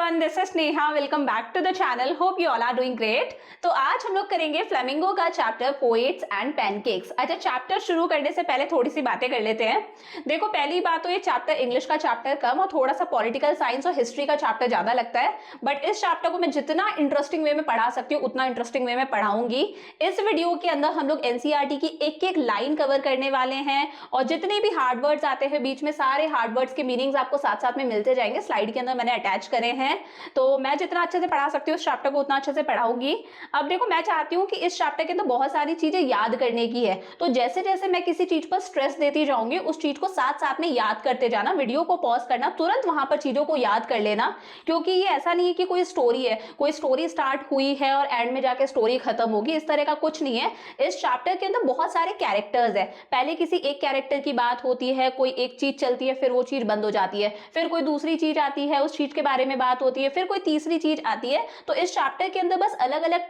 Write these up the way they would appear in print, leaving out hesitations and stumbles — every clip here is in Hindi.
Everyone, this is Neha. Welcome back to the channel. Hope you all are doing great. तो आज हम लोग करेंगे फ्लेमिंगो का चैप्टर पोएट्स एंड पैनकेक्स। अच्छा, चैप्टर शुरू करने से पहले थोड़ी सी बातें कर लेते हैं। देखो, पहली बात तो ये चैप्टर इंग्लिश का चैप्टर कम और थोड़ा सा पॉलिटिकल साइंस और हिस्ट्री का चैप्टर ज्यादा लगता है, बट इस चैप्टर को मैं जितना इंटरेस्टिंग वे में पढ़ा सकती हूँ उतना इंटरेस्टिंग वे में पढ़ाऊंगी। इस वीडियो के अंदर हम लोग एनसीईआरटी की एक एक लाइन कवर करने वाले हैं और जितने भी हार्ड वर्ड्स आते हैं बीच में, सारे हार्ड वर्ड्स के मीनिंग्स आपको साथ साथ में मिलते जाएंगे। स्लाइड के अंदर मैंने अटैच करे हैं, तो मैं जितना अच्छे से पढ़ा सकती हूँ इस चैप्टर को उतना अच्छे से पढ़ाऊंगी। अब देखो, मैं चाहती हूँ कि इस चैप्टर के अंदर बहुत सारी चीजें याद करने की है, तो जैसे जैसे मैं किसी चीज पर स्ट्रेस देती जाऊंगी उस चीज को साथ साथ में याद करते जाना। वीडियो को पॉज करना, तुरंत वहां पर चीजों को याद कर लेना, क्योंकि ये ऐसा नहीं है कि कोई स्टोरी है, कोई स्टोरी स्टार्ट हुई है और एंड में जाके स्टोरी खत्म होगी, इस तरह का कुछ नहीं है। इस चैप्टर के अंदर बहुत सारे कैरेक्टर्स है। पहले किसी एक कैरेक्टर की बात होती है, कोई एक चीज चलती है, फिर वो चीज बंद हो जाती है, फिर कोई दूसरी चीज आती है, उस चीज के बारे में बात होती है, फिर कोई तीसरी चीज आती है। तो इस चैप्टर के अंदर बस अलग अलग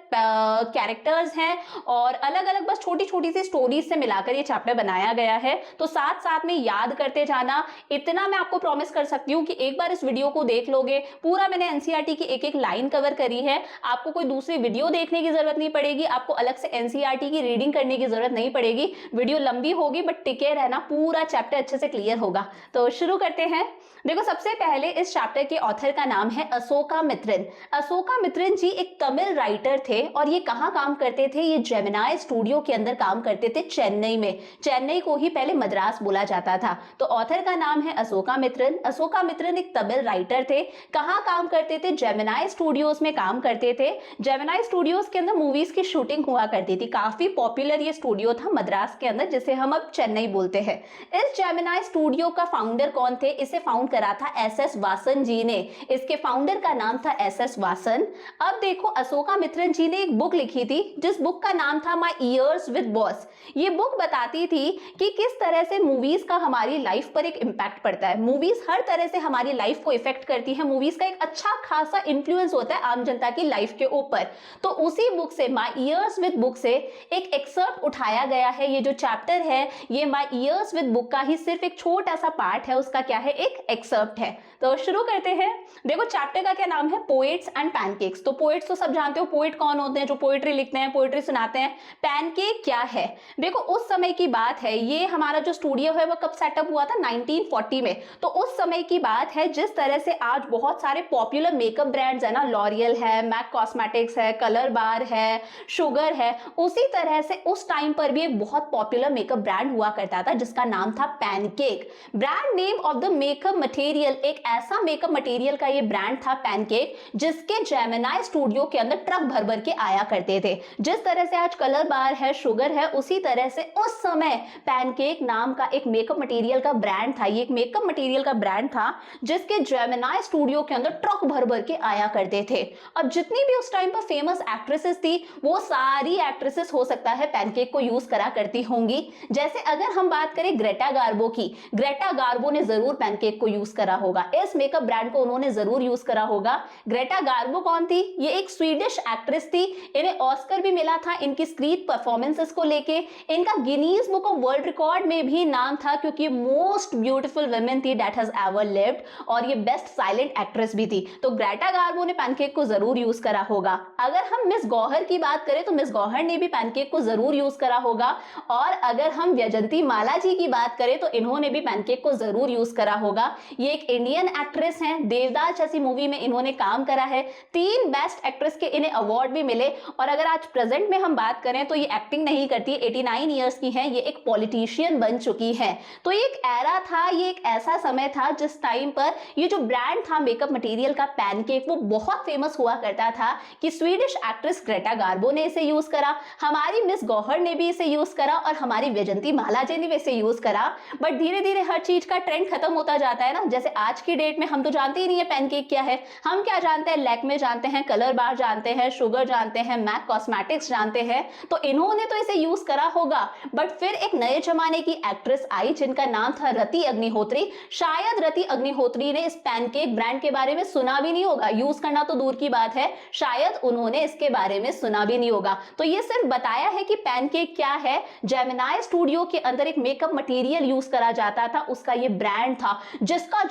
कैरेक्टर्स हैं और अलग अलग बस छोटी छोटी सी स्टोरीज से मिलाकर ये चैप्टर बनाया गया है। तो साथ साथ में याद करते जाना, इतना मैं आपको प्रॉमिस कर सकती हूँ कि एक बार इस वीडियो को देख लोगे, पूरा मैंने एनसीईआरटी की एक एक लाइन कवर करी है, आपको कोई दूसरी वीडियो देखने की जरूरत नहीं पड़ेगी, आपको अलग से एनसीईआरटी की रीडिंग करने की जरूरत नहीं पड़ेगी। वीडियो लंबी होगी बट टिके रहना, पूरा चैप्टर अच्छे से क्लियर होगा। तो शुरू करते हैं। देखो, सबसे पहले इस चैप्टर के ऑथर का नाम है अशोकामित्रन। अशोकामित्रन जी एक तमिल राइटर थे और ये कहाँ काम करते थे? ये जेमिनाई स्टूडियो के अंदर काम करते थे, चेन्नई में। चेन्नई को ही पहले मद्रास बोला जाता था। तो ऑथर का नाम है अशोकामित्रन। अशोकामित्रन एक तमिल राइटर थे। कहाँ काम करते थे? जेमिनाई स्टूडियोज में काम करते थे। जेमिनाई स्टूडियोज के अंदर मूवीज की शूटिंग हुआ करती थी। काफी पॉपुलर ये स्टूडियो था मद्रास के अंदर, जिसे हम अब चेन्नई बोलते हैं। इस जेमिनाई स्टूडियो का फाउंडर कौन थे? इसे फाउंड करा था एस.एस. वासन जी ने। इसके फाउंडर का नाम था एस.एस. वासन। अब देखो, अशोकामित्रन जी ने एक बुक लिखी थी जिस बुक का नाम था माय इयर्स विद बॉस। ये बुक बताती थी कि किस तरह से मूवीज का हमारी लाइफ पर एक इंपैक्ट पड़ता है। मूवीज हर तरह से हमारी लाइफ को इफेक्ट करती है। मूवीज का एक अच्छा खासा इंफ्लुएंस होता है आम जनता की लाइफ के ऊपर। तो उसी बुक से, माय इयर्स विद बुक से एक एक्सर्प्ट उठाया गया है। ये जो चैप्टर है ये माय इयर्स विद बुक का ही सिर्फ एक छोटा सा पार्ट है, उसका क्या है? एक एक्सर्प्ट है। तो शुरू करते हैं। देखो, चैप्टर का क्या नाम है? Poets and pancakes. तो पोएट्स तो सब जानते हो, पोएट कौन होते हैं? जो पोएट्री लिखते हैं, पोएट्री सुनाते हैं। पैनकेक क्या है? देखो, उस समय की बात है, ये हमारा जो स्टूडियो है वो कब सेटअप हुआ था? 1940 में। तो उस समय की बात है, जिस तरह से आज बहुत सारे पॉपुलर मेकअप ब्रांड्स है ना, लॉरियल है, मैक कॉस्मेटिक्स है, कलर बार है, शुगर है, उसी तरह से उस टाइम पर भी एक बहुत पॉपुलर मेकअप ब्रांड हुआ करता था जिसका नाम था pancake. Brand name of the makeup material, एक ऐसा मेकअप मटेरियल का ये ब्रांड था पैनकेक, जिसके जेमिनाई स्टूडियो के अंदर ट्रक भर भर के आया करते थे। जिस तरह से आज कलर बार है, शुगर है, उसी तरह से उस समय पैनकेक नाम का एक मेकअप मटेरियल का ब्रांड था। ये एक मेकअप मटेरियल का ब्रांड था जिसके जेमिनाई स्टूडियो के अंदर ट्रक भर भर के आया करते थे। अब जितनी भी उस टाइम पर फेमस एक्ट्रेसेस थी, वो सारी एक्ट्रेसेस हो सकता है पैनकेक को यूज करा करती होंगी। जैसे अगर हम बात करें ग्रेटा गार्बो की, ग्रेटा गार्बो ने जरूर पैनकेक को यूज करा होगा, इस मेकअप ब्रांड को उन्होंने जरूर यूज करा होगा। ग्रेटा गार्बो कौन थी? ये एक स्वीडिश एक्ट्रेस थी। इन्हें ऑस्कर भी मिला था इनकी स्क्रीन परफॉर्मेंसेस को लेके। इनका Guinness book of world record में भी नाम था, क्योंकि मोस्ट ब्यूटीफुल वुमेन थी दैट हैज एवर लिव्ड, और ये बेस्ट साइलेंट एक्ट्रेस भी थी। तो ग्रेटा गार्बो ने पैनकेक को जरूर यूज करा होगा। अगर हम मिस गौहर की बात करें तो मिस गौहर ने भी पैनकेक को जरूर यूज करा होगा। और अगर हम वैजयंती माला जी की बात करें तो इन्होंने भी पैनकेक को जरूर यूज करा होगा। ये एक इंडियन एक्ट्रेस हैं, देवदास जैसी मूवी में इन्होंने काम करा है। 3 बेस्ट एक्ट्रेस के इन्हें अवार्ड भी मिले। और अगर आज प्रेजेंट में हम बात करें तो ये एक्टिंग नहीं करती, 89 ईयर्स की हैं, ये एक पॉलिटिशियन बन चुकी है। तो ये एक एरा था, ये एक ऐसा समय था जिस टाइम पर ये जो ब्रांड था मेकअप मटेरियल का पैनकेक, वो बहुत फेमस हुआ करता था कि स्वीडिश एक्ट्रेस ग्रेटा गार्बो ने इसे यूज करा, हमारी मिस गौहर ने भी इसे यूज करा और हमारी वैजयंती माला जी ने भी इसे यूज करा। बट धीरे धीरे हर चीज का ट्रेंड खत्म होता जाता है ना। जैसे आज की डेट में हम तो जानते ही नहीं है पैनकेक क्या है। हम क्या जानते हैं? लैक्मे जानते हैं, कलर बार जानते हैं, शुगर जानते हैं, मैक कॉस्मेटिक्स जानते हैं। तो इन्होंने तो इसे यूज करा होगा। बट फिर एक नए जमाने की एक्ट्रेस आई जिनका नाम था रति अग्निहोत्री। शायद रति अग्निहोत्री ने इस पैनकेक ब्रांड के बारे में सुना भी नहीं होगा, यूज करना तो दूर की बात है, शायद उन्होंने इसके बारे में सुना भी नहीं होगा। तो ये सिर्फ बताया है कि पैनकेक क्या है। जेमिनाई स्टूडियो के अंदर एक मेकअप मटेरियल यूज करा जाता था, उसका ये ब्रांड था जिसका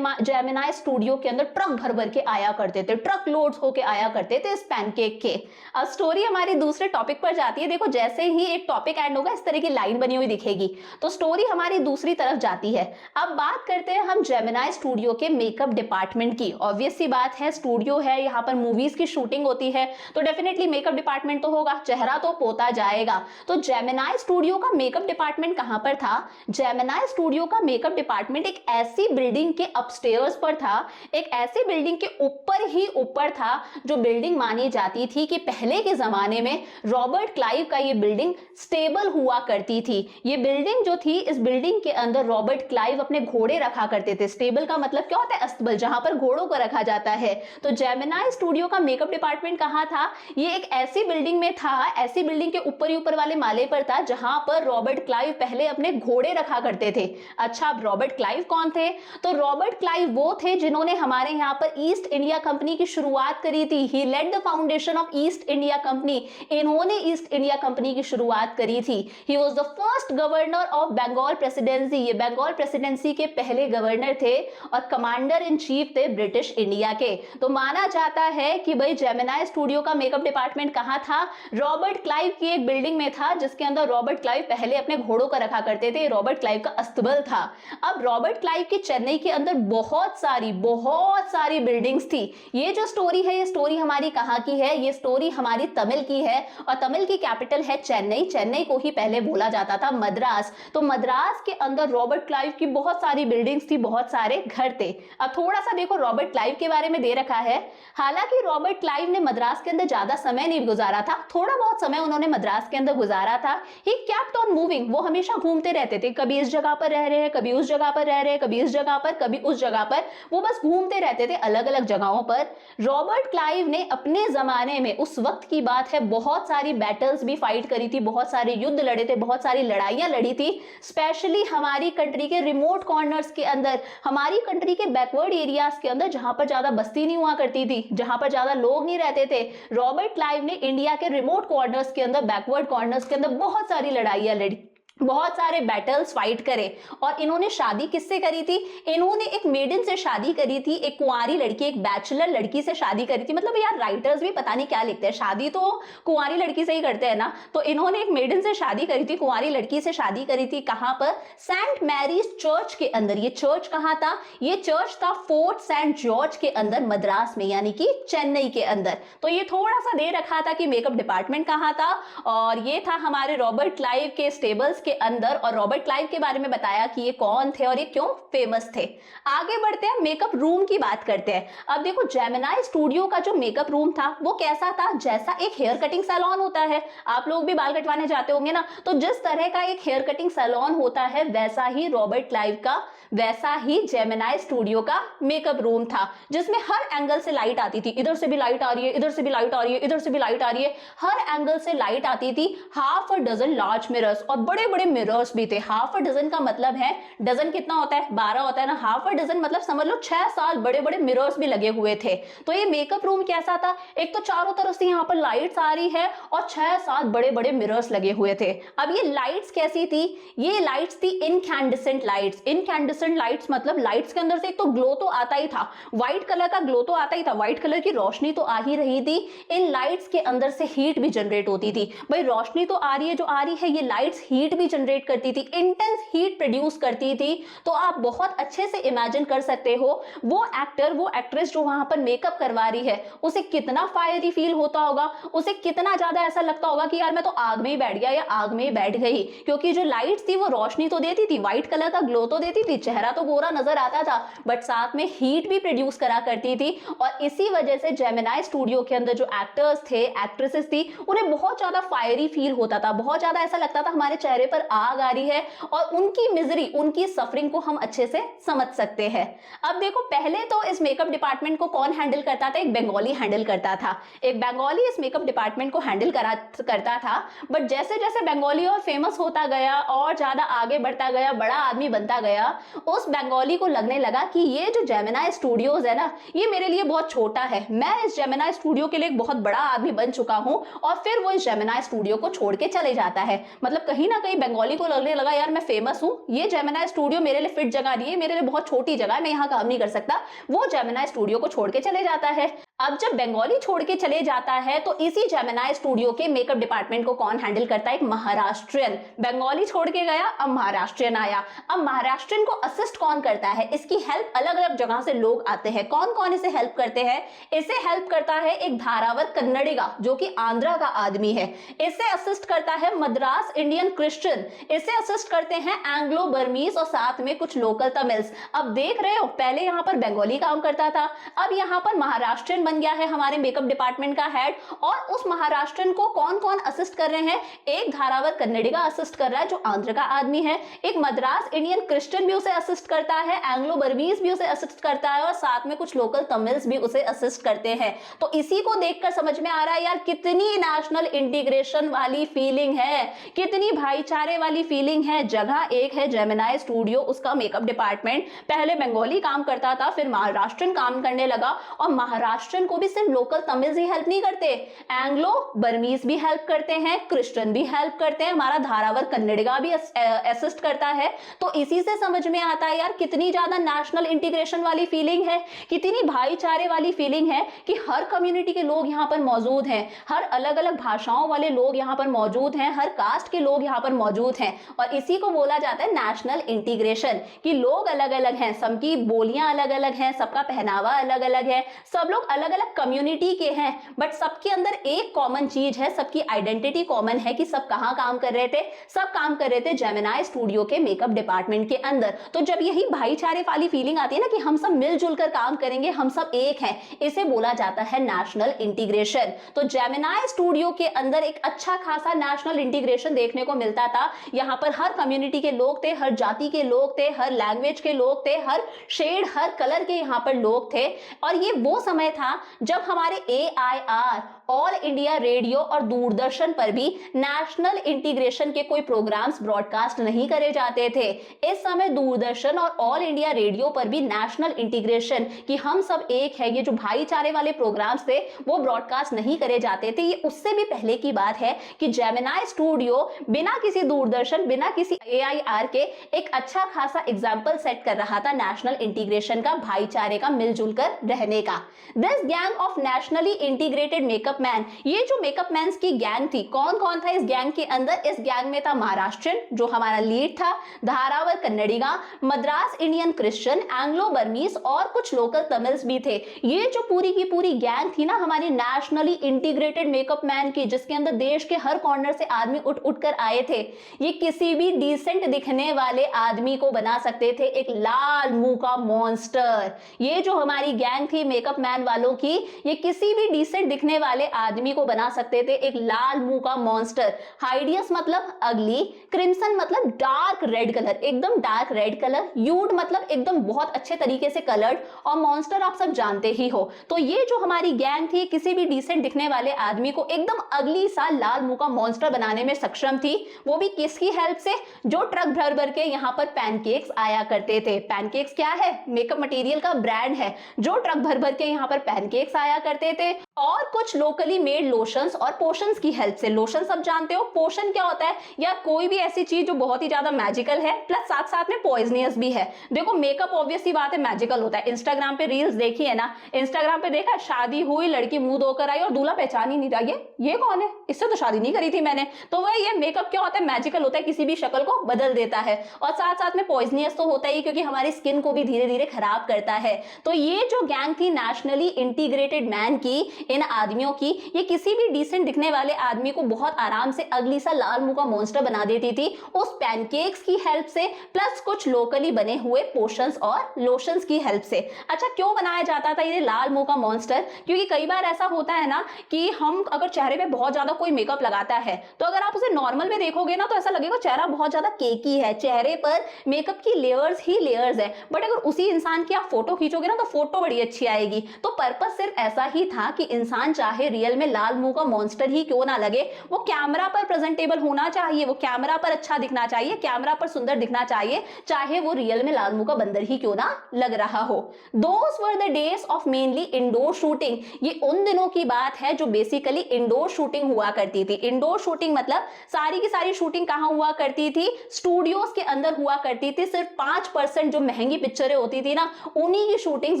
जेमिनाई स्टूडियो के अंदर ट्रक भर भर के आया करते थे, ट्रक लोड्स होके आया करते थे इस पैनकेक के। अब स्टोरी हमारी दूसरे टॉपिक पर जाती है। देखो जैसे ही एक टॉपिक एंड होगा इस तरह की लाइन बनी हुई दिखेगी, तो स्टोरी हमारी दूसरी तरफ जाती है। अब बात करते हैं हम जेमिनाई स्टूडियो के मेकअप डिपार्टमेंट की। ऑब्वियस सी बात है, स्टूडियो है, यहाँ पर मूवीज की शूटिंग होती है, तो डेफिनेटली मेकअप डिपार्टमेंट तो होगा, चेहरा तो पोता जाएगा। तो जेमिनाई स्टूडियो का मेकअप डिपार्टमेंट कहां पर था? जेमिनाई स्टूडियो का मेकअप डिपार्टमेंट एक ऐसी बिल्डिंग के अपस्टेयर्स पर था, एक ऐसी बिल्डिंग के ऊपर ही ऊपर था, जो बिल्डिंग मानी जाती थी कि पहले के जमाने में रॉबर्ट क्लाइव का ये बिल्डिंग स्टेबल हुआ करती थी। ये बिल्डिंग जो थी, इस बिल्डिंग के अंदर रॉबर्ट क्लाइव अपने घोड़े रखा करते थे। स्टेबल का मतलब क्या होता है? अस्तबल, जहां पर घोड़ों को रखा जाता है। तो जेमिनाई स्टूडियो का मेकअप डिपार्टमेंट कहां था? ये एक ऐसी बिल्डिंग में था, ऐसी बिल्डिंग के ऊपर ही ऊपर वाले माले पर था, जहां पर रॉबर्ट क्लाइव पहले अपने घोड़े रखा करते थे। अच्छा, अब रॉबर्ट क्लाइव कौन थे? तो रॉबर्ट क्लाइव वो थे जिन्होंने हमारे यहाँ पर ईस्ट इंडिया कंपनी की शुरुआत करी थी। He led the foundation of East India Company. इन्होंने ईस्ट इंडिया कंपनी की शुरुआत करी थी। He was the first governor of Bengal presidency. ये बंगाल प्रेसिडेंसी के पहले गवर्नर थे और कमांडर इन चीफ थे ब्रिटिश इंडिया के। तो माना जाता है कि भाई जेमिनाई स्टूडियो का मेकअप डिपार्टमेंट कहां था? रॉबर्ट क्लाइव की एक बिल्डिंग में था, जिसके अंदर रॉबर्ट क्लाइव पहले अपने घोड़ों का रखा करते थे। रॉबर्ट क्लाइव का अस्तबल था। अब रॉबर्ट क्लाइव की चेन्नई के अंदर बहुत सारी बिल्डिंग्स थी। ये जो स्टोरी है, ये स्टोरी हमारी कहां की है? ये स्टोरी हमारी तमिल की है, और तमिल की कैपिटल है चेन्नई। चेन्नई को ही पहले बोला जाता था मद्रास। तो मद्रास के अंदर रॉबर्ट क्लाइव की बहुत सारी बिल्डिंग्स थी, बहुत सारे घर थे। अब थोड़ा सा देखो रॉबर्ट क्लाइव के बारे में दे रखा है। हालांकि रॉबर्ट क्लाइव ने मद्रास के अंदर ज्यादा समय नहीं गुजारा था, थोड़ा बहुत समय उन्होंने मद्रास के अंदर गुजारा था। ही केप्ट ऑन मूविंग, वो हमेशा घूमते रहते थे, कभी इस जगह पर रह रहे हैं, कभी उस जगह पर रह रहे हैं, कभी इस जगह पर, कभी उस जगह पर, वो बस घूमते रहते थे अलग अलग जगहों पर। रॉबर्ट क्लाइव ने अपने जमाने में, उस वक्त की बात है, बहुत सारी बैटल्स भी फाइट करी थी, बहुत सारे युद्ध लड़े थे, बहुत सारी लड़ाइयां लड़ी थी, स्पेशली हमारी कंट्री के रिमोट कॉर्नर्स के अंदर, हमारी कंट्री के बैकवर्ड एरियाज के अंदर, जहां पर ज्यादा बस्ती नहीं हुआ करती थी, जहां पर ज्यादा लोग नहीं रहते थे। रॉबर्ट क्लाइव ने इंडिया के रिमोट कॉर्नर्स के अंदर, बैकवर्ड कॉर्नर्स के अंदर बहुत सारी लड़ाइयां लड़ी, बहुत सारे बैटल्स फाइट करे। और इन्होंने शादी किससे करी थी? इन्होंने एक मेडन से शादी करी थी, एक कुंवारी लड़की, एक बैचलर लड़की से शादी करी थी। मतलब यार राइटर्स भी पता नहीं क्या लिखते हैं, शादी तो कुंवारी लड़की से ही करते हैं ना। तो इन्होंने एक मेडन से शादी करी थी, कुंवारी लड़की से शादी करी थी। कहां पर? सेंट मैरीज चर्च के अंदर। ये चर्च कहां था? ये चर्च था फोर्ट सेंट जॉर्ज के अंदर, मद्रास में, यानी कि चेन्नई के अंदर। तो ये थोड़ा सा दे रखा था कि मेकअप डिपार्टमेंट कहां था, और ये था हमारे रॉबर्ट क्लाइव के स्टेबल्स के अंदर, और रॉबर्ट क्लाइव के बारे में बताया कि ये कौन थे और ये क्यों फेमस थे। आगे बढ़ते हैं, मेकअप रूम की बात करते हैं। अब देखो जेमिनाई स्टूडियो का जो मेकअप रूम था वो कैसा था? जैसा एक हेयर कटिंग सैलून होता है, आप लोग भी बाल कटवाने जाते होंगे ना, तो जिस तरह का एक हेयर कटिंग सैलून होता है, वैसा ही रॉबर्ट क्लाइव का, वैसा ही जेमिनाई स्टूडियो का मेकअप रूम था, जिसमें हर एंगल से लाइट आती थी। इधर से भी लाइट आ रही है, इधर से भी लाइट आ रही है, इधर से भी लाइट आ रही है, हर एंगल से लाइट आती थी। Half a dozen large mirrors, और बड़े बड़े मिरर्स भी थे। हाफ अ डजन का मतलब है, डजन कितना होता है? 12 होता है ना। हाफ अ डजन मतलब समझ लो 6-7 बड़े बड़े मिरर्स भी लगे हुए थे। तो ये मेकअप रूम कैसा था? एक तो चारों तरफ से यहाँ पर लाइट्स आ रही है और 6-7 बड़े बड़े मिरर्स लगे हुए थे। अब ये लाइट्स कैसी थी? ये लाइट्स थी इनकैंडिसेंट लाइट्स। इनकैंडिसेंट लाइट्स मतलब लाइट्स के अंदर से एक तो ग्लो तो आता ही था, व्हाइट कलर का ग्लो तो आता ही था, व्हाइट कलर की रोशनी तो आ ही रही थी। इन लाइट्स के अंदर से हीट भी जनरेट होती थी। भाई रोशनी तो आ रही है, जो आ रही है, ये लाइट्स हीट भी जनरेट करती थी, इंटेंस हीट प्रोड्यूस करती थी। तो आप बहुत अच्छे से इमेजिन कर सकते हो वो एक्टर, वो एक्ट्रेस जो वहां पर मेकअप करवा रही है, उसे कितना फायरी फील होता होगा, उसे कितना ज्यादा ऐसा लगता होगा कि यार मैं तो आग में ही बैठ गया या आग में ही बैठ गई। क्योंकि जो लाइट्स थी वो रोशनी तो देती थी, व्हाइट कलर का ग्लो तो देती थी, चेहरा तो गोरा नजर आता था, बट साथ में हीट भी प्रोड्यूस करा करती थी। और इसी वजह से जेमिनाई स्टूडियो के अंदर जो एक्टर्स थे, एक्ट्रेसेस थी, उन्हें बहुत ज्यादा फायरी फील होता था, बहुत ज्यादा ऐसा लगता था हमारे चेहरे पर आग आ रही है, और उनकी मिजरी, उनकी सफरिंग को हम अच्छे से समझ सकते हैं। अब देखो पहले तो इस मेकअप डिपार्टमेंट को कौन हैंडल करता था? एक बंगाली हैंडल करता था। एक बंगाली इस मेकअप डिपार्टमेंट को हैंडल करता था। बट जैसे जैसे बंगाली और फेमस होता गया और ज्यादा आगे बढ़ता गया, बड़ा आदमी बनता गया, उस बंगाली को लगने लगा कि ये जो जेमिनाई स्टूडियोज है ना, ये मेरे लिए बहुत छोटा है, मैं इस जेमिनाई स्टूडियो के लिए एक बहुत बड़ा आदमी बन चुका हूं। और फिर वो इस जेमिनाई स्टूडियो को छोड़ के चले जाता है। मतलब कहीं ना कहीं बंगाली को लगने लगा यार मैं फेमस हूँ, ये जेमिनी स्टूडियो मेरे लिए फिट जगह नहीं है, मेरे लिए बहुत छोटी जगह है, मैं यहाँ काम नहीं कर सकता। वो जेमिनी स्टूडियो को छोड़ के चले जाता है। अब जब बंगाली छोड़ के चले जाता है तो इसी जेमिनी स्टूडियो के मेकअप डिपार्टमेंट को कौन हैंडल करता है? एक महाराष्ट्रियन। बंगाली छोड़ के गया, अब महाराष्ट्रियन आया। अब महाराष्ट्रियन को असिस्ट कौन करता है? इसकी हेल्प अलग अलग जगह से लोग आते हैं। कौन कौन इसे हेल्प करते हैं? इसे हेल्प करता है एक धारावर कन्नडिगा जो कि आंध्रा का आदमी है। इसे असिस्ट करता है मद्रास इंडियन क्रिश्चियन। इसे असिस्ट करते हैं एंग्लो बर्मीज और साथ में कुछ लोकल तमिल्स। अब देख रहे हो, पहले यहाँ पर बंगाली काम करता था, अब यहाँ पर महाराष्ट्रियन बन गया है हमारे मेकअप डिपार्टमेंट का हेड। और उस महाराष्ट्रियन को कौन कौन असिस्ट कर रहे हैं? एक धारावर कन्नडिगा असिस्ट कर रहा है जो आंध्र का आदमी है, एक मद्रास इंडियन क्रिश्चियन भी उसे असिस्ट करता है, एंग्लो बर्मीज भी उसे असिस्ट करता है और साथ में कुछ लोकल तमिल्स भी उसे असिस्ट करते हैं। तो इसी को देखकर समझ में आ रहा है यार कितनी नेशनल इंटीग्रेशन वाली फीलिंग है, कितनी भाईचारे वाली फीलिंग है। जगह एक है जेमिनी स्टूडियो, उसका मेकअप डिपार्टमेंट पहले बंगाली काम करता था, फिर महाराष्ट्रियन काम करने लगा। और महाराष्ट्रियन को भी सिर्फ लोकल तमिल ही हेल्प नहीं करते, एंग्लो बर्मीज भी हेल्प करते हैं, क्रिश्चियन भी हेल्प करते हैं, हमारा धारावर कन्नडिगा भी असिस्ट करता है। तो इसी से समझ में आता है यार कितनी ज्यादा नेशनल इंटीग्रेशन वाली फीलिंग है, कितनी भाईचारे वाली फीलिंग है कि हर कम्युनिटी के लोग यहाँ पर मौजूद हैं, हर अलग अलग भाषाओं वाले लोग यहाँ पर मौजूद हैं, हर कास्ट के लोग यहाँ पर मौजूद हैं। और इसी को बोला जाता है नेशनल इंटीग्रेशन, कि लोग अलग अलग हैं, सबकी बोलियां अलग अलग हैं, सबका पहनावा अलग अलग है, सब लोग अलग अलग कम्युनिटी के हैं, बट सबके अंदर एक कॉमन चीज है, सबकी आइडेंटिटी कॉमन है कि सब कहां काम कर रहे थे? सब काम कर रहे थे जेमिनी स्टूडियो के मेकअप डिपार्टमेंट के अंदर। तो जब यही भाईचारे वाली फीलिंग आती है ना कि हम सब मिलजुल कर काम करेंगे, हम सब एक हैं, इसे बोला जाता है नेशनल इंटीग्रेशन। तो जेमिनी स्टूडियो के अंदर एक अच्छा खासा नेशनल इंटीग्रेशन देखने को मिलता था। यहाँ पर हर कम्युनिटी के लोग थे, हर जाति के लोग थे, हर लैंग्वेज के लोग थे, हर शेड हर कलर के यहाँ पर लोग थे। और ये वो समय था जब हमारे AIR ऑल इंडिया रेडियो और दूरदर्शन पर भी नेशनल इंटीग्रेशन के कोई प्रोग्राम्स ब्रॉडकास्ट नहीं करे जाते थे। इस समय दूरदर्शन और ऑल इंडिया रेडियो पर भी नेशनल इंटीग्रेशन कि हम सब एक है, ये जो भाईचारे वाले प्रोग्राम्स थे वो ब्रॉडकास्ट नहीं करे जाते थे। ये उससे भी पहले की बात है कि जेमिनी स्टूडियो बिना किसी दूरदर्शन बिना किसी AIR के एक अच्छा खासा एग्जाम्पल सेट कर रहा था नेशनल इंटीग्रेशन का, भाईचारे का, मिलजुल कर रहने का। This gang of nationally integrated makeup man, ये जो मेकअप मैन्स की गैंग थी, कौन कौन था इस गैंग के अंदर? इस गैंग में था महाराष्ट्रियन जो हमारा लीड था, Dharwar Kannadiga, Madras Indian Christian, Anglo Burmese और कुछ लोकल तमिल्स भी थे। ये जो पूरी की पूरी गैंग थी ना हमारी नेशनली इंटीग्रेटेड मेकअप मैन की, जिसके अंदर देश के हर कॉर्नर से आदमी उठ उठ कर आए थे, ये किसी भी डिसेंट दिखने वाले आदमी को बना सकते थे एक लाल मुंह का मॉन्स्टर। ये जो हमारी गैंग थी मेकअप मैन वालों की, ये किसी भी डिसेंट दिखने वाले आदमी को बना सकते थे एक लाल मुंह का मॉन्स्टर। हाइडियस मतलब अगली, क्रिम्सन मतलब डार्क रेड कलर, एकदम डार्क रेड कलर, यूड मतलब एकदम बहुत अच्छे तरीके से कलर्ड, और मॉन्स्टर आप सब जानते ही हो। तो ये जो हमारी गैंग थी किसी भी डिसेंट दिखने वाले आदमी को एकदम अगली सा लाल मुंह का मॉन्स्टर बनाने में सक्षम थी। वो भी किसकी हेल्प से? जो ट्रक भर भर के यहाँ पर पैनकेक्स आया करते थे। पैनकेक्स क्या है? मेकअप मटेरियल का ब्रांड है, जो ट्रक भर भर के यहाँ पर पैनकेक्स आया करते थे। और कुछ लोकली मेड लोशंस और पोशंस की हेल्प से। लोशन सब जानते हो, पोशन क्या होता है? या कोई भी ऐसी चीज जो बहुत ही ज्यादा मैजिकल है प्लस साथ साथ में पॉइजनियस भी है। देखो मेकअप ऑब्वियस ही बात है मैजिकल होता है। इंस्टाग्राम पे रील्स देखी है ना, इंस्टाग्राम पे देखा शादी हुई, लड़की मुंह धोकर आई और दूल्हा पहचान ही नहीं रहा ये कौन है, इससे तो शादी नहीं करी थी मैंने। तो वह ये मेकअप क्या होता है? मैजिकल होता है, किसी भी शक्ल को बदल देता है। और साथ साथ में पॉइजनियस तो होता ही, क्योंकि हमारी स्किन को भी धीरे धीरे खराब करता है। तो ये जो गैंग थी नेशनली इंटीग्रेटेड मैन की, इन आदमियों की, ये किसी भी डिसेंट दिखने वाले आदमी को बहुत आराम से अगली सा लाल मुंह का मॉन्स्टर बना देती थी उस पैनकेक्स की हेल्प से, प्लस कुछ लोकली बने हुए पोशंस और लोशंस की हेल्प से। अच्छा, क्यों बनाया जाता था ये लाल मुंह का मॉन्स्टर? क्योंकि कई बार ऐसा होता है ना कि हम अगर चेहरे पे बहुत ज्यादा कोई मेकअप लगाता है तो अगर आप उसे नॉर्मल में देखोगे ना तो ऐसा लगेगा चेहरा बहुत ज्यादा केकी है, चेहरे पर मेकअप की लेयर्स ही लेयर्स है। बट अगर उसी इंसान की आप फोटो खींचोगे ना तो फोटो बड़ी अच्छी आएगी। तो पर्पस सिर्फ ऐसा ही था कि इंसान चाहे रियल में लाल मुंह का मॉन्स्टर ही क्यों ना लगे, वो कैमरा पर प्रेजेंटेबल होना चाहिए, वो कैमरा पर अच्छा दिखना चाहिए, कैमरा पर सुंदर दिखना चाहिए, चाहे वो रियल में लाल मुंह का बंदर ही क्यों ना लग रहा हो। Those were the days of mainly indoor shooting, ये उन दिनों की बात है जो बेसिकली इंडोर शूटिंग हुआ करती थी। इंडोर शूटिंग मतलब सारी की सारी शूटिंग कहां हुआ करती थी, स्टूडियोज के अंदर हुआ करती थी। सिर्फ 5% जो महंगी पिक्चरें होती थी ना, उन्हीं की शूटिंग्स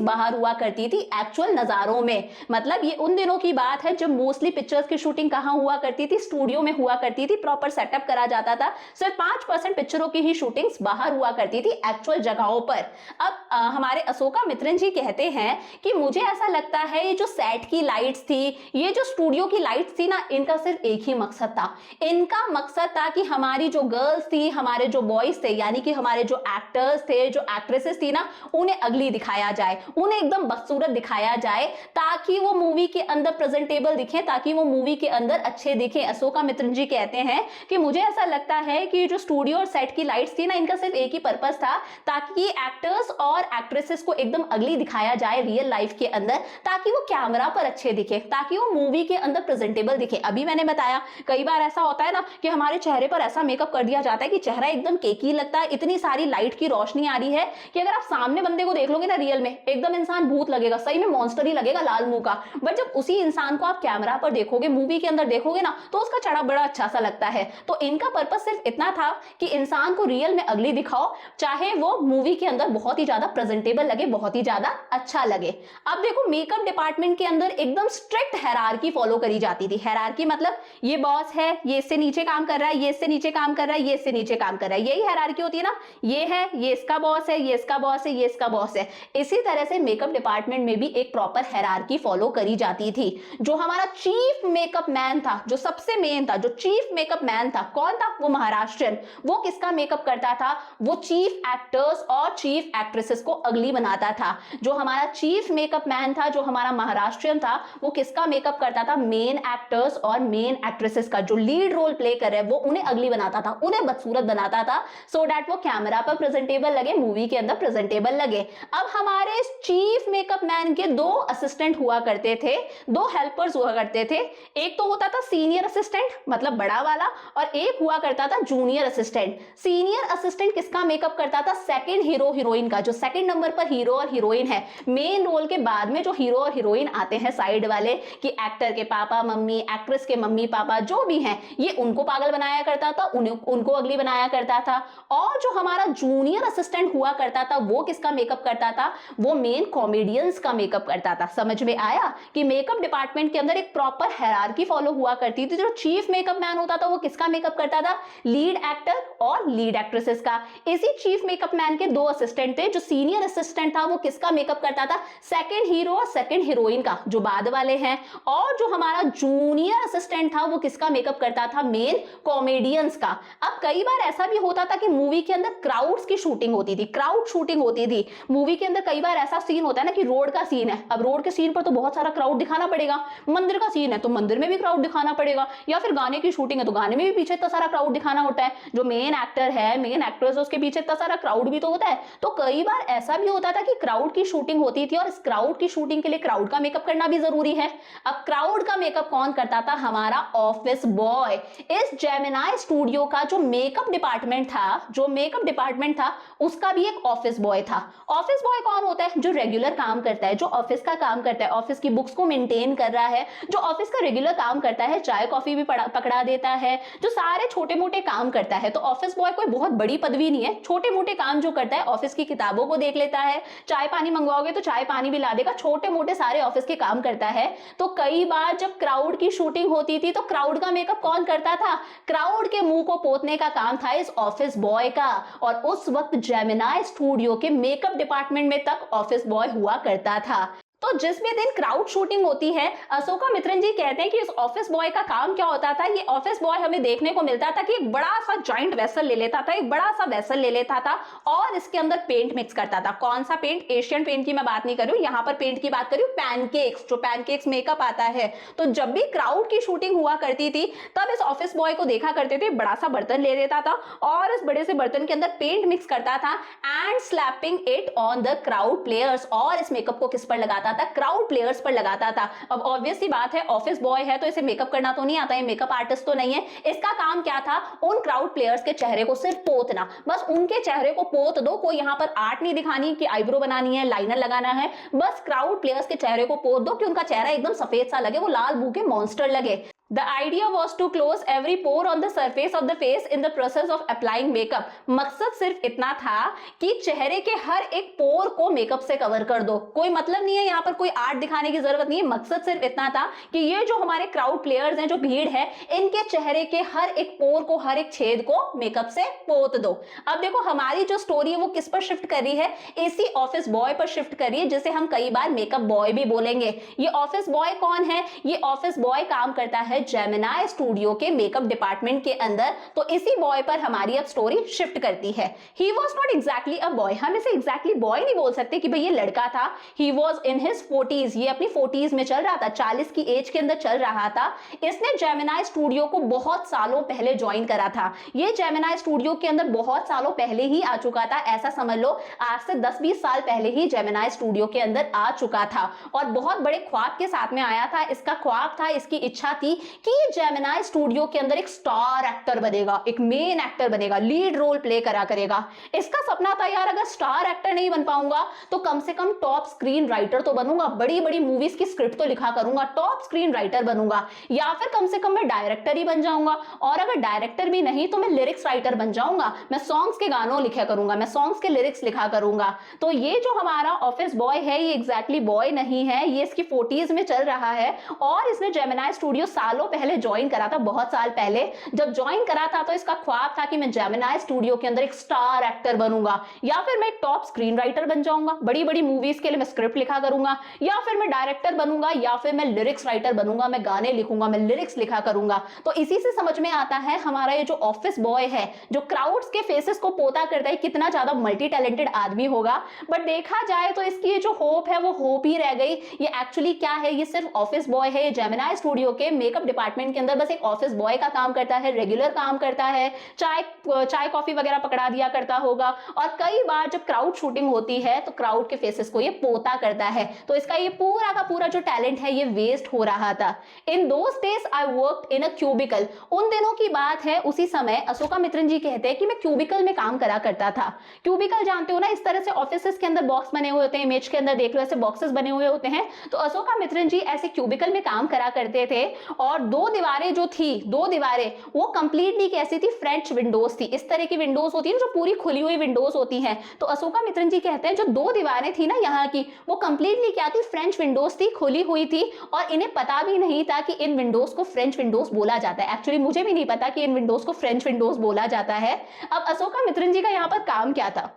बाहर हुआ करती थी एक्चुअल नजारों में। मतलब ये उन दिनों की बात है जब मोस्टली पिक्चर्स की शूटिंग कहां हुआ करती थी, स्टूडियो में हुआ करती थी, प्रॉपर सेटअप करा जाता था। सिर्फ 5% पिक्चरों की ही शूटिंग्स बाहर हुआ करती थी एक्चुअल जगहों पर। अब हमारे अशोका मित्रन जी कहते हैं कि मुझे ऐसा लगता है ये जो सेट की लाइट्स थी, ये जो स्टूडियो की लाइट्स थी ना, इनका सिर्फ एक ही मकसद था। इनका मकसद था कि हमारी जो गर्ल्स थी, हमारे जो बॉयज थे, यानी कि हमारे जो एक्टर्स थे, जो एक्ट्रेसेस थी ना, उन्हें अगली दिखाया जाए, उन्हें एकदम बदसूरत दिखाया जाए, ताकि वो मूवी के अंदर प्रेजेंटेबल दिखे, ताकि वो मूवी के अंदर अच्छे दिखे। अशोका मित्रन जी कहते हैं कि मुझे ऐसा लगता है कि जो स्टूडियो और सेट की लाइट्स थी ना, इनका सिर्फ एक ही पर्पस था, ताकि एक्टर्स और एक्ट्रेसेस को एकदम अगली दिखाया जाए रियल लाइफ के अंदर, ताकि वो कैमरा पर अच्छे दिखे, ताकि वो मूवी के अंदर प्रेजेंटेबल दिखे। अभी मैंने बताया कई बार ऐसा होता है ना कि हमारे चेहरे पर ऐसा मेकअप कर दिया जाता है कि चेहरा एकदम केकी लगता है, इतनी सारी लाइट की रोशनी आ रही है कि अगर आप सामने बंदे को देख लोगे ना रियल में, एकदम इंसान भूत लगेगा, सही में मॉन्स्टर ही लगेगा लाल मुंह का। बट जब उसी इंसान को आप कैमरा पर देखोगे, मूवी के अंदर देखोगे ना, तो उसका चेहरा बड़ा अच्छा सा लगता है। तो इनका पर्पस सिर्फ इतना था कि इंसान को रियल में अगली दिखाओ, चाहे वो मूवी के अंदर बहुत ही ज्यादा प्रेजेंटेबल लगे, बहुत ही ज्यादा अच्छा लगे। अब देखो मेकअप डिपार्टमेंट के अंदर एकदम स्ट्रिक्ट हायरार्की फॉलो करी जाती थी। हायरार्की मतलब ये बॉस है, ये इससे नीचे काम कर रहा है, ये इससे नीचे काम कर रहा है, ये इससे नीचे काम कर रहा है, यही हायरार्की होती है ना। ये है, ये इसका बॉस है, ये इसका बॉस है, ये इसका बॉस है। इसी तरह से मेकअप डिपार्टमेंट में भी एक प्रॉपर हायरार्की फॉलो करी जाती थी। जो हमारा चीफ मेकअप मैन था, जो सबसे मेन था, जो चीफ मेकअप मैन था, कौन था? वो महाराष्ट्रियन। वो किसका मेकअप करता था? वो चीफ एक्टर्स और चीफ एक्ट्रेसेस को अगली बनाता था। जो हमारा चीफ मेकअप मैन था, जो हमारा महाराष्ट्रियन था, वो किसका मेकअप करता था? मेन एक्टर्स और मेन एक्ट्रेसेस का, जो लीड रोल प्ले कर रहे हैं, वो उन्हें अगली बनाता था, उन्हें बदसूरत बनाता था, सो दैट वो कैमरा पर प्रेजेंटेबल लगे, मूवी के अंदर प्रेजेंटेबल लगे। अब हमारे चीफ मेकअप मैन के 2 असिस्टेंट हुआ करते थे, 2 हेल्पर्स हुआ करते थे। एक तो होता था सीनियर असिस्टेंट, मतलब बड़ा वाला, और एक हुआ करता था जूनियर असिस्टेंट। सीनियर असिस्टेंट किसका मेकअप करता था? सेकंड हीरो हीरोइन का, जो सेकंड नंबर पर हीरो और हीरोइन है। मेन रोल के बाद में जो हीरो और हीरोइन आते हैं साइड वाले, कि एक्टर के पापा मम्मी, एक्ट्रेस के मम्मी पापा जो भी हैं, ये उनको पागल बनाया करता था, उनको अगली बनाया करता था। और जो हमारा जूनियर असिस्टेंट हुआ करता था, वो किसका मेकअप करता था? वो मेन कॉमेडियंस का मेकअप करता था। समझ में आया कि मेकअप डिपार्टमेंट के अंदर एक प्रॉपर हायरार्की फॉलो हुआ करती थी। जो चीफ मेकअप मैन होता था, वो किसका मेकअप करता था? लीड एक्टर और लीड एक्ट्रेसेस का। इसी चीफ मेकअप मैन के 2 असिस्टेंट थे। जो सीनियर असिस्टेंट था, वो किसका मेकअप करता था? सेकंड हीरो और सेकंड हीरोइन का, जो बाद वाले हैं। और जो हमारा जूनियर असिस्टेंट था, वो किसका मेकअप करता था? मेन कॉमेडियंस का। अब कई बार ऐसा भी होता था कि मूवी के अंदर क्राउड्स की शूटिंग होती थी, क्राउड शूटिंग होती थी मूवी के अंदर। कई बार ऐसा सीन होता है ना कि रोड का सीन है, अब रोड के सीन पर तो बहुत सारा क्राउड दिखाना पड़ेगा। मंदिर का सीन है तो मंदिर में भी क्राउड दिखाना पड़ेगा, या फिर गाने की शूटिंग है तो गाने में भी पीछे इतना सारा क्राउड दिखाना होता है। जो मेन एक्टर है, मेन एक्ट्रेस है, उसके पीछे इतना सारा क्राउड भी तो होता है। तो कई बार ऐसा भी होता था कि क्राउड की शूटिंग होती थी, और इस क्राउड की शूटिंग के लिए क्राउड का मेकअप करना भी जरूरी है। अब क्राउड का मेकअप कौन करता था? हमारा ऑफिस बॉय। इस जेमिनाई स्टूडियो का जो मेकअप डिपार्टमेंट था, जो मेकअप डिपार्टमेंट था, उसका भी एक ऑफिस बॉय था। ऑफिस बॉय कौन होता है? जो रेगुलर काम करता है, जो ऑफिस का काम करता है, ऑफिस की बुक्स को मेंटेन कर रहा है, जो ऑफिस का रेगुलर काम करता है, चाय कॉफी भी पकड़ा देता है, जो सारे छोटे मोटे काम करता है। तो ऑफिस बॉय कोई बहुत बड़ी पदवी नहीं है, छोटे मोटे काम जो करता है, ऑफिस की किताबों को देख लेता है, चाय पानी मंगवाओगे तो चाय पानी भी ला देगा, छोटे मोटे सारे ऑफिस के काम करता है। तो कई बार जब क्राउड की शूटिंग होती थी तो क्राउड का मेकअप कौन करता था? क्राउड के मुंह को पोतने का काम था इस ऑफिस बॉय का। और उस वक्त जेमिनाई स्टूडियो के मेकअप डिपार्टमेंट में तक ऑफिस बॉय हुआ करता था। तो जिस भी दिन क्राउड शूटिंग होती है, अशोका मित्रन जी कहते हैं कि इस ऑफिस बॉय का काम क्या होता था। ये ऑफिस बॉय हमें देखने को मिलता था कि एक बड़ा सा जॉइंट वेसल ले लेता था, एक बड़ा सा वेसल ले लेता था, और इसके अंदर पेंट मिक्स करता था। कौन सा पेंट? एशियन पेंट की मैं बात नहीं कर रही हूँ, यहाँ पर पेंट की बात कर रही हूँ पैनकेक्स, जो पैनकेक्स मेकअप आता है। तो जब भी क्राउड की शूटिंग हुआ करती थी, तब इस ऑफिस बॉय को देखा करते थे, बड़ा सा बर्तन ले लेता था और इस बड़े से बर्तन के अंदर पेंट मिक्स करता था and slapping it on the crowd players. और इस मेकअप को किस पर लगाता लगाता था, क्राउड प्लेयर्स पर लगाता था। अब ऑब्वियस सी बात है, ऑफिस बॉय है तो इसे मेकअप करना तो नहीं आता है, मेकअप आर्टिस्ट तो नहीं है। इसका काम क्या था, उन क्राउड प्लेयर्स के चेहरे को सिर्फ पोतना, बस उनके चेहरे को पोत दो, कोई यहाँ पर आर्ट नहीं दिखानी कि आईब्रो बनानी है, लाइनर लगाना है, बस क्राउड प्लेयर्स के चेहरे को पोत दो कि उनका चेहरा एकदम सफेद सा लगे, वो लाल मुंह के मॉन्स्टर लगे। The idea was to close every pore on the surface of the face in the process of applying makeup। मकसद सिर्फ इतना था कि चेहरे के हर एक पोर को मेकअप से कवर कर दो। कोई मतलब नहीं है, यहाँ पर कोई आर्ट दिखाने की जरूरत नहीं है, मकसद सिर्फ इतना था कि ये जो हमारे क्राउड प्लेयर्स हैं, जो भीड़ है, इनके चेहरे के हर एक पोर को, हर एक छेद को मेकअप से पोत दो। अब देखो हमारी जो स्टोरी है वो किस पर शिफ्ट कर रही है, इसी ऑफिस बॉय पर शिफ्ट कर रही है, जिसे हम कई बार मेकअप बॉय भी बोलेंगे। ये ऑफिस बॉय कौन है, ये ऑफिस बॉय काम करता है जेमिनी स्टूडियो के मेकअप डिपार्टमेंट के अंदर। तो इसी बॉय पर हमारी अब स्टोरी शिफ्ट करती है। He was not exactly a boy, हम इसे एग्जैक्टली बॉय नहीं बोल सकते कि भाई ये लड़का था। He was in his 40s, ये अपनी 40s में चल रहा था, 40 की एज के अंदर चल रहा था। इसने जेमिनी स्टूडियो को बहुत सालों पहले ज्वाइन करा था। ये जेमिनी स्टूडियो के अंदर बहुत सालों पहले ही आ चुका था, ऐसा समझ लो आज से 10-20 साल पहले ही जेमिनी स्टूडियो के अंदर आ चुका था और बहुत बड़े ख्वाब के साथ में आया था। इसका ख्वाब था, इसकी इच्छा थी कि ये जेमिनी स्टूडियो के अंदर एक स्टार एक्टर बनेगा, एक मेन एक्टर बनेगा, लीड रोल प्ले करा करेगा। इसका सपना था यार, अगर स्टार एक्टर नहीं बन पाऊंगा तो कम से कम टॉप स्क्रीन राइटर तो बनूंगा, बड़ी बड़ी मूवीज की स्क्रिप्ट तो लिखा करूंगा, टॉप स्क्रीन राइटर बनूंगा, या फिर कम से कम मैं डायरेक्टर ही बन जाऊंगा, और अगर डायरेक्टर भी नहीं तो मैं लिरिक्स राइटर बन जाऊंगा, मैं सॉन्ग्स के गानों लिखा करूंगा, मैं सॉन्ग्स के लिरिक्स लिखा करूंगा। तो ये जो हमारा ऑफिस बॉय है, ये एग्जैक्टली बॉय नहीं है, ये इसकी 40s में चल रहा है और इसने जेमिनी स्टूडियो सालों पहले ज्वाइन करा था, बहुत साल पहले जब ज्वाइन करा था तो इसका ख्वाब था कि मैं जेमिनी स्टूडियो के अंदर एक स्टार एक्टर बनूंगा, या फिर मैं एक टॉप स्क्रीन राइटर बन जाऊंगा, बड़ी बड़ी मूवीज के लिए मैं स्क्रिप्ट लिखा करूंगा, या फिर मैं डायरेक्टर बनूंगा, या फिर मैं लिरिक्स राइटर बनूंगा, मैं गाने लिखूंगा, मैं लिरिक्स लिखा करूंगा। तो इसी से समझ में आता है हमारा ये जो ऑफिस बॉय है, जो क्राउड्स के फेसेस को पोता करता है, कितना ज्यादा मल्टी टैलेंटेड आदमी होगा। बट देखा जाए तो इसकी ये जो होप है वो होप ही रह गई। ये एक्चुअली क्या है, ये सिर्फ ऑफिस बॉय है, ये जेमिनी स्टूडियो के मेकअप डिपार्टमेंट के अंदर बस एक ऑफिस बॉय का काम करता है, रेगुलर काम करता है, चाय कॉफी वगैरह पकड़ा दिया करता होगा, और कई बार जब क्राउड शूटिंग होती है तो क्राउड के फेसेस को ये पोता करता है। तो इसका ये पूरा का पूरा जो टैलेंट है ये वेस्ट हो रहा था। In those days I worked in a cubicle, उन दिनों की बात है, उसी समय अशोका मित्रन जी कहते हैं कि मैं क्यूबिकल में काम करा करता था। क्यूबिकल जानते हो ना, इस तरह से ऑफिसेस के अंदर बॉक्स बने हुए होते हैं, इमेज के अंदर देख लो ऐसे बॉक्सेस बने हुए होते हैं। तो अशोका मित्रन जी ऐसे क्यूबिकल में काम करा करते थे और दो दीवारें जो थी, दो दीवारें वो कंप्लीटली कैसी थी, फ्रेंच विंडोज थी। इस तरह की विंडोज होती है जो पूरी खुली हुई विंडोज होती हैं। तो अशोका मित्रन जी कहते हैं जो दो दीवारें थी ना यहाँ की, वो कंप्लीटली क्या थी, फ्रेंच विंडोज थी, खुली हुई थी, और इन्हें पता भी नहीं था कि इन विंडोज को फ्रेंच विंडोज बोला जाता है। एक्चुअली मुझे भी नहीं पता कि इन विंडोज को फ्रेंच विंडोज बोला जाता है। अब अशोका मित्रन जी का यहाँ पर काम क्या था,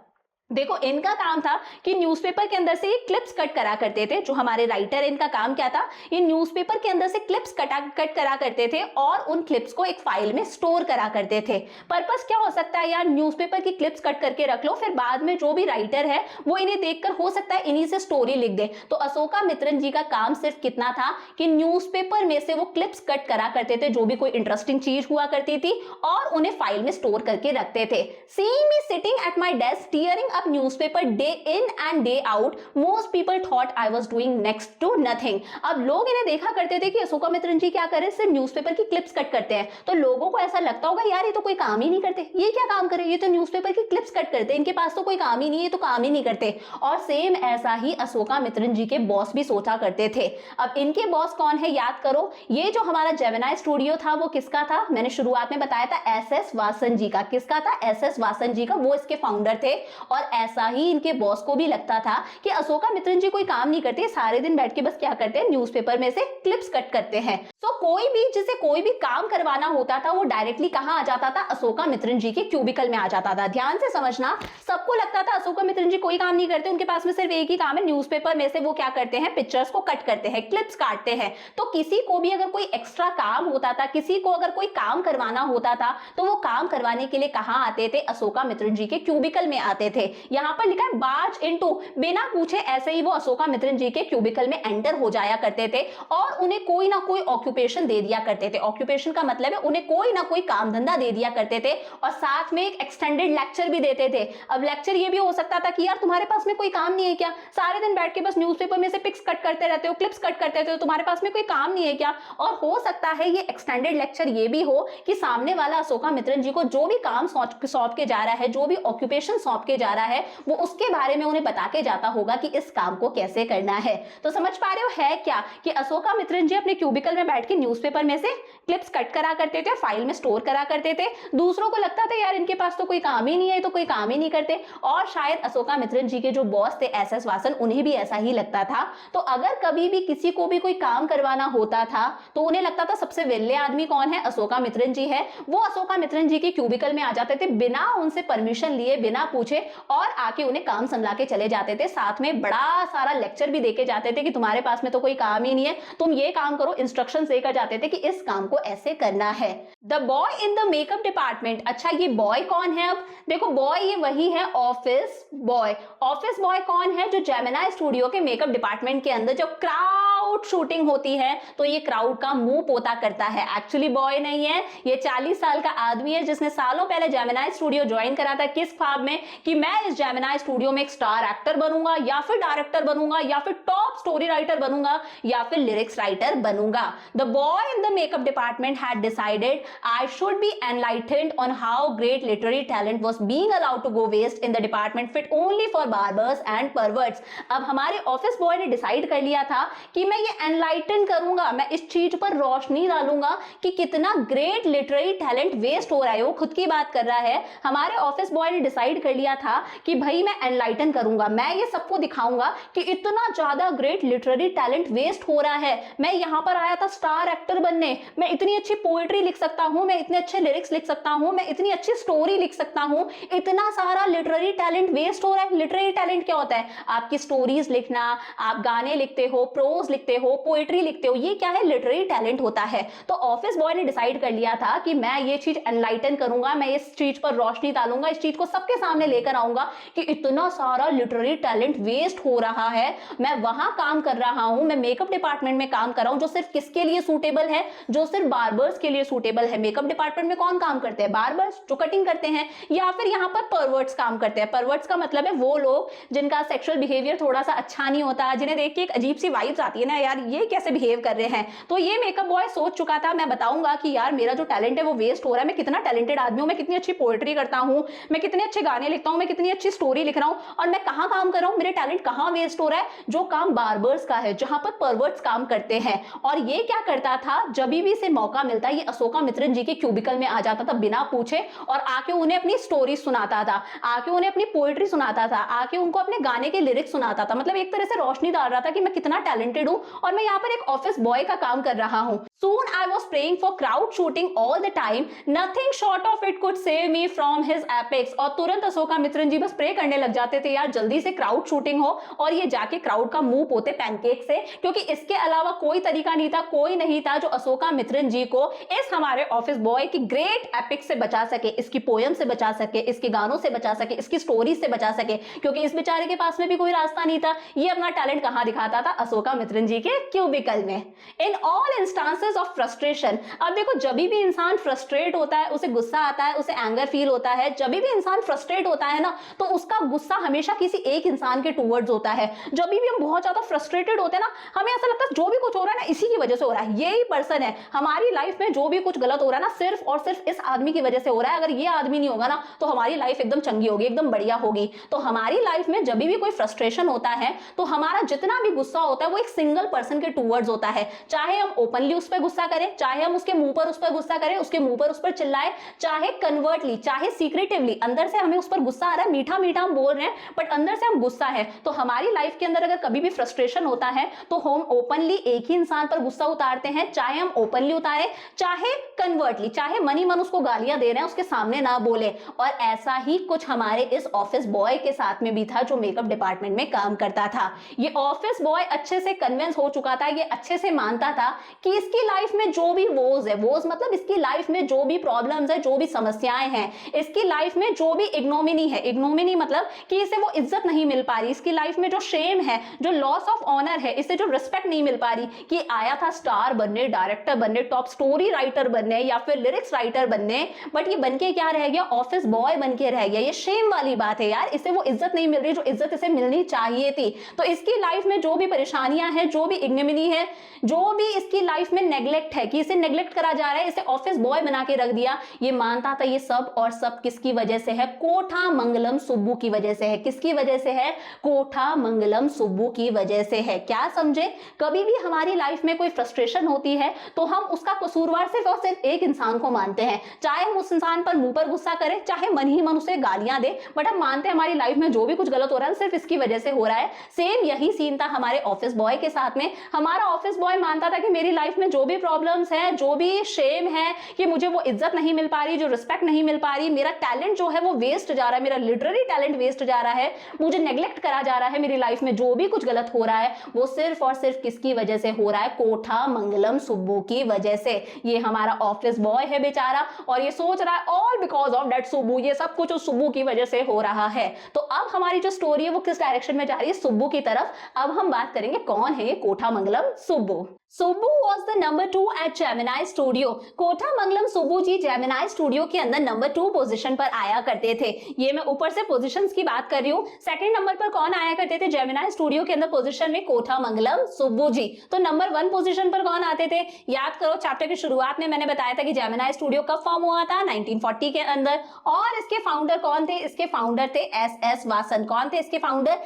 देखो इनका काम था कि न्यूज़पेपर के अंदर से ये क्लिप्स कट करा करते थे। जो हमारे राइटर, इनका काम क्या था, ये न्यूज़पेपर के अंदर से क्लिप्स कट करा करते थे और उन क्लिप्स को एक फाइल में स्टोर करा करते थे। पर्पस क्या हो सकता है यार, न्यूज़पेपर की क्लिप्स कट करके रख लो, फिर बाद में जो भी राइटर है वो इन्हें देखकर हो सकता है इन्हीं से स्टोरी लिख दे। तो अशोका मित्रन जी का काम सिर्फ कितना था कि न्यूज़पेपर में से वो क्लिप्स कट करा करते थे, जो भी कोई इंटरेस्टिंग चीज हुआ करती थी, और उन्हें फाइल में स्टोर करके रखते थे। Seeing me sitting at my desk tearing up newspaper day in and day out, most people thought I was doing next to nothing। अब लोग इन्हें देखा करते थे कि अशोका मित्रन जी क्या करे, सिर्फ न्यूज़पेपर की क्लिप्स कट करते हैं। तो लोगों को ऐसा लगता होगा यार ये तो कोई काम ही नहीं करते, ये क्या काम करे, ये तो न्यूज़पेपर की क्लिप्स कट करते हैं, इनके पास तो कोई काम ही नहीं है, ये तो काम ही नहीं करते। और सेम ऐसा ही अशोका मित्रन जी के बॉस भी सोचा करते थे। अब इनके बॉस कौन है, याद करो, ये जो हमारा जेमिनी स्टूडियो था वो किसका था, मैंने शुरुआत में बताया था एसएस वासन जी का। किसका था, एसएस वासन जी का, वो इसके फाउंडर थे। और ऐसा ही इनके बॉस को भी लगता था कि अशोका मित्रन जी कोई काम नहीं करते, सारे दिन बैठ के बस क्या करते हैं, न्यूज़पेपर में से क्लिप्स कट करते हैं। तो कोई भी जिसे कोई भी काम करवाना होता था वो डायरेक्टली कहां आ जाता था, अशोका मित्रन जी के क्यूबिकल में आ जाता था। ध्यान से समझना, सबको लगता था अशोका मित्रन जी कोई काम नहीं करते, उनके पास में सिर्फ एक ही काम है, न्यूज़पेपर में से वो क्या करते हैं, पिक्चर्स को कट करते हैं, क्लिप्स काटते हैं। तो किसी को भी अगर कोई एक्स्ट्रा काम होता था, किसी को अगर कोई काम करवाना होता था, तो वो काम करवाने के लिए कहां आते थे, अशोका मित्रन जी के क्यूबिकल में आते थे। यहाँ पर लिखा है बार्ज इनटू, बिना पूछे ऐसे ही वो अशोका मित्रन जी के क्यूबिकल में एंटर हो जाया करते थे और उन्हें कोई ना कोई ऑक्यूपेशन दे दिया करते थे। ऑक्यूपेशन का मतलब है उन्हें कोई ना कोई काम धंधा दे दिया करते थे और साथ में एक एक्सटेंडेड लेक्चर भी देते थे। अब लेक्चर ये भी हो सकता था कि यार तुम्हारे पास में कोई काम नहीं है क्या, सारे दिन बैठ के बस न्यूज़पेपर में से पिक्स कट करते रहते हो, क्लिप्स कट करते रहते हो, तुम्हारे पास में कोई काम नहीं है क्या। और हो सकता है ये एक्सटेंडेड लेक्चर ये भी हो कि सामने वाला अशोका मित्रन जी को जो भी काम सौंप के जा रहा है, जो भी ऑक्यूपेशन सौंप के जा रहा है, वो उसके बारे में उन्हें बता के जाता होगा कि इस काम को कैसे करना है। तो समझ पा रहे हो है क्या कि अशोका मित्रन जी अपने क्यूबिकल में बैठ के न्यूज़पेपर में से क्लिप्स कट करा करते थे, फाइल में स्टोर करा करते थे। दूसरों को लगता था यार इनके पास तो कोई काम ही नहीं है, तो कोई काम ही नहीं करते। और शायद अशोका मित्रन जी के जो बॉस थे एसएस वासन, उन्हें भी ऐसा ही लगता था। तो अगर कभी भी किसी को भी कोई काम करवाना होता था तो उन्हें लगता था सबसे वेल्ले आदमी कौन है, अशोका मित्रन जी है। वो अशोका मित्रन जी के क्यूबिकल में आ जाते थे बिना उनसे परमिशन लिए, बिना पूछे, और आके उन्हें काम संभला के चले जाते थे। साथ में बड़ा सारा लेक्चर भी देके जाते थे कि तुम्हारे पास में तो कोई काम ही नहीं है, तुम ये काम करो। इंस्ट्रक्शंस देकर जाते थे कि इस काम को ऐसे करना है। The boy in the makeup department. अच्छा ये बॉय कौन है? अब देखो बॉय ये वही है ऑफिस बॉय। ऑफिस बॉय कौन है? जो जेमिनी स्टूडियो के मेकअप डिपार्टमेंट के अंदर जो क्राउड शूटिंग होती है तो ये क्राउड का मुंह पोता करता है। एक्चुअली बॉय नहीं है, ये 40 साल का आदमी है जिसने सालों पहले जेमिनी स्टूडियो ज्वाइन करा था। किस ख्वाब में कि मैं इस जेमिनी स्टूडियो में एक स्टार एक्टर बनूंगा, या फिर डायरेक्टर बनूंगा, या फिर टॉप स्टोरी राइटर बनूंगा, या फिर लिरिक्स राइटर बनूंगा। The boy in the makeup department had decided I should be enlightened on how great literary talent was being allowed to go waste in the department fit only for barbers and perverts। अब हमारे ऑफिस बॉय ने डिसाइड कर लिया था कि मैं ये एनलाइटन करूंगा, मैं इस चीज पर रोशनी डालूंगा कि कितना ग्रेट लिटरेरी टैलेंट वेस्ट हो रहा है। वो खुद की बात कर रहा है। हमारे ऑफिस बॉय ने डिसाइड कर लिया था कि भाई मैं एनलाइटन करूंगा, मैं ये सबको दिखाऊंगा कि इतना ज्यादा ग्रेट लिटरेरी टैलेंट वेस्ट हो रहा है। मैं यहाँ पर आया था स्टार एक्टर बनने, मैं इतनी अच्छी पोएट्री लिख सकता हूँ, मैं इतने अच्छे लिरिक्स लिख सकता हूँ, मैं इतनी अच्छी स्टोरी लिख सकता हूँ, इतना सारा लिटरेरी टैलेंट वेस्ट हो रहा है। लिटरेरी टैलेंट क्या होता है? आपकी स्टोरीज लिखना, आप गाने लिखते हो, प्रोज लिखते हो, पोएट्री लिखते हो, ये क्या है? लिटरेरी टैलेंट होता है। तो ऑफिस बॉय ने डिसाइड कर लिया था कि मैं ये चीज एनलाइटन करूंगा, मैं इस चीज पर रोशनी डालूंगा, इस चीज को सबके सामने लेकर आऊंगा कि इतना सारा लिटरेरी टैलेंट वेस्ट हो रहा है। मैं वहां काम कर रहा हूं, मैं मेकअप डिपार्टमेंट में काम कर रहा हूं जो सिर्फ किसके लिए सूटेबल है? जो सिर्फ बार्बर्स के लिए सूटेबल है। मेकअप डिपार्टमेंट में कौन काम करते हैं? बार्बर्स, जो कटिंग करते हैं, या फिर यहाँ पर परवर्ट्स काम करते हैं। परवर्ट्स का मतलब है वो लोग जिनका सेक्सुअल बिहेवियर थोड़ा सा अच्छा नहीं होता, जिन्हें देख के एक अजीब सी वाइब्स आती है ना, यार ये कैसे बिहेव कर रहे हैं। तो ये मेकअप बॉय सोच चुका था मैं बताऊंगा कि यार मेरा जो टैलेंट है वो वेस्ट हो रहा है, मैं कितना टैलेंटेड आदमी हूं, मैं कितनी अच्छी पोएट्री करता हूं, मैं कितने अच्छे गाने लिखता हूं, मैं कितनी अच्छी स्टोरी लिख रहा हूं, और मैं कहां काम कर रहा हूं, मेरे टैलेंट कहां वेस्ट हो रहा है? जो काम बार्बर्स का है, जहां पर परवर्ट्स काम करते हैं। और ये क्या करता था, जब भी इसे मौका मिलता ये अशोका मित्रन जी के क्यूबिकल में आ जाता था बिना पूछे और आके उन्हें अपनी स्टोरी सुनाता था, आके उन्हें अपनी पोएट्री सुनाता था, आके उनको अपने गाने के लिरिक्स सुनाता था। मतलब एक तरह से रोशनी डाल रहा था कि मैं कितना टैलेंटेड हूं और मैं यहाँ पर एक ऑफिस बॉय का काम कर रहा हूं। Soon I was praying for crowd shooting all the time. Nothing short of it could save me from his apex। और तुरंत अशोका मित्रन जी बस प्रे करने लग जाते थे यार जल्दी से क्राउड शूटिंग हो और ये जाके क्राउड का मुंह पोते पैनकेक से, क्योंकि इसके अलावा कोई तरीका नहीं था, कोई नहीं था जो अशोका मित्रन जी को इस हमारे ऑफिस बॉय की ग्रेट एपिक से बचा सके, इसकी पोयम से बचा सके, इसके गानों से बचा सके, इसकी स्टोरी से बचा सके, क्योंकि इस बेचारे के पास में भी कोई रास्ता नहीं था। ये अपना टैलेंट कहां दिखाता था? अशोका मित्रन जी के क्यूबिकल में। In all instances of frustration. अब देखो जब भी इंसान फ्रस्ट्रेट होता है, उसे गुस्सा आता है, उसे एंगर फील होता है, जब भी इंसान फ्रस्ट्रेट होता है ना तो उसका गुस्सा हमेशा किसी एक इंसान के टूवर्ड्स होता है। जब भी हम बहुत ज्यादा फ्रस्ट्रेटेड होते हैं ना, हमें ऐसा लगता है जो भी कुछ हो रहा है ना इसी की वजह से हो रहा है, यही पर्सन है हमारी लाइफ में, जो भी कुछ गलत हो रहा है ना सिर्फ और सिर्फ इस आदमी की वजह से हो रहा है। अगर ये आदमी नहीं होगा ना तो हमारी लाइफ एकदम चंगी होगी, एकदम बढ़िया होगी। तो हमारी लाइफ में जब भी कोई फ्रस्ट्रेशन होता है तो हमारा जितना भी गुस्सा होता है वो एक सिंगल पर्सन के टूवर्ड्स होता है। चाहे हम ओपनली उस पर गुस्सा करें, चाहे हम उसके मुंह पर उस पर गुस्सा करें, उसके मुंह पर उस पर चिल्लाए, चाहे कन्वर्टली, चाहे सीक्रेटिवली, अंदर से हमें उस पर गुस्सा आ रहा है, मीठा मीठा हम बोल रहे हैं बट अंदर से हम गुस्सा है। तो हमारी लाइफ के अंदर अगर कभी भी फ्रस्ट्रेशन होता है तो हम ओपनली एक ही इंसान पर गुस्सा उतारते हैं, चाहे हम ओपनली उतारे चाहे कन्वर्टली, चाहे मनी मन उसको गालियां दे रहे हैं उसके सामने ना बोले। और ऐसा ही कुछ हमारे इस ऑफिस बॉय के साथ में भी था जो मेकअप डिपार्टमेंट में काम करता था। ये ऑफिस बॉय अच्छे से कन्विंस हो चुका था, ये अच्छे से मानता था कि इसकी लाइफ में जो भी वोज है, वोज मतलब इसकी लाइफ में जो भी प्रॉब्लम्स है, जो भी समस्याएं हैं, इसकी लाइफ में जो भी इग्नोमिनी है, इग्नोमिनी मतलब कि इसे वो इज्जत नहीं मिल पा रही, इसकी लाइफ में जो शेम है, जो लॉस ऑफ ऑनर है, इसे जो रिस्पेक्ट नहीं मिल पा रही कि आया था स्टार बनने, डायरेक्टर बनने, टॉप स्टोरी राइटर बनने या फिर लिरिक्स राइटर बनने, बट ये बनके क्या रह गया, ऑफिस बॉय बनके रह गया। ये शेम वाली बात है यार, इसे वो इज्जत नहीं मिल रही जो इज्जत इसे मिलनी चाहिए थी। तो इसकी लाइफ में जो भी परेशानियां हैं, जो भी इग्नोमिनी है, जो भी इसकी लाइफ में नेग्लेक्ट है कि इसे नेग्लेक्ट करा जा रहा है, इसे ऑफिस बॉय बना के रख दिया, ये मानता था ये सब और सब किसकी वजह से है, कोठा मंगलम सुब्बू की वजह से है। किसकी वजह से है, कोठा मंगलम सुब्बू की वजह से है। क्या समझे, कभी भी हमारी लाइफ में कोई फ्रस्ट्रेशन होती है तो हम उसका कसूरवार सिर्फ और सिर्फ एक इंसान को मानते हैं, चाहे हम उस इंसान पर मुंह पर गुस्सा करें, चाहे मन ही मन उसे गालियां दे, बट हम मानते हैं हमारी लाइफ में जो भी कुछ गलत हो रहा है सिर्फ इसकी वजह से हो रहा है। सेम यही सीन था हमारे ऑफिस बॉय के साथ में। हमारा ऑफिस बॉय मानता था कि मेरी लाइफ में जो भी प्रॉब्लम्स है, जो भी शेम है, कि मुझे वो इज्जत नहीं मिल पा रही, जो रिस्पेक्ट नहीं मिल पा रही, मेरा टैलेंट जो है वो वेस्ट जा रहा है, मेरा लिटरेरी टैलेंट वेस्ट जा रहा है, मुझे नेग्लेक्ट करा जा रहा है, मेरी लाइफ में जो भी कुछ गलत हो रहा है वो सिर्फ और सिर्फ किसकी वजह से हो रहा है, कोठा मंगलम सुब्बू की वजह से। ये हमारा ऑफिस बॉय है बेचारा और ये सोच रहा है all because of that Subbu, ये सब कुछ उस सुब्बू की वजह से हो रहा है। तो अब हमारी जो स्टोरी है वो किस डायरेक्शन में जा रही है, सुब्बू की तरफ। अब हम बात करेंगे कौन है ये कोठा मंगलम Subbu. Subbu was the number 2 at Gemini Studio। कोठा मंगलम सुब्बू जी Gemini Studio के अंदर नंबर 2 पोजीशन पर आया करते थे। ये मैं ऊपर से पोजीशंस की बात कर रही हूँ। सेकंड नंबर पर कौन आया करते थे Gemini Studio के अंदर पोजीशन में, कोठा मंगलम सुब्बू जी। तो नंबर 1 पोजीशन पर कौन आते थे, याद करो चैप्टर की शुरुआत में मैंने बताया था कि Gemini Studio कब फॉर्म हुआ था, 1940 के अंदर। और इसके फाउंडर कौन थे, इसके फाउंडर थे एस वासन। कौन थे इसके फाउंडर,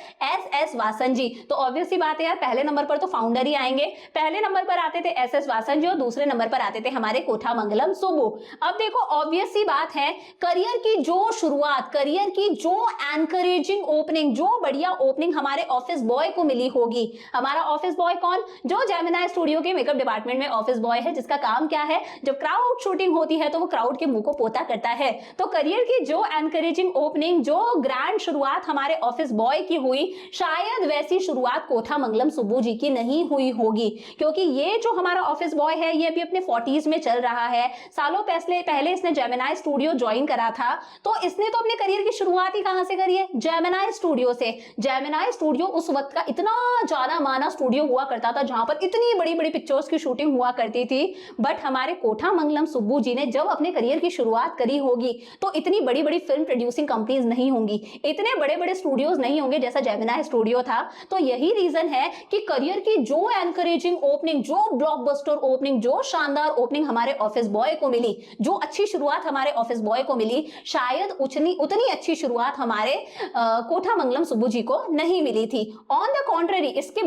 एस वासन जी। तो ऑब्वियस सी बात है यार, पहले नंबर पर तो फाउंडर ही आएंगे। पहले नंबर पर आते थे एस वासन जी और दूसरे नंबर पर आते थे हमारे कोठा मंगलम सुब्बू। अब देखो ऑब्वियस सी बात है, करियर की जो शुरुआत, करियर की जो एनकरेजिंग ओपनिंग, जो बढ़िया ओपनिंग हमारे ऑफिस बॉय को मिली होगी। हमारा ऑफिस बॉय कौन, जो जेमिनी स्टूडियो के मेकअप डिपार्टमेंट में ऑफिस बॉय है, जिसका काम क्या है, जब क्राउड शूटिंग होती है तो वो क्राउड के मुंह को पोता करता है। तो करियर की जो एनकरेजिंग ओपनिंग, जो ग्रैंड शुरुआत हमारे ऑफिस बॉय की हुई, शायद वैसी शुरुआत कोठा मंगलम सुब्बू जी की नहीं हुई होगी, क्योंकि ये जो हमारा ऑफिस बॉय है ये अभी अपने 40s में चल रहा है। सालों पहले इसने जेमिनी स्टूडियो ज्वाइन करा था। तो इसने तो अपने करियर की शुरुआत ही कहां से करी है, जेमिनी स्टूडियो से। जेमिनी स्टूडियो उस वक्त का इतना जाना माना स्टूडियो हुआ करता था जहां पर इतनी बड़ी बड़ी पिक्चर्स की शूटिंग हुआ करती थी। बट हमारे कोठा मंगलम सुब्बू जी ने जब अपने करियर की शुरुआत करी होगी तो इतनी बड़ी बड़ी फिल्म प्रोड्यूसिंग कंपनीज नहीं होंगी, इतने बड़े बड़े स्टूडियोज नहीं होंगे जैसा जेमिनी स्टूडियो था। तो यही रीजन है कि करियर की जो एनकरेजिंग ओपनिंग, जो ब्लॉकबस्टर ओपनिंग, जो शानदार ओपनिंग हमारे ऑफिस बॉय को मिली, जो अच्छी शुरुआत हमारे ऑफिस बॉय को मिली, शायद उतनी अच्छी शुरुआत हमारे कोठा मंगलम सुब्बू जी को नहीं मिली थी। ऑन द कॉन्ट्ररी, इसके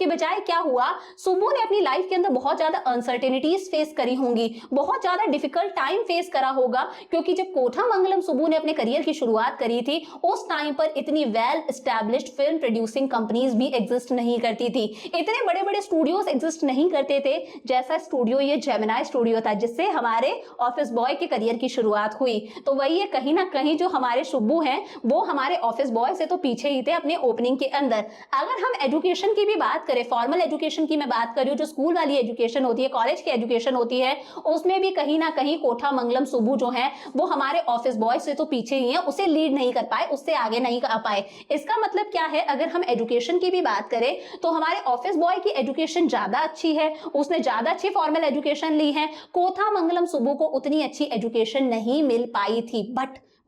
बजाय क्या हुआ, सुब्बू ने अपनी लाइफ के अंदर बहुत ज्यादा अनसर्टेनिटीज फेस करी होंगी, बहुत ज्यादा डिफिकल्ट टाइम फेस करा होगा, क्योंकि जब कोठा मंगलम सुब्बू ने अपने करियर की शुरुआत करी थी उस टाइम पर इतनी well established film producing companies भी एग्जिस्ट नहीं करती थी, इतने बड़े बड़े स्टूडियोज एग्जिस्ट नहीं करते थे जैसा स्टूडियो ये जेमिनी स्टूडियो था जिससे हमारे ऑफिस बॉय के करियर की शुरुआत हुई। तो वही है, कहीं ना कहीं जो हमारे सुब्बू हैं वो हमारे ऑफिस बॉय से तो पीछे ही थे अपने ओपनिंग के अंदर। अगर हम एजुकेशन की भी बात करें, फॉर्मल एजुकेशन की मैं बात कर रही हूँ, जो स्कूल वाली एजुकेशन होती है, कॉलेज की एजुकेशन होती है, उसमें भी कहीं ना कहीं कोठा मंगलम सुब्बू जो है वो हमारे ऑफिस बॉय से तो पीछे ही है, उसे लीड नहीं कर पाए, उससे आगे नहीं कर पाए। इसका मतलब क्या है, अगर हम एजुकेशन की भी बात करें तो हमारे ऑफिस बॉय की एजुकेशन ज्यादा अच्छी है, उसने ज्यादा अच्छी फॉर्मल एजुकेशन ली है। कोठा मंगलम सुब्बू को उतनी अच्छी एजुकेशन नहीं मिल पाई थी।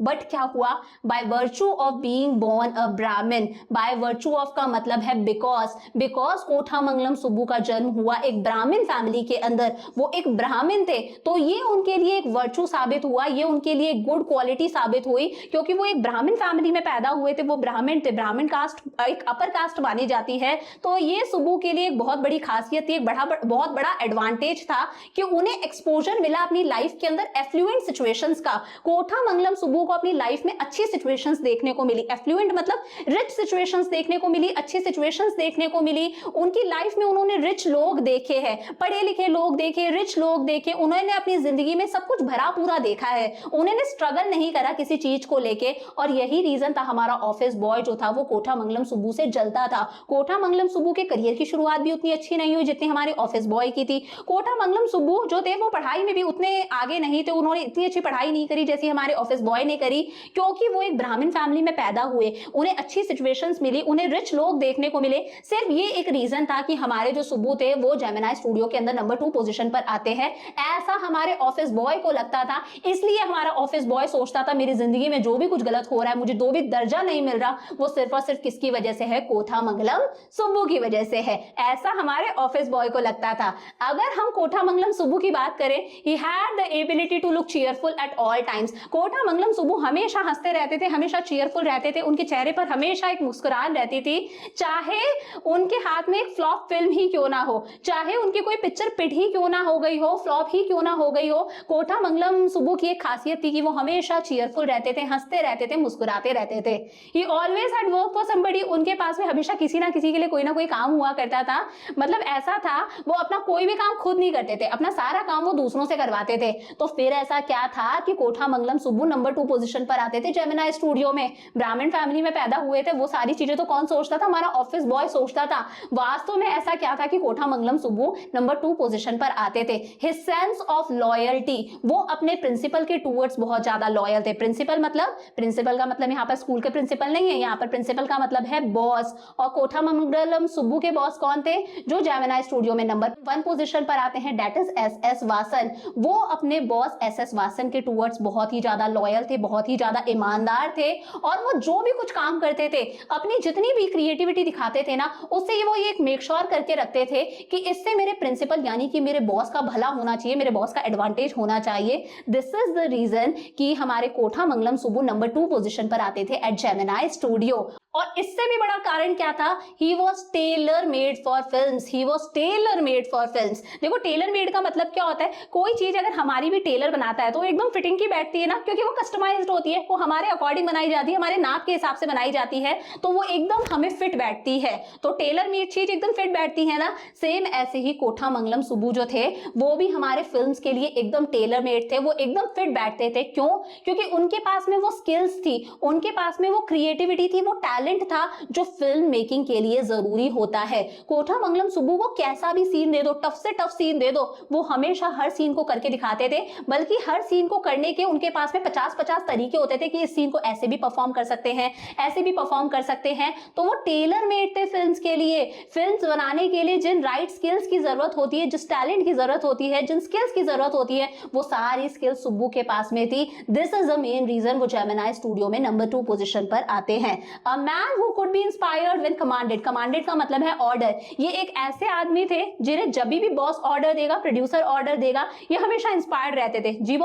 बट क्या हुआ, by virtue of being born a Brahmin, by virtue of का मतलब है बिकॉज कोठा मंगलम सुब्बू का जन्म हुआ एक ब्राह्मण फैमिली के अंदर, वो एक ब्राह्मण थे, तो ये उनके लिए एक वर्चू साबित हुआ, ये उनके लिए एक गुड क्वालिटी साबित हुई, क्योंकि वो एक ब्राह्मण फैमिली में पैदा हुए थे, वो ब्राह्मण थे, ब्राह्मण कास्ट एक अपर कास्ट मानी जाती है। तो ये सुब्बू के लिए एक बहुत बड़ी खासियत थी, एक बहुत बड़ा एडवांटेज था कि उन्हें एक्सपोजर मिला अपनी लाइफ के अंदर एफ्लुएंट सिचुएशंस का। कोठा मंगलम सुब्बू अपनी लाइफ में अच्छी सिचुएशंस देखने को मिली, एफ्लुएंट मतलब रिच सिचुएशंस देखने को मिली, अच्छी सिचुएशंस देखने को मिली। उनकी लाइफ में उन्होंने रिच लोग देखे हैं, पढ़े लिखे लोग देखे, रिच लोग देखे, उन्होंने अपनी जिंदगी में सब कुछ भरा पूरा देखा है, उन्होंने स्ट्रगल नहीं करा किसी चीज को लेके। और यही रीजन था हमारा ऑफिस बॉय जो था वो कोठा मंगलम सुब्बू से जलता था। कोठा मंगलम सुब्बू के करियर की शुरुआत भी उतनी अच्छी नहीं हुई जितनी हमारे ऑफिस बॉय की थी। कोठा मंगलम सुब्बू जो थे वो पढ़ाई में भी उतने आगे नहीं थे, उन्होंने इतनी अच्छी पढ़ाई नहीं करी जैसी हमारे ऑफिस बॉय ने करी, क्योंकि वो एक ब्राह्मण फैमिली में पैदा हुए, उन्हें अच्छी सिचुएशंस मिली, उन्हें रिच लोग देखने को मिले। सिर्फ ये एक रीजन था कि हमारे जो सुब्बू थे वो जेमिनी स्टूडियो के अंदर नंबर 2 पोजीशन पर आते हैं, ऐसा हमारे ऑफिस बॉय को लगता था। इसलिए हमारा ऑफिस बॉय सोचता था मेरी जिंदगी में जो भी कुछ गलत हो रहा है, मुझे जो भी दर्जा नहीं मिल रहा, वो सिर्फ और सिर्फ किसकी वजह से है, कोठामंगलम सुब्बू की वजह से है, ऐसा हमारे ऑफिस बॉय को लगता था। अगर हम कोठामंगलम सुब्बू की बात करें, he had the ability to look cheerful at all times। Kothamangalam Subbu हमेशा हंसते रहते थे, हमेशा चीयरफुल रहते थे, उनके चेहरे पर हमेशा एक मुस्कुराहट रहती थी, चाहे उनके हाथ में एक फ्लॉप फिल्म ही क्यों ना हो, चाहे उनकी कोई पिक्चर पिट ही क्यों ना हो गई हो, फ्लॉप ही क्यों ना हो गई हो। कोठामंगलम सुब्बू की एक खासियत थी कि वो हमेशा चीयरफुल रहते थे, हंसते रहते थे, मुस्कुराते रहते थे। He always had work for somebody। उनके पास में हमेशा किसी ना किसी के लिए कोई ना कोई काम हुआ करता था। मतलब ऐसा था, वो अपना कोई भी काम खुद नहीं करते थे, अपना सारा काम वो दूसरों से करवाते थे। तो फिर ऐसा क्या था कि कोठामंगलम सुब्बू नंबर 2 पोजीशन पर आते थे जेमिनी स्टूडियो में। ब्राह्मण फैमिली में पैदा हुए थे, वो सारी चीजें तो कौन सोचता था, हमारा ऑफिस बॉय सोचता था। वास्तव में ऐसा क्या था कि कोठामंगलम सुब्बू नंबर 2 पोजीशन पर आते थे। हिज सेंस ऑफ लॉयल्टी, वो अपने प्रिंसिपल के टूवर्ड्स बहुत ज्यादा लॉयल थे। प्रिंसिपल का मतलब यहाँ पर स्कूल के प्रिंसिपल नहीं है, यहाँ पर प्रिंसिपल का मतलब है बॉस। और कोठामंगलम सुब्बू के बॉस कौन थे, जो जेमिनी स्टूडियो में नंबर 1 पोजीशन पर आते हैं, दैट इज एस.एस. वासन। वो अपने बॉस एस.एस. वासन के टूवर्ड्स बहुत ही ज्यादा लॉयल थे, बहुत ही ज्यादा ईमानदार थे, और वो जो भी कुछ काम करते थे, अपनी जितनी भी क्रिएटिविटी दिखाते थे ना, उससे वो ये एक मेक श्योर करके रखते थे कि इससे मेरे प्रिंसिपल यानी कि मेरे बॉस का भला होना चाहिए, मेरे बॉस का एडवांटेज होना चाहिए। दिस इज द रीजन कि हमारे कोठामंगलम सुब्बू नंबर 2 पोजीशन पर आते थे एट जेमिनी स्टूडियो। और इससे भी बड़ा कारण क्या था, he was tailor made for films. He was tailor made for films. देखो टेलर मेड का मतलब क्या होता है, कोई चीज अगर हमारी भी टेलर बनाता है तो एकदम फिटिंग की बैठती है ना, क्योंकि वो कस्टमाइज्ड होती है, वो हमारे अकॉर्डिंग बनाई जाती है, हमारे नाप के हिसाब से बनाई जाती है, तो वो एकदम हमें फिट बैठती है। तो टेलर मेड चीज एकदम फिट बैठती है ना, सेम ऐसे ही कोठामंगलम सुब्बू जो थे वो भी हमारे फिल्म्स के लिए एकदम टेलर मेड थे, वो एकदम फिट बैठते थे। क्यों? क्योंकि उनके पास में वो स्किल्स थी, उनके पास में वो क्रिएटिविटी थी, वो टैलेंट था जो फिल्म मेकिंग के लिए जरूरी होता है। कोठामंगलम सुब्बू को कैसा भी सीन दे दो, टफ से टफ सीन दे दो, वो हमेशा हर सीन को करके दिखाते थे, बल्कि हर सीन को करने के उनके पास में 50-50 तरीके होते थे कि इस सीन को ऐसे भी परफॉर्म कर सकते हैं, ऐसे भी परफॉर्म कर सकते हैं। तो वो टेलर मेड थे फिल्म्स के लिए। फिल्म्स बनाने के लिए जिन राइट स्किल्स की जरूरत होती है, जिस टैलेंट की जरूरत होती है, जिन स्किल्स की जरूरत होती है, वो सारी स्किल्स सुब्बू के पास में थी। This is the main reason वो जेमिनी स्टूडियो में नंबर 2 पोजीशन पर आते हैं। A man who could be inspired when commanded. Commanded का मतलब है ऑर्डर। ये एक ऐसे आदमी थे जिन्हें जब भी बॉस ऑर्डर देगा, प्रोड्यूसर ऑर्डर देगा, ये हमेशा इंस्पायर्ड रहते थे। जी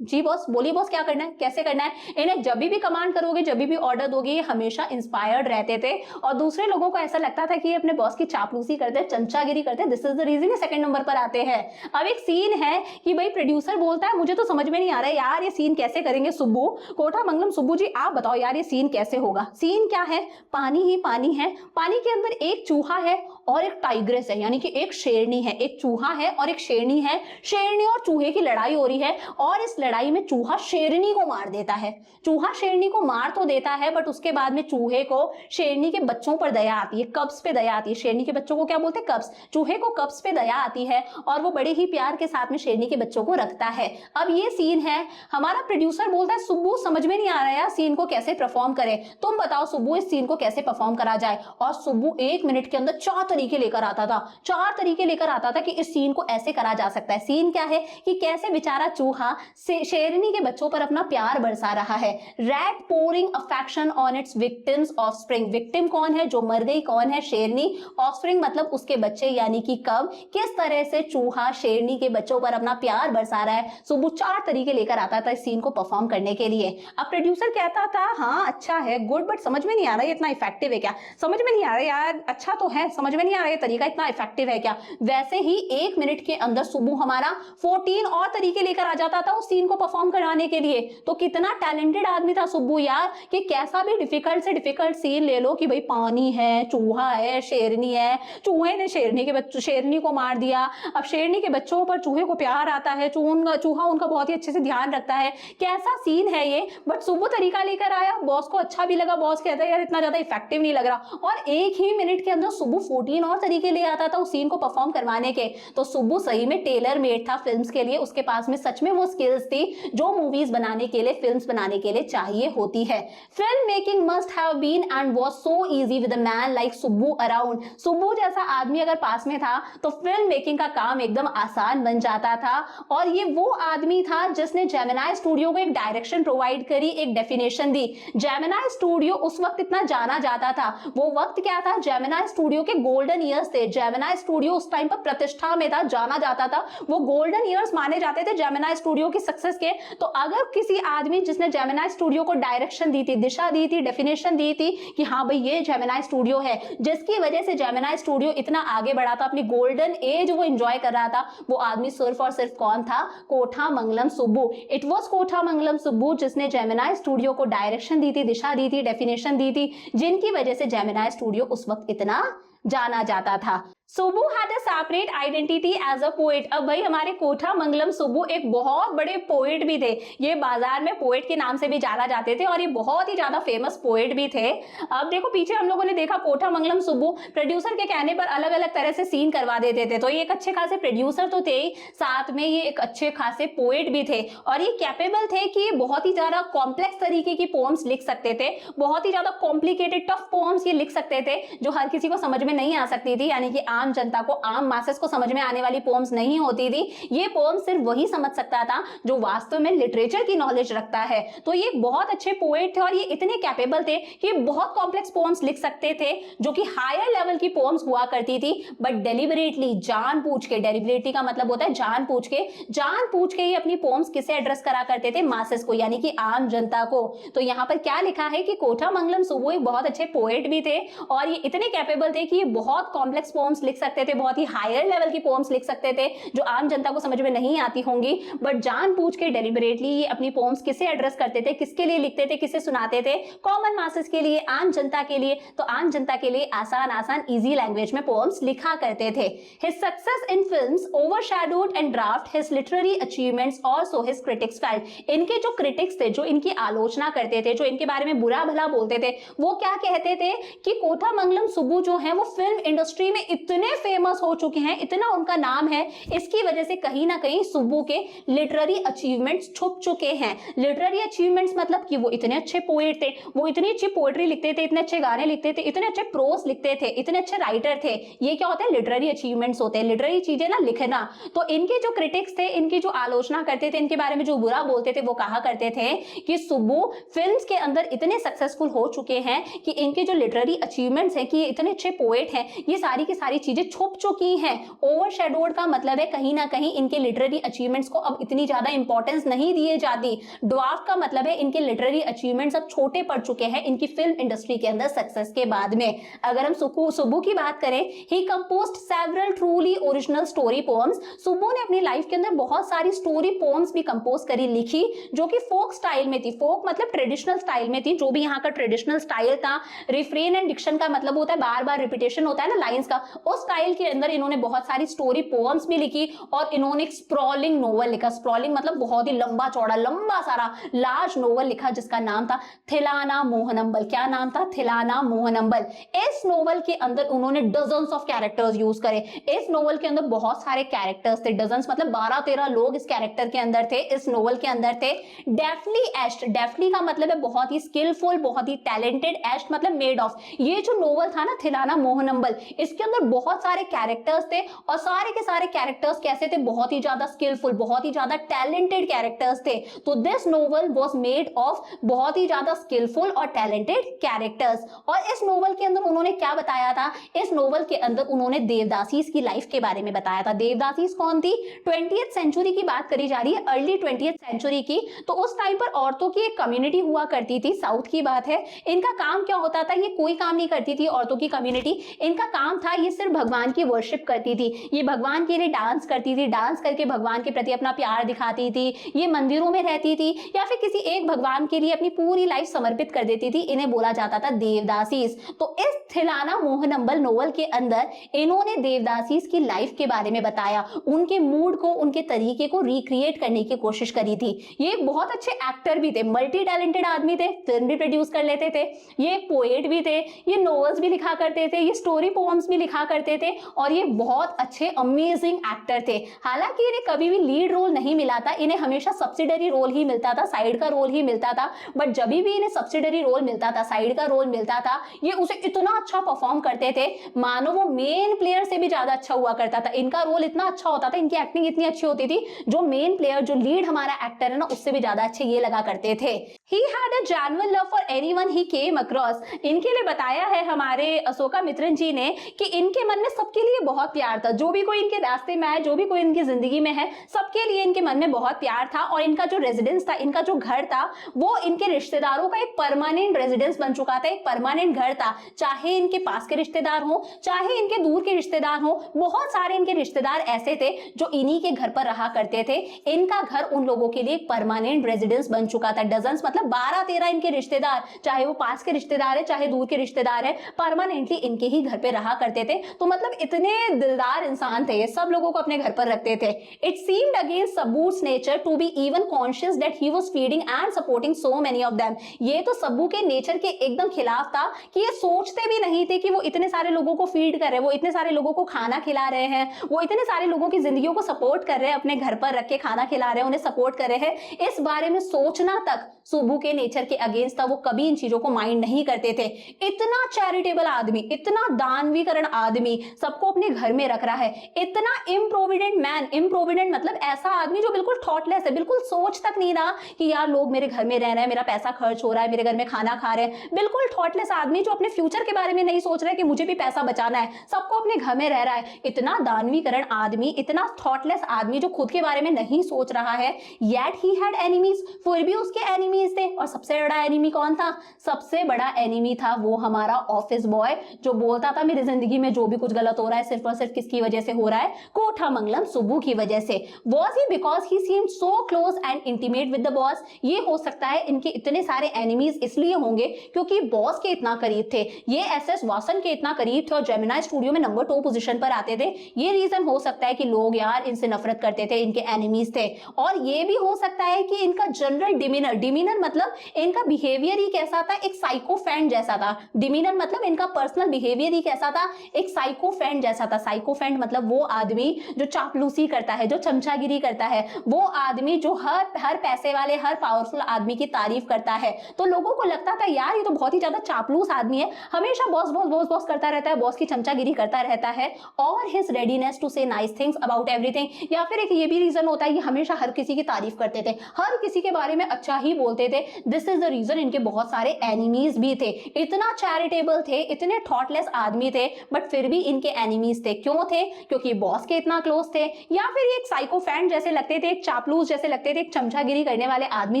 बॉस बोलिए बॉस क्या करना है, कैसे करना है। इन्हें जब भी कमांड करोगे, जब भी ऑर्डर दोगे, ये हमेशा इंस्पायर्ड रहते थे, और दूसरे लोगों को ऐसा लगता था कि ये अपने बॉस की चापलूसी करते, चमचागिरी करते। दिस इज द रीजन ये सेकंड नंबर पर आते हैं। अब एक सीन है कि भाई प्रोड्यूसर बोलता है मुझे तो समझ में नहीं आ रहा है यार, ये सीन कैसे करेंगे सुब्बू, कोठामंगलम सुब्बू जी आप बताओ यार ये सीन कैसे होगा। सीन क्या है, पानी ही पानी है, पानी के अंदर एक चूहा है और एक टाइग्रेस है, यानी कि एक शेरनी है, एक चूहा है और एक शेरनी है। शेरनी और चूहे की लड़ाई हो रही है, और इस लड़ाई में चूहा शेरनी को मार देता है। चूहा शेरनी को मार तो देता है, बट उसके बाद में चूहे को शेरनी के बच्चों पर दया आती है, कब्स पे दया आती है। शेरनी के बच्चों को क्या बोलते हैं, कब्स। चूहे को कब्स पे दया आती है, और वो बड़े ही प्यार के साथ में शेरनी के बच्चों को रखता है। अब ये सीन है, हमारा प्रोड्यूसर बोलता है सुब्बू समझ में नहीं आ रहा है यार सीन को कैसे परफॉर्म करें, तुम बताओ सुब्बू इस सीन को कैसे परफॉर्म करा जाए। और सुब्बू 1 मिनट के अंदर 4 तरीके लेकर आता था, 4 तरीके लेकर आता था कि इस सीन को ऐसे करा जा सकता है। सीन क्या है कि कैसे बेचारा चूहा शेरनी के बच्चों पर अपना प्यार बरसा रहा है। Rat pouring affection on it's victims offspring. Victim कौन है, जो मर गई, कौन है, शेरनी। ऑफस्प्रिंग मतलब उसके बच्चे यानी कि कब। किस तरह से चूहा शेरनी के बच्चों पर अपना प्यार बरसा रहा है। सुब्बू 4 तरीके लेकर आता था इस सीन को परफॉर्म करने के लिए। अब प्रोड्यूसर कहता था हाँ अच्छा है, गुड, बट समझ में नहीं आ रहा ये इतना इफेक्टिव है क्या, समझ में नहीं आ रहा यार, अच्छा तो है, समझ में नहीं आ रहा ये तरीका इतना इफेक्टिव है क्या। वैसे ही 1 मिनट के अंदर सुब्बू हमारा 14 और तरीके लेकर आ जाता था उस सीन को परफॉर्म कराने के लिए। तो कितना टैलेंटेड आदमी था सुब्बू यार, कि कैसा भी डिफिकल्ट से डिफिकल्ट सीन ले लो कि भाई पानी है, चूहा है, शेरनी है, चूहे ने शेरनी को मार दिया, अब शेरनी के बच्चों पर चूहे को प्यार आता है, चूहा उनका बहुत ही अच्छे से ध्यान रखता है, कैसा सीन है ये। बट सुब्बू तरीका लेकर आया, बॉस को अच्छा भी लगा, बॉस कहता है यार इतना ज्यादा इफेक्टिव नहीं लग रहा, और एक ही मिनट के अंदर सुब्बू 14 और तरीके ले आता था उस सीन को परफॉर्म करवाने के। तो सुब्बू सही में टेलर मेड था फिल्म्स के लिए, उसके पास में सच में वो स्किल्स थी जो मूवीज बनाने के लिए, फिल्म्स बनाने के लिए चाहिए होती है। Film making must have been and was so easy with a man like Subbu around. Subbu जैसा आदमी अगर पास में था तो फिल्म मेकिंग का काम एकदम आसान बन जाता था। और ये वो आदमी था जिसने जेमिनी स्टूडियो को एक डायरेक्शन प्रोवाइड करी, एक डेफिनेशन दी। जेमिनी स्टूडियो उस वक्त इतना जाना जाता था, वो वक्त क्या था, जेमिनी स्टूडियो के गोल्डन ईयर्स थे। जेमिनी स्टूडियो उस टाइम पर प्रतिष्ठा में था, जाना जाता था, वो गोल्डन ईयर्स माने जाते थे जेमिनी स्टूडियो की सक्सेस के। तो अगर किसी आदमी जिसने जेमिनी स्टूडियो को डायरेक्शन दी थी, दिशा दी थी, डेफिनेशन दी थी कि हाँ भाई ये जेमिनी स्टूडियो है, जिसकी वजह से जेमिनी स्टूडियो इतना आगे बढ़ा था, अपनी गोल्डन एज वो एंजॉय कर रहा था, वो आदमी सिर्फ और सिर्फ कौन था, कोठामंगलम सुब्बू। इट वाज कोठामंगलम सुब्बू जिसने जेमिनी स्टूडियो को डायरेक्शन दी थी, दिशा दी थी, डेफिनेशन दी थी, जिनकी वजह से जेमिनी स्टूडियो उस वक्त इतना जाना जाता था। Subbu had a separate identity as a poet. अब भाई हमारे कोठामंगलम सुब्बू एक बहुत बड़े पोएट भी थे, ये बाजार में पोएट के नाम से भी जाना जाते थे और ये बहुत ही ज्यादा फेमस पोएट भी थे। अब देखो पीछे हम लोगों ने देखा कोठामंगलम सुब्बू प्रोड्यूसर के कहने पर अलग अलग तरह से सीन करवा देते थे, तो ये एक अच्छे खासे प्रोड्यूसर तो थे ही, साथ में ये एक अच्छे खासे पोएट भी थे और ये कैपेबल थे कि बहुत ही ज्यादा कॉम्प्लेक्स तरीके की पोएम्स लिख सकते थे, बहुत ही ज्यादा कॉम्प्लिकेटेड टफ पोएम्स ये लिख सकते थे जो हर किसी को समझ में नहीं आ सकती थी, यानी कि आम जनता को, आम मासेस को समझ में आने वाली पोएम्स नहीं होती थी। ये पोएम सिर्फ वही समझ सकता था जो वास्तव में लिटरेचर की नॉलेज रखता है। तो ये बहुत अच्छे पोएट थे और ये इतने कैपेबल थे कि बहुत कॉम्प्लेक्स पोएम्स लिख सकते थे जो कि हायर लेवल की पोएम्स हुआ करती थी, बट डेलिबरेटली, जानबूझ के, डेलिबरेटली का मतलब होता है जानबूझ के ये अपनी पोएम्स किसे एड्रेस करा करते थे, मासेस को, यानी कि आम जनता को। तो यहाँ पर क्या लिखा है कि कोठामंगलम सुब्बू एक बहुत अच्छे पोएट भी थे और ये इतने कैपेबल थे कि ये बहुत कॉम्प्लेक्स पोएम्स लिख सकते थे, बहुत ही हायर लेवल की पोएम्स लिख सकते थे जो आम जनता को समझ में नहीं आती होंगी, बट जानबूझ के डेलिबरेटली ये अपनी पोएम्स किसे एड्रेस करते थे, किसके लिए लिखते थे, किसे सुनाते थे, कॉमन मासेस के लिए, आम जनता के लिए। तो आम जनता के लिए आसान इजी लैंग्वेज में पोएम्स लिखा करते थे। His success in films overshadowed and draft his literary achievements, also his critics felt. इनके जो क्रिटिक्स थे, जो इनकी आलोचना करते थे, जो इनके बारे में बुरा भला बोलते थे, वो क्या कहते थे कि कोठामंगलम सुब्बू जो है वो फिल्म इंडस्ट्री में इतने फेमस हो चुके हैं, इतना उनका नाम है, इसकी वजह से कहीं ना कहीं सुब्बू के लिटरेरी अचीवमेंट्स छुप चुके हैं। लिटरेरी अचीवमेंट्स मतलब कि वो इतने अच्छे पोएट थे, वो इतनी अच्छी पोएट्री लिखते थे, इतने अच्छे गाने लिखते थे, इतने अच्छे प्रोज लिखते थे, इतने अच्छे राइटर थे। ये क्या होता है, लिटरेरी अचीवमेंट्स होते हैं, लिटरेरी चीजें ना लिखना। तो इनके जो क्रिटिक्स थे, इनकी जो आलोचना करते थे, इनके बारे में जो बुरा बोलते थे, वो कहा करते थे कि सुब्बू फिल्म्स के अंदर इतने सक्सेसफुल हो चुके हैं कि इनके जो लिटरेरी अचीवमेंट्स हैं, कि ये इतने अच्छे पोएट हैं, ये सारी की सारी चीजें छुप चुकी हैं। ओवरशैडोड का मतलब है कहीं ना कहीं इनके लिटरेरी अचीवमेंट्स को अब इतनी ज्यादा इंपॉर्टेंस नहीं दिए जाती। ड्वार्फ का मतलब है इनके लिटरेरी अचीवमेंट्स अब छोटे पड़ चुके हैं इनकी फिल्म इंडस्ट्री के अंदर सक्सेस के बाद में। अगर हम सुब्बू की बात करें, he composed several truly original story poems. Subbu ने अपनी लाइफ के अंदर बहुत सारी स्टोरी पोएम्स भी कंपोज करी, लिखी, जो कि फोक स्टाइल में थी। फोक मतलब ट्रेडिशनल स्टाइल में थी, जो भी यहाँ का ट्रेडिशनल स्टाइल था। रिफ्रेन एंड डिक्शन का मतलब होता है बार बार रिपीटेशन होता है ना लाइंस का, उस स्टाइल के अंदर इन्होंने बहुत सारी स्टोरी पोएम्स भी लिखी और इन्होंने एक स्प्रॉलिंग नोवेल लिखा। स्प्रॉलिंग मतलब बहुत ही लंबा चौड़ा, लंबा सारा लार्ज नोवेल लिखा जिसका नाम था थिलाना मोहनंबल। क्या नाम था? थिलाना मोहनंबल। इस नोवेल के अंदर उन्होंने डजन्स ऑफ कैरेक्टर्स यूज करे। इस नोवेल के अंदर बहुत सारे कैरेक्टर्स थे, डजन्स मतलब 12-13 लोग इस कैरेक्टर के अंदर थे, इस नोवेल के अंदर थे। डेफली एश्ड, डेफली का मतलब है बहुत ही स्किलफुल, बहुत ही टैलेंटेड, एश्ड मतलब मेड ऑफ। ये जो नोवेल था ना थिलाना मोहनंबल, इसके अंदर बहुत सारे कैरेक्टर्स थे और सारे के सारे कैरेक्टर्स कैसे थे? बहुत ही ज्यादा स्किलफुल, बहुत ही ज्यादा टैलेंटेड कैरेक्टर्स थे। तो this novel was made of बहुत ही ज्यादा स्किलफुल और टैलेंटेड कैरेक्टर्स। और इस नोवेल के अंदर उन्होंने क्या बताया था? इस नोवेल के अंदर उन्होंने देवदासीज की लाइफ के बारे में बताया था। देवदासीज कौन थी? 20th सेंचुरी की बात करी जा रही है, अर्ली 20th सेंचुरी की। तो उस टाइम पर औरतों की एक कम्युनिटी हुआ करती थी, साउथ की बात है। इनका काम क्या होता था? ये कोई काम नहीं करती थी औरतों की कम्युनिटी, इनका काम था ये सिर्फ भगवान की वर्शिप करती थी, ये भगवान के लिए डांस करती थी, डांस करके भगवान के प्रति अपना प्यार दिखाती थी, ये मंदिरों में रहती थी या फिर किसी एक भगवान के लिए अपनी पूरी लाइफ समर्पित कर देती थी, इन्हें बोला जाता था देवदासीज। तो इस थिलाना मोहनंबल नोवेल के अंदर इन्होंने देवदासीज की लाइफ के बारे में बताया, उनके मूड को, उनके तरीके को रिक्रिएट करने की कोशिश करी थी। ये एक बहुत अच्छे एक्टर भी थे, मल्टी टैलेंटेड आदमी थे, फिल्म भी प्रोड्यूस कर लेते थे, ये एक पोएट भी थे, ये नॉवेल्स भी लिखा करते थे, ये स्टोरी पोएम्स भी लिखा करते थे और ये बहुत अच्छे अमेजिंग एक्टर थे। हालांकि इन्हें कभी भी लीड रोल नहीं मिला था, इन्हें हमेशा सब्सिडरी रोल ही मिलता था, साइड का रोल ही मिलता था, बट जब भी इन्हें सब्सिडरी रोल मिलता था, साइड का रोल मिलता था, ये उसे इतना अच्छा परफॉर्म करते थे, मानो वो मेन प्लेयर से भी ज्यादा अच्छा हुआ करता था। इनका रोल इतना अच्छा होता था, इनकी एक्टिंग इतनी अच्छी होती थी, जो मेन प्लेयर, जो लीड हमारा एक्टर है ना, उससे भी ज्यादा अच्छे ये लगा करते थे। He had a genuine love for anyone he came across। इनके लिए बताया है हमारे अशोका मित्रन जी ने कि इनके मन में सबके लिए बहुत प्यार था, जो भी कोई इनके रास्ते में आए, जो भी कोई इनकी जिंदगी में है, सबके लिए इनके मन में बहुत प्यार था। और इनका जो रेजिडेंस था, इनका जो घर था, वो इनके रिश्तेदारों का एक परमानेंट रेजिडेंस बन चुका था, एक परमानेंट घर था। चाहे इनके पास के रिश्तेदार हो, चाहे इनके दूर के रिश्तेदार हो, बहुत सारे इनके रिश्तेदार ऐसे थे जो इन्हीं के घर पर रहा करते थे। इनका घर उन लोगों के लिए एक परमानेंट रेजिडेंस बन चुका था। डजन्स मतलब 12-13 इनके रिश्तेदार, चाहे वो पास के रिश्तेदार है, चाहे दूर के रिश्तेदार है, परमानेंटली इनके ही घर पे रहा करते थे। तो मतलब इतने दिलदार इंसान थे, ये सब लोगों को अपने घर पर रखते थे। It seemed against Subbu's nature to be even conscious that he was feeding and supporting so many of them. ये तो सब्बू के नेचर के एकदम खिलाफ था कि ये सोचते भी नहीं थे कि वो इतने सारे लोगों को फीड कर रहे हैं, वो इतने सारे लोगों को खाना खिला रहे हैं, वो इतने सारे लोगों की जिंदगियों को सपोर्ट कर रहे हैं, अपने घर पर रख के खाना खिला रहे हैं, उन्हें सपोर्ट कर रहे हैं। इस बारे में सोचना तक सुब्बू के नेचर के अगेंस्ट था, वो कभी इन चीजों को माइंड नहीं करते थे। इतना चैरिटेबल आदमी, इतना दानवीकरण आदमी, सबको अपने घर में रख रहा है। इतना इम्प्रोविडेंट मैन, इम्प्रोविडेंट मतलब ऐसा आदमी जो बिल्कुल थॉटलेस है, बिल्कुल सोच तक नहीं रहा कि यार लोग मेरे घर में रह रहे हैं, मेरा पैसा खर्च हो रहा है, मेरे घर में खाना खा रहे हैं। बिल्कुल थॉटलेस आदमी जो अपने फ्यूचर के बारे में नहीं सोच रहा है कि मुझे भी पैसा बचाना है, सबको अपने घर में रह रहा है। इतना दानवीकरण आदमी, इतना थॉटलेस आदमी जो खुद के बारे में नहीं सोच रहा है। येट ही हैड एनिमीज, फिर भी उसके एनिमीज थे। और सबसे बड़ा एनिमी कौन था? सबसे बड़ा एनिमी था वो हमारा ऑफिस बॉय, जो बोलता था मेरी जिंदगी में जो भी कुछ गलत हो रहा है सिर्फ और सिर्फ किसकी वजह से हो रहा है? कोठामंगलम सुब्बू की वजह से। Was he because he seemed so close and intimate with the boss? ये हो सकता है इनके इतने सारे एनिमीज इसलिए होंगे क्योंकि बॉस के इतना करीब थे, ये एसएस वासन के इतना करीब थे और जेमिनाई स्टूडियो में नंबर 2 पोजीशन पर आते थे। ये रीजन हो सकता है कि लोग यार इनसे नफरत करते थे, इनके एनिमीज थे। और ये भी हो सकता है कि इनका जनरल डिमीनर मतलब इनका बिहेवियर ही कैसा था? एक साइकोफेंट जैसा था। डिमीनर मतलब इनका पर्सनल बिहेवियर ही कैसा था? एक साइकोफेंट जैसा था। साइकोफेंट मतलब वो आदमी जो चापलूसी करता है, जो चमचागिरी करता है, वो आदमी जो हर पैसे वाले, हर पावरफुल आदमी की तारीफ करता है। तो लोगों को लगता था यार ये तो बहुत ही ज्यादा चापलूस आदमी है, हमेशा बॉस बॉस बॉस बॉस करता रहता है, बॉस की चमचागिरी करता रहता है। और हिज रेडीनेस टू से नाइस थिंग्स अबाउट एवरीथिंग, या फिर एक ये भी रीजन होता है कि हमेशा हर किसी की तारीफ करते थे, हर किसी के बारे में अच्छा ही बोलते थे। दिस इज द रीजन इनके बहुत सारे एनिमीज भी थे। इतना चैरिटेबल थे, इतने थॉटलेस आदमी थे, बट फिर भी इनके एनिमीज थे। क्यों थे? क्योंकि बॉस के इतना क्लोज थे, या फिर एक साइकोफेंट जैसे लगते थे, एक चापलूस जैसे लगते थे, एक चमचागिरी करने वाले आदमी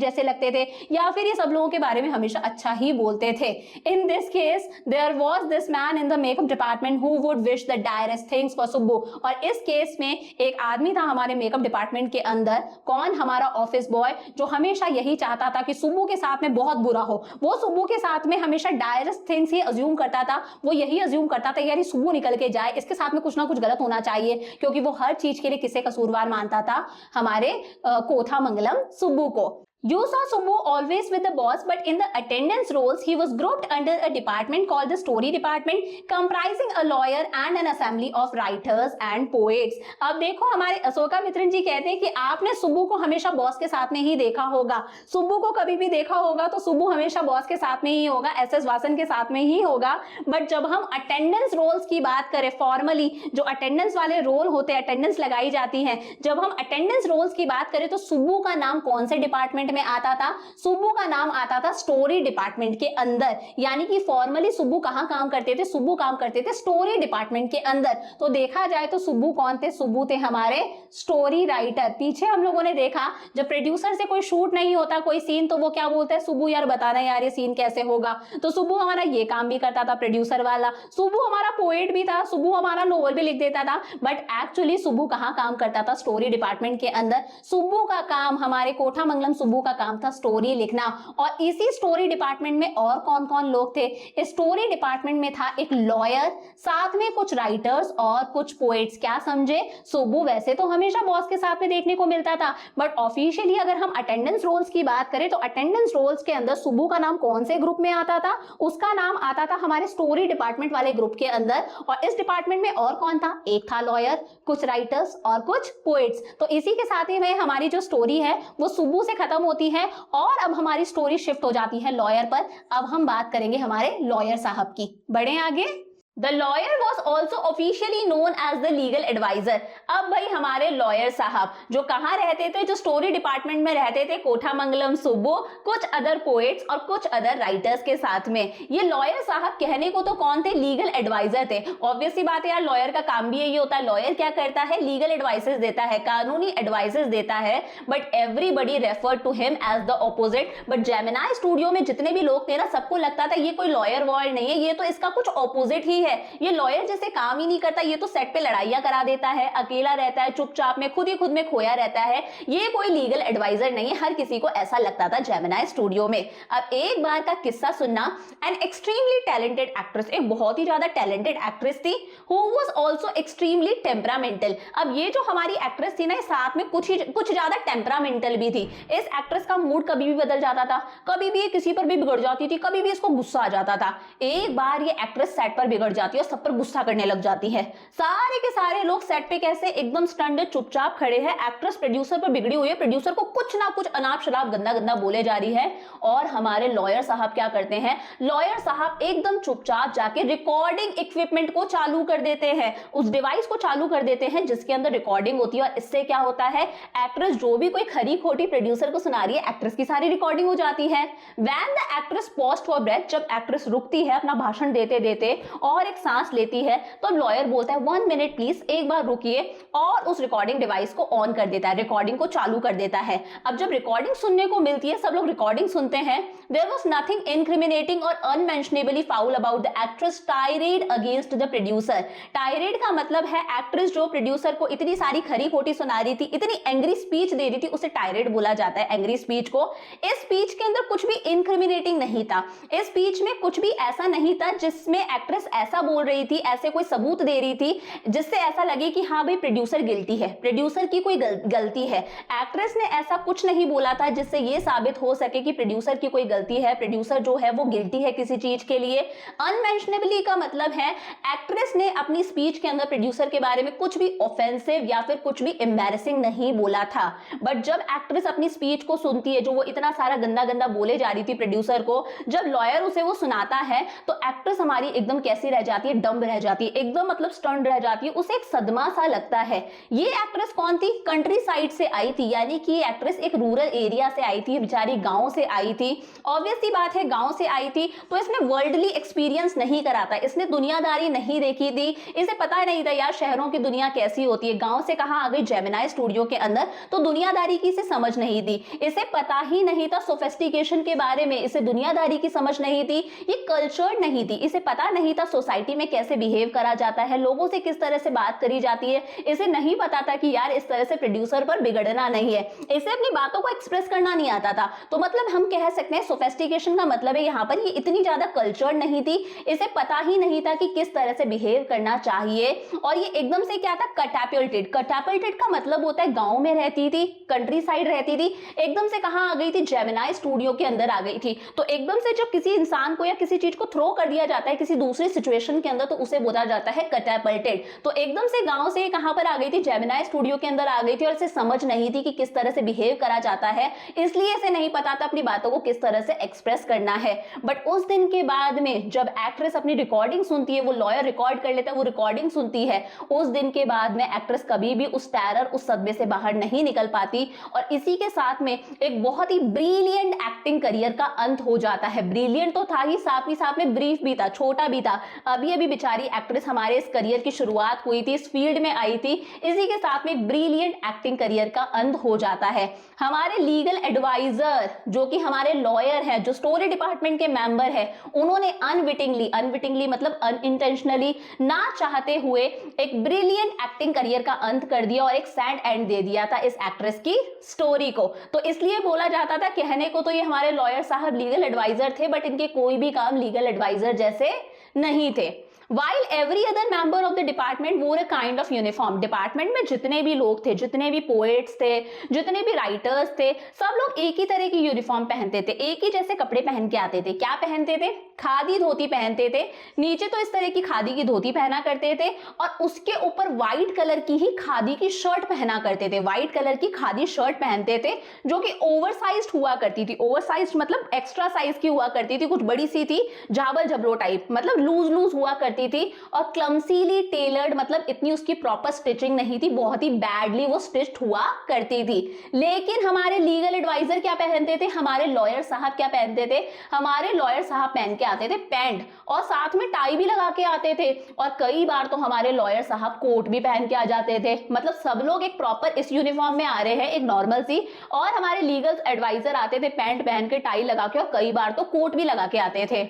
जैसे लगते थे, या फिर ये सब लोगों के बारे में हमेशा अच्छा ही बोलते थे। In this case there was this man in the makeup department who would wish the direst things for Subbu. और इस केस में एक आदमी था हमारे मेकअप डिपार्टमेंट के अंदर, कौन? हमारा ऑफिस बॉय, जो हमेशा यही चाहता था कि सुब्बू के साथ में बहुत बुरा हो। वो सुब्बू के साथ में हमेशा डायरेस्ट थिंग्स ही अज्यूम करता था, वो यही अज्यूम करता था यार ये सुब्बू निकल के जाए, इसके साथ में कुछ ना कुछ गलत होना चाहिए, क्योंकि वो हर चीज के लिए किसे कसूरवार मानता था? हमारे कोठामंगलम सुब्बू को। You saw Subbu always with the boss, but in the attendance roles, he was grouped under a department called the story department, comprising a lawyer and an assembly of writers and poets. अब देखो हमारे अशोका मित्रन जी कहते हैं कि आपने सुब्बू को हमेशा बॉस के साथ में ही देखा होगा। सुब्बू को कभी भी देखा होगा तो सुब्बू हमेशा बॉस के साथ में ही होगा, एसएस वासन के साथ में ही होगा। बट जब हम अटेंडेंस रोल्स की बात करें, फॉर्मली जो अटेंडेंस वाले रोल होते हैं, अटेंडेंस लगाई जाती है, जब हम अटेंडेंस रोल्स की बात करें तो सुब्बू का नाम कौन से डिपार्टमेंट डिपार्टमेंट में आता था? सुब्बू का नाम आता था स्टोरी डिपार्टमेंट के अंदर, यानी कि फॉर्मली सुब्बू कहां काम करते थे? सुब्बू काम करते थे स्टोरी डिपार्टमेंट के अंदर। तो देखा जाए तो सुब्बू कौन थे? सुब्बू थे हमारे स्टोरी राइटर। पीछे हम लोगों ने देखा जब प्रोड्यूसर से कोई शूट नहीं होता कोई सीन, तो वो क्या बोलते हैं? सुब्बू यार बताना यार ये सीन कैसे होगा। तो सुब्बू हमारा ये काम भी करता था प्रोड्यूसर वाला। सुब्बू हमारा पोएट भी था, सुब्बू हमारा नोवेल भी लिख देता था। बट एक्चुअली सुब्बू कहां काम करता था? स्टोरी डिपार्टमेंट के अंदर। सुब्बू का काम, हमारे कोठामंगलम सुब्बू का काम था स्टोरी लिखना। और इसी स्टोरी डिपार्टमेंट में और कौन कौन लोग थे? स्टोरी डिपार्टमेंट में था एक लॉयर, साथ में कुछ राइटर्स और कुछ पोएट्स। क्या समझे? सुब्बू वैसे तो हमेशा बॉस के साथ में देखने को मिलता था, बट ऑफिशियली अगर हम अटेंडेंस रोल्स की बात करें तो अटेंडेंस रोल्स के अंदर सुब्बू का नाम कौन से ग्रुप में आता था? उसका नाम आता था हमारे स्टोरी डिपार्टमेंट वाले ग्रुप के अंदर। और इस डिपार्टमेंट में और कौन था? एक था लॉयर, कुछ राइटर्स और कुछ पोएट्स। तो इसी के साथ ही में हमारी जो स्टोरी है वो सुब्बू से खत्म होती है और अब हमारी स्टोरी शिफ्ट हो जाती है लॉयर पर। अब हम बात करेंगे हमारे लॉयर साहब की। बढ़े आगे। The lawyer was also officially known as the legal advisor। अब भाई हमारे लॉयर साहब जो कहाँ रहते थे? जो स्टोरी डिपार्टमेंट में रहते थे, कोठामंगलम सुब्बू, कुछ अदर पोएट्स और कुछ अदर राइटर्स के साथ में। ये लॉयर साहब कहने को तो कौन थे? लीगल एडवाइजर थे। ऑब्वियसली बात है यार, लॉयर का काम भी यही होता है। लॉयर क्या करता है? लीगल एडवाइसेस देता है, कानूनी एडवाइसेस देता है। But everybody refer to him as the opposite. But Gemini studio में जितने भी लोग थे ना, सबको लगता था ये कोई लॉयर वॉयर नहीं है, ये तो इसका कुछ ऑपोजिट ही है। ये लॉयर जैसे काम ही नहीं करता, ये तो सेट पे लड़ाइयां करा देता है, अकेला रहता है, चुपचाप में खुद ही खुद में खोया रहता है, ये कोई लीगल एडवाइजर नहीं है। हर किसी को ऐसा लगता था जेमिनाई स्टूडियो में। अब एक बार का किस्सा सुनना। एन एक्सट्रीमली टैलेंटेड एक्ट्रेस, एक बहुत ही ज्यादा टैलेंटेड एक्ट्रेस थी, who was also extremely temperamental. अब ये जो हमारी एक्ट्रेस थी ना, साथ में कुछ ज्यादा टेम्परामेंटल भी थी। इस एक्ट्रेस का मूड कभी भी बदल जाता था, कभी भी किसी पर भी बिगड़ जाती थी, कभी भी इसको गुस्सा आ जाता था। एक बार ये एक्ट्रेस सेट पर बिगड़ जाती है और सब पर गुस्सा करने लग जाती है। सारे के सारे लोग सेट पे कैसे एकदम स्टंड चुपचाप खड़े हैं। एक्ट्रेस प्रोड्यूसर पर बिगड़ी हुई है, प्रोड्यूसर को कुछ ना कुछ अनाप शराब गंदा गंदा बोले जा रही है। और हमारे लॉयर साहब क्या करते हैं? लॉयर साहब एकदम चुपचाप जाके रिकॉर्डिंग इक्विपमेंट को चालू कर देते हैं, उस डिवाइस को चालू कर देते हैं जिसके अंदर रिकॉर्डिंग होती है। और इससे क्या होता है? एक्ट्रेस जो भी कोई खरी खोटी प्रोड्यूसर को सुना रही है, एक्ट्रेस की सारी रिकॉर्डिंग हो जाती है। When the actress paused for breath, जब एक्ट्रेस रुकती है अपना भाषण देते देते और एक सांस लेती है, तो अब लॉयर बोलता है 1 मिनट प्लीज, एक बार रुकिए, और उस रिकॉर्डिंग डिवाइस को ऑन कर देता है, रिकॉर्डिंग को चालू कर देता है। अब जब रिकॉर्डिंग सुनने को मिलती है, सब लोग रिकॉर्डिंग सुनते हैं। देयर वाज नथिंग इनक्रिमिनेटिंग और unmentionably foul about the actress tirade against the producer. Tirade का मतलब है एक्ट्रेस जो प्रोड्यूसर को इतनी सारी खरी खोटी सुना रही थी, इतनी एंग्री स्पीच दे रही थी, उसे टायरेड बोला जाता है, एंग्री स्पीच को। इस स्पीच के अंदर कुछ भी इनक्रिमिनेटिंग नहीं था, इस स्पीच में कुछ भी ऐसा नहीं था जिसमें एक्ट्रेस ऐसा बोल रही थी, ऐसे कोई सबूत दे रही थी जिससे ऐसा लगे कि हाँ भाई प्रोड्यूसर गिल्टी है, प्रोड्यूसर की कोई गलती है। एक्ट्रेस ने ऐसा कुछ नहीं बोला था जिससे ये साबित हो सके कि प्रोड्यूसर की कोई गलती है, प्रोड्यूसर जो है वो गिल्टी है किसी चीज के लिए। अनमेंशनेबली का मतलब है एक्ट्रेस ने अपनी स्पीच के अंदर प्रोड्यूसर के बारे में कुछ भी ऑफेंसिव या फिर कुछ भी एम्बैरेसिंग नहीं बोला था। बट जब एक्ट्रेस अपनी स्पीच को सुनती है, जो वो इतना सारा गंदा गंदा बोले जा रही थी प्रोड्यूसर को, जब लॉयर उसे वो सुनाता है तो एक्ट्रेस हमारी एकदम कैसी रह जाती है? डम्ब रह जाती है, एकदम मतलब स्टंड रह जाती है, उसे एक सदमा सा लगता है। ये एक्ट्रेस कौन थी? कंट्री साइड से आई थी, यानी कि एक्ट्रेस एक रूरल एरिया से आई थी, बेचारी गांव से आई थी। ऑब्वियसली बात है, गांव से आई थी तो इसने वर्ल्डली एक्सपीरियंस नहीं करा था, इसने दुनियादारी नहीं देखी थी, इसे पता नहीं था यार शहरों की दुनिया कैसी होती है। गांव से कहां आ गई जेमिनाई स्टूडियो के अंदर, तो दुनियादारी की इसे समझ नहीं थी, इसे पता ही नहीं था सोफिस्टिकेशन के बारे में, इसे दुनियादारी की समझ नहीं थी, ये कल्चर्ड नहीं थी, इसे पता नहीं था सोसाइटी में कैसे बिहेव करा जाता है, लोगों से किस तरह से बात करी जाती है। इसे नहीं पता था कि यार इस तरह से प्रोड्यूसर पर बिगड़ना नहीं है, इसे अपनी बातों को एक्सप्रेस करना नहीं आता था। तो मतलब हम कह सकते हैं सोफिस्टिकेशन का मतलब है यहाँ पर ये इतनी ज्यादा कल्चर्ड नहीं थी, इसे पता ही नहीं था कि किस तरह से बिहेव करना चाहिए। और ये एकदम से क्या था? कैटापल्टेड। कैटापल्टेड का मतलब होता है गांव में रहती थी, कंट्री साइड रहती थी, एकदम से कहां आ गई थी? जेमिनाई स्टूडियो के अंदर आ गई थी। तो एकदम से जब किसी इंसान को या किसी चीज को थ्रो कर दिया जाता है किसी दूसरी सिचुएशन सिचुएशन के अंदर तो उसे बोला जाता है कैटापल्टेड। तो एकदम से गांव से कहां पर आ गई थी, जेमिनी स्टूडियो के अंदर आ गई थी और इसे समझ नहीं थी कि किस तरह से बिहेव करा जाता है, इसलिए इसे नहीं पता था अपनी बातों को किस तरह से एक्सप्रेस करना है। बट उस दिन के बाद में जब एक्ट्रेस अपनी रिकॉर्डिंग सुनती है, वो लॉयर रिकॉर्ड कर लेता है, वो रिकॉर्डिंग सुनती है, उस दिन के बाद में एक्ट्रेस कभी भी उस टेरर, उस सदमे से बाहर नहीं निकल पाती और इसी के साथ में एक बहुत ही ब्रिलियंट एक्टिंग करियर का अंत हो जाता है। ब्रिलियंट तो था ही साथ में ब्रीफ भी था, छोटा भी था। अभी अभी बेचारी एक्ट्रेस हमारे इस करियर की शुरुआत हुई थी, इस फील्ड में आई थी, इसी के साथ में एक ब्रिलियंट एक्टिंग करियर का अंत हो जाता है। हमारे लीगल एडवाइजर जो कि हमारे लॉयर हैं, जो स्टोरी डिपार्टमेंट के मेंबर है, उन्होंने अनविटिंगली मतलब अनइंटेंशनली, ना चाहते हुए एक ब्रिलियंट एक्टिंग करियर का अंत कर दिया और एक सैड एंड दे दिया था इस एक्ट्रेस की स्टोरी को। तो इसलिए बोला जाता था, कहने को तो ये हमारे लॉयर साहब लीगल एडवाइजर थे, बट इनके कोई भी काम लीगल एडवाइजर जैसे नहीं थे। While every other member of the department wore a kind of uniform, department में जितने भी लोग थे, जितने भी पोएट्स थे, जितने भी राइटर्स थे, सब लोग एक ही तरह की यूनिफॉर्म पहनते थे, एक ही जैसे कपड़े पहन के आते थे। क्या पहनते थे? खादी धोती पहनते थे। नीचे तो इस तरह की खादी की धोती पहना करते थे और उसके ऊपर व्हाइट कलर की ही खादी की शर्ट पहना करते थे। व्हाइट कलर की खादी शर्ट पहनते थे जो कि ओवरसाइज्ड हुआ करती थी। ओवरसाइज्ड मतलब एक्स्ट्रा साइज की हुआ करती थी, कुछ बड़ी सी थी, जाबल जबलो टाइप, मतलब लूज हुआ करती थी। और क्लमसीली टेलर्ड मतलब इतनी उसकी प्रॉपर स्टिचिंग नहीं थी, बहुत ही बैडली वो स्टिच्ड हुआ करती थी। लेकिन हमारे लीगल एडवाइजर क्या पहनते थे, हमारे लॉयर साहब क्या पहनते थे? हमारे लॉयर साहब पहन के आते थे पैंट और साथ में टाई भी लगा के आते थे, और कई बार तो हमारे लॉयर साहब कोट भी पहन के आ जाते थे। मतलब सब लोग एक प्रॉपर इस यूनिफॉर्म में आ रहे हैं, एक नॉर्मल सी, और हमारे लीगल एडवाइजर आते थे पैंट पहन के, टाई लगा के, और कई बार तो कोट भी लगा के आते थे।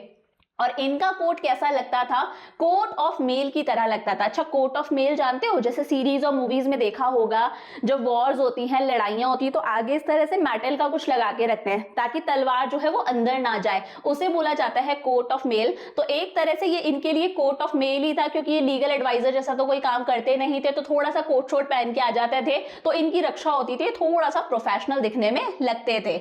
और इनका कोट कैसा लगता था? कोट ऑफ मेल की तरह लगता था। अच्छा, कोट ऑफ मेल जानते हो? जैसे सीरीज और मूवीज में देखा होगा, जब वॉर्स होती हैं, लड़ाइयां होती है, तो आगे इस तरह से मेटल का कुछ लगा के रखते हैं ताकि तलवार जो है वो अंदर ना जाए, उसे बोला जाता है कोट ऑफ मेल। तो एक तरह से ये इनके लिए कोट ऑफ मेल ही था, क्योंकि ये लीगल एडवाइजर जैसा तो कोई काम करते नहीं थे, तो थोड़ा सा कोट शोट पहन के आ जाते थे, तो इनकी रक्षा होती थी, थोड़ा सा प्रोफेशनल दिखने में लगते थे।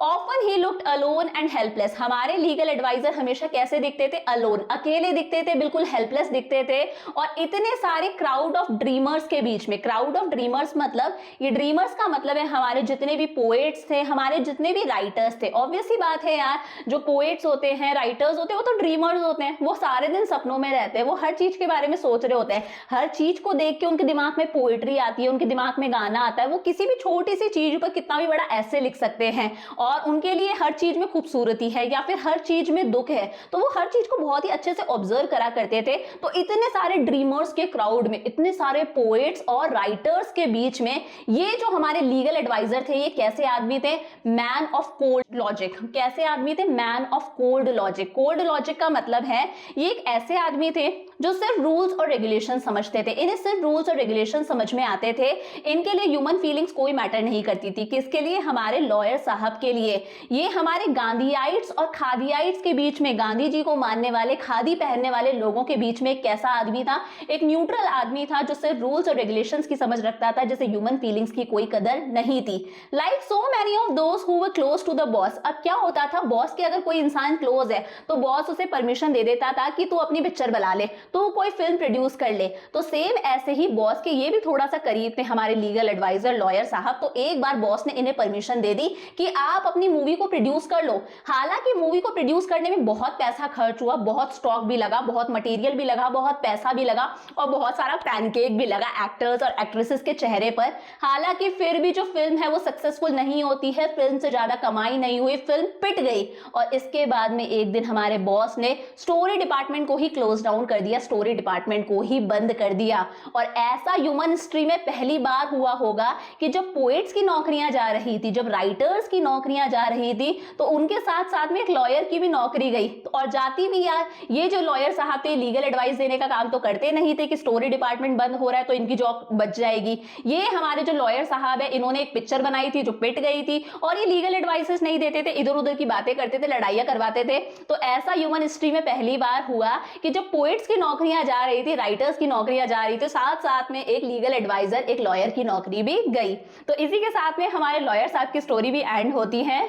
Often he looked alone and helpless. हमारे लीगल एडवाइजर हमेशा कैसे दिखते थे? अलोन, अकेले दिखते थे, बिल्कुल हेल्पलेस दिखते थे। और इतने सारे क्राउड ऑफ ड्रीमर्स के बीच में, क्राउड ऑफ ड्रीमर्स मतलब, ये ड्रीमर्स का मतलब है हमारे जितने भी पोएट्स थे, हमारे जितने भी राइटर्स थे। ऑब्वियस सी बात है यार, जो पोएट्स होते हैं, राइटर्स होते हैं, वो तो ड्रीमर्स होते हैं, वो सारे दिन सपनों में रहते हैं, वो हर चीज के बारे में सोच रहे होते हैं, हर चीज को देख के उनके दिमाग में पोएट्री आती है, उनके दिमाग में गाना आता है, वो किसी भी छोटी सी चीज पर कितना भी बड़ा ऐसे लिख सकते हैं, और उनके लिए हर चीज में खूबसूरती है या फिर हर चीज में दुख है, तो वो हर चीज को बहुत ही अच्छे से ऑब्जर्व करा करते थे। तो इतने सारे ड्रीमर्स के क्राउड में, इतने सारे पोएट्स और राइटर्स के बीच में, ये जो हमारे लीगल एडवाइजर थे, ये कैसे आदमी थे? Man of cold logic. कैसे आदमी थे? Man of cold logic. Cold logic का मतलब है ये एक ऐसे आदमी थे जो सिर्फ रूल्स और रेगुलेशन समझते थे, इन्हें सिर्फ रूल्स और रेगुलेशन समझ में आते थे, इनके लिए ह्यूमन फीलिंग्स कोई मैटर नहीं करती थी। किसके लिए? हमारे लॉयर साहब के लिए। ये हमारे गांधीआइट्स और खादीआइट्स के बीच में, गांधी जी को मानने वाले, खादी पहनने वाले लोगों के बीच में एक कैसा आदमी था? एक न्यूट्रल आदमी था जो सिर्फ रूल्स और रेगुलेशंस की समझ रखता था, जिसे ह्यूमन फीलिंग्स की कोई कदर नहीं थी। Like so many of those who were close to the boss. अब क्या होता था, बॉस के अगर कोई इंसान क्लोज है तो बॉस उसे परमिशन दे देता था कि तू अपनी पिक्चर बना ले, तो कोई फिल्म प्रोड्यूस कर ले। तो सेम ऐसे ही बॉस के ये भी थोड़ा सा करीब थे हमारे लीगल एडवाइजर लॉयर साहब। तो एक बार बॉस ने इन्हें परमिशन दे दी कि आप अपनी मूवी को प्रोड्यूस कर लो। हालांकि मूवी को प्रोड्यूस करने में बहुत पैसा खर्च हुआ, बहुत स्टॉक भी लगा, बहुत मटेरियल भी लगा, बहुत पैसा भी लगा, और बहुत सारा पैनकेक भी लगा एक्टर्स और एक्ट्रेसेस के चेहरे पर। हालांकि फिर भी जो फिल्म है वो सक्सेसफुल नहीं होती है, फिल्म से ज्यादा कमाई नहीं हुई, फिल्म पिट गई। और इसके बाद में एक दिन हमारे बॉस ने स्टोरी डिपार्टमेंट को ही क्लोज डाउन कर दिया, स्टोरी डिपार्टमेंट को ही बंद कर दिया। और ऐसा ह्यूमन हिस्ट्री में पहली बार हुआ होगा कि जब पोएट्स की नौकरियां जा रही थी, जब राइटर्स की नौकरियां जा रही थी, तो उनके साथ साथ में एक लॉयर की भी नौकरी गई। और जाती भी यार, ये जो लॉयर साहब थे लीगल एडवाइस देने का काम तो करते नहीं थे कि स्टोरी डिपार्टमेंट बंद हो रहा है तो इनकी जॉब बच जाएगी। ये हमारे जो लॉयर साहब है, इन्होंने एक पिक्चर बनाई थी जो पिट गई थी, और ये लीगल एडवाइसेस नहीं देते थे, इधर उधर की बातें करते थे, लड़ाइयां करवाते थे। तो ऐसा ह्यूमन हिस्ट्री में पहली बार हुआ कि जब पोएट्स की नौकरियां जा रही थी, राइटर्स की नौकरियां जा रही थी, साथ साथ में एक लीगल एडवाइजर, एक लॉयर की नौकरी भी गई। तो इसी के साथ में हमारे लॉयर साहब की स्टोरी भी एंड होती है।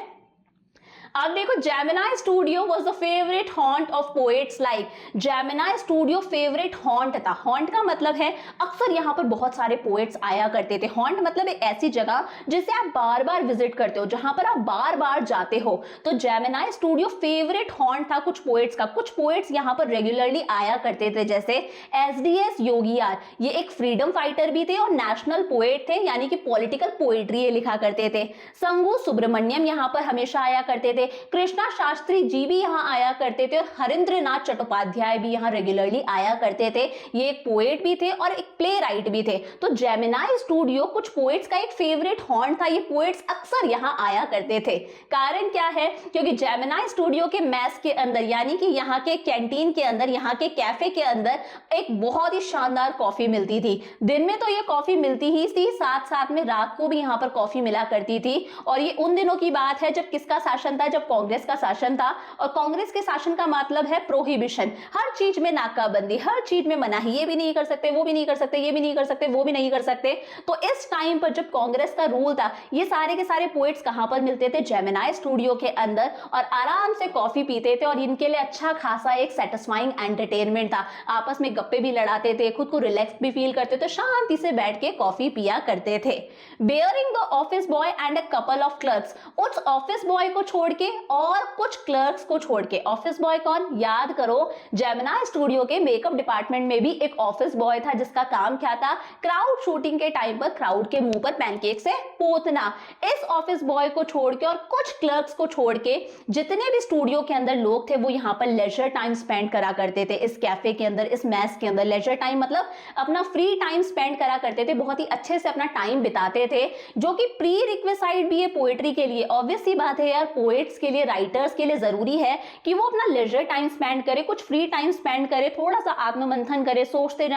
अब देखो, Gemini studio was the favourite haunt of poets like, Gemini studio favourite haunt था। हॉन्ट का मतलब है अक्सर यहाँ पर बहुत सारे पोएट्स आया करते थे। हॉन्ट मतलब एक ऐसी जगह जिसे आप बार बार विजिट करते हो, जहां पर आप बार बार जाते हो। तो जेमिनी स्टूडियो फेवरेट हॉन्ट था कुछ पोएट्स का। कुछ पोएट्स यहाँ पर रेगुलरली आया करते थे, जैसे एसडीएस योगियार, ये एक फ्रीडम फाइटर भी थे और नेशनल पोएट थे, यानी कि पॉलिटिकल पोएट्री लिखा करते थे। संगू सुब्रमण्यम यहाँ पर हमेशा आया करते थे। कृष्णा शास्त्री जी भी यहाँ आया करते थे और हरिंद्रनाथ चट्टोपाध्याय भी यहाँ रेगुलरली आया करते थे। ये एक पोएट भी थे और एक प्ले राइट भी थे। तो जेमिनी स्टूडियो कुछ पोएट्स का एक फेवरेट हॉन्ट था। ये पोएट्स अक्सर यहाँ आया करते थे। कारण क्या है? क्योंकि जेमिनी स्टूडियो के मैस के अंदर, यानी कि यहाँ के कैंटीन के अंदर, यहाँ के कैफे के अंदर एक बहुत ही शानदार कॉफी मिलती थी। दिन में तो ये कॉफी मिलती ही थी, साथ साथ में रात को भी यहाँ पर कॉफी मिला करती थी। और ये उन दिनों की बात है जब किसका शासन था? जब कांग्रेस का शासन था। और कांग्रेस के शासन का मतलब है प्रोहिबिशन, हर चीज में नाकाबंदी, हर चीज में मनाही, ये भी नहीं कर सकते, वो भी नहीं कर सकते, ये भी नहीं कर सकते, वो भी नहीं कर सकते। तो इस टाइम पर जब कांग्रेस का रूल था, ये सारे के सारे पोएट्स कहां पर मिलते थे? जेमिनी स्टूडियो के अंदर, और आराम से कॉफी पीते थे। और इनके लिए अच्छा खासा एक सेटिस्फाइंग एंटरटेनमेंट था। आपस में गप्पे भी लड़ाते थे, खुद को रिलैक्स भी फील करते थे, शांति से बैठ के कॉफी पिया करते थे। Bearing the office boy and a couple of clerks, उस ऑफिस बॉय को छोड़ के और कुछ क्लर्क्स को छोड़ के। ऑफिस बॉय कौन? याद करो, जेमिनी स्टूडियो के मेकअप डिपार्टमेंट में भी एक ऑफिस बॉय था, जिसका काम क्या था? क्राउड शूटिंग के टाइम पर क्राउड के मुंह पर पैनकेक से पोतना। इस ऑफिस बॉय को छोड़ के और कुछ क्लर्क्स को छोड़ के जितने भी स्टूडियो के अंदर लोग थे, वो यहाँ पर लेजर टाइम स्पेंड करा करते थे। इस कैफे के अंदर, इस मैस के अंदर लेजर टाइम मतलब अपना फ्री टाइम स्पेंड करा करते थे, बहुत ही अच्छे से अपना टाइम बिताते थे, जो कि प्री रिक्विसाइट भी है पोएट्री के लिए। ऑब्वियस सी बात है यार, पोएट्स के लिए, राइटर्स के लिए जरूरी है कि वो अपना लेजर टाइम स्पेंड करे, कुछ फ्री टाइम स्पेंड करे, थोड़ा सा आत्ममंथन करे, सोचते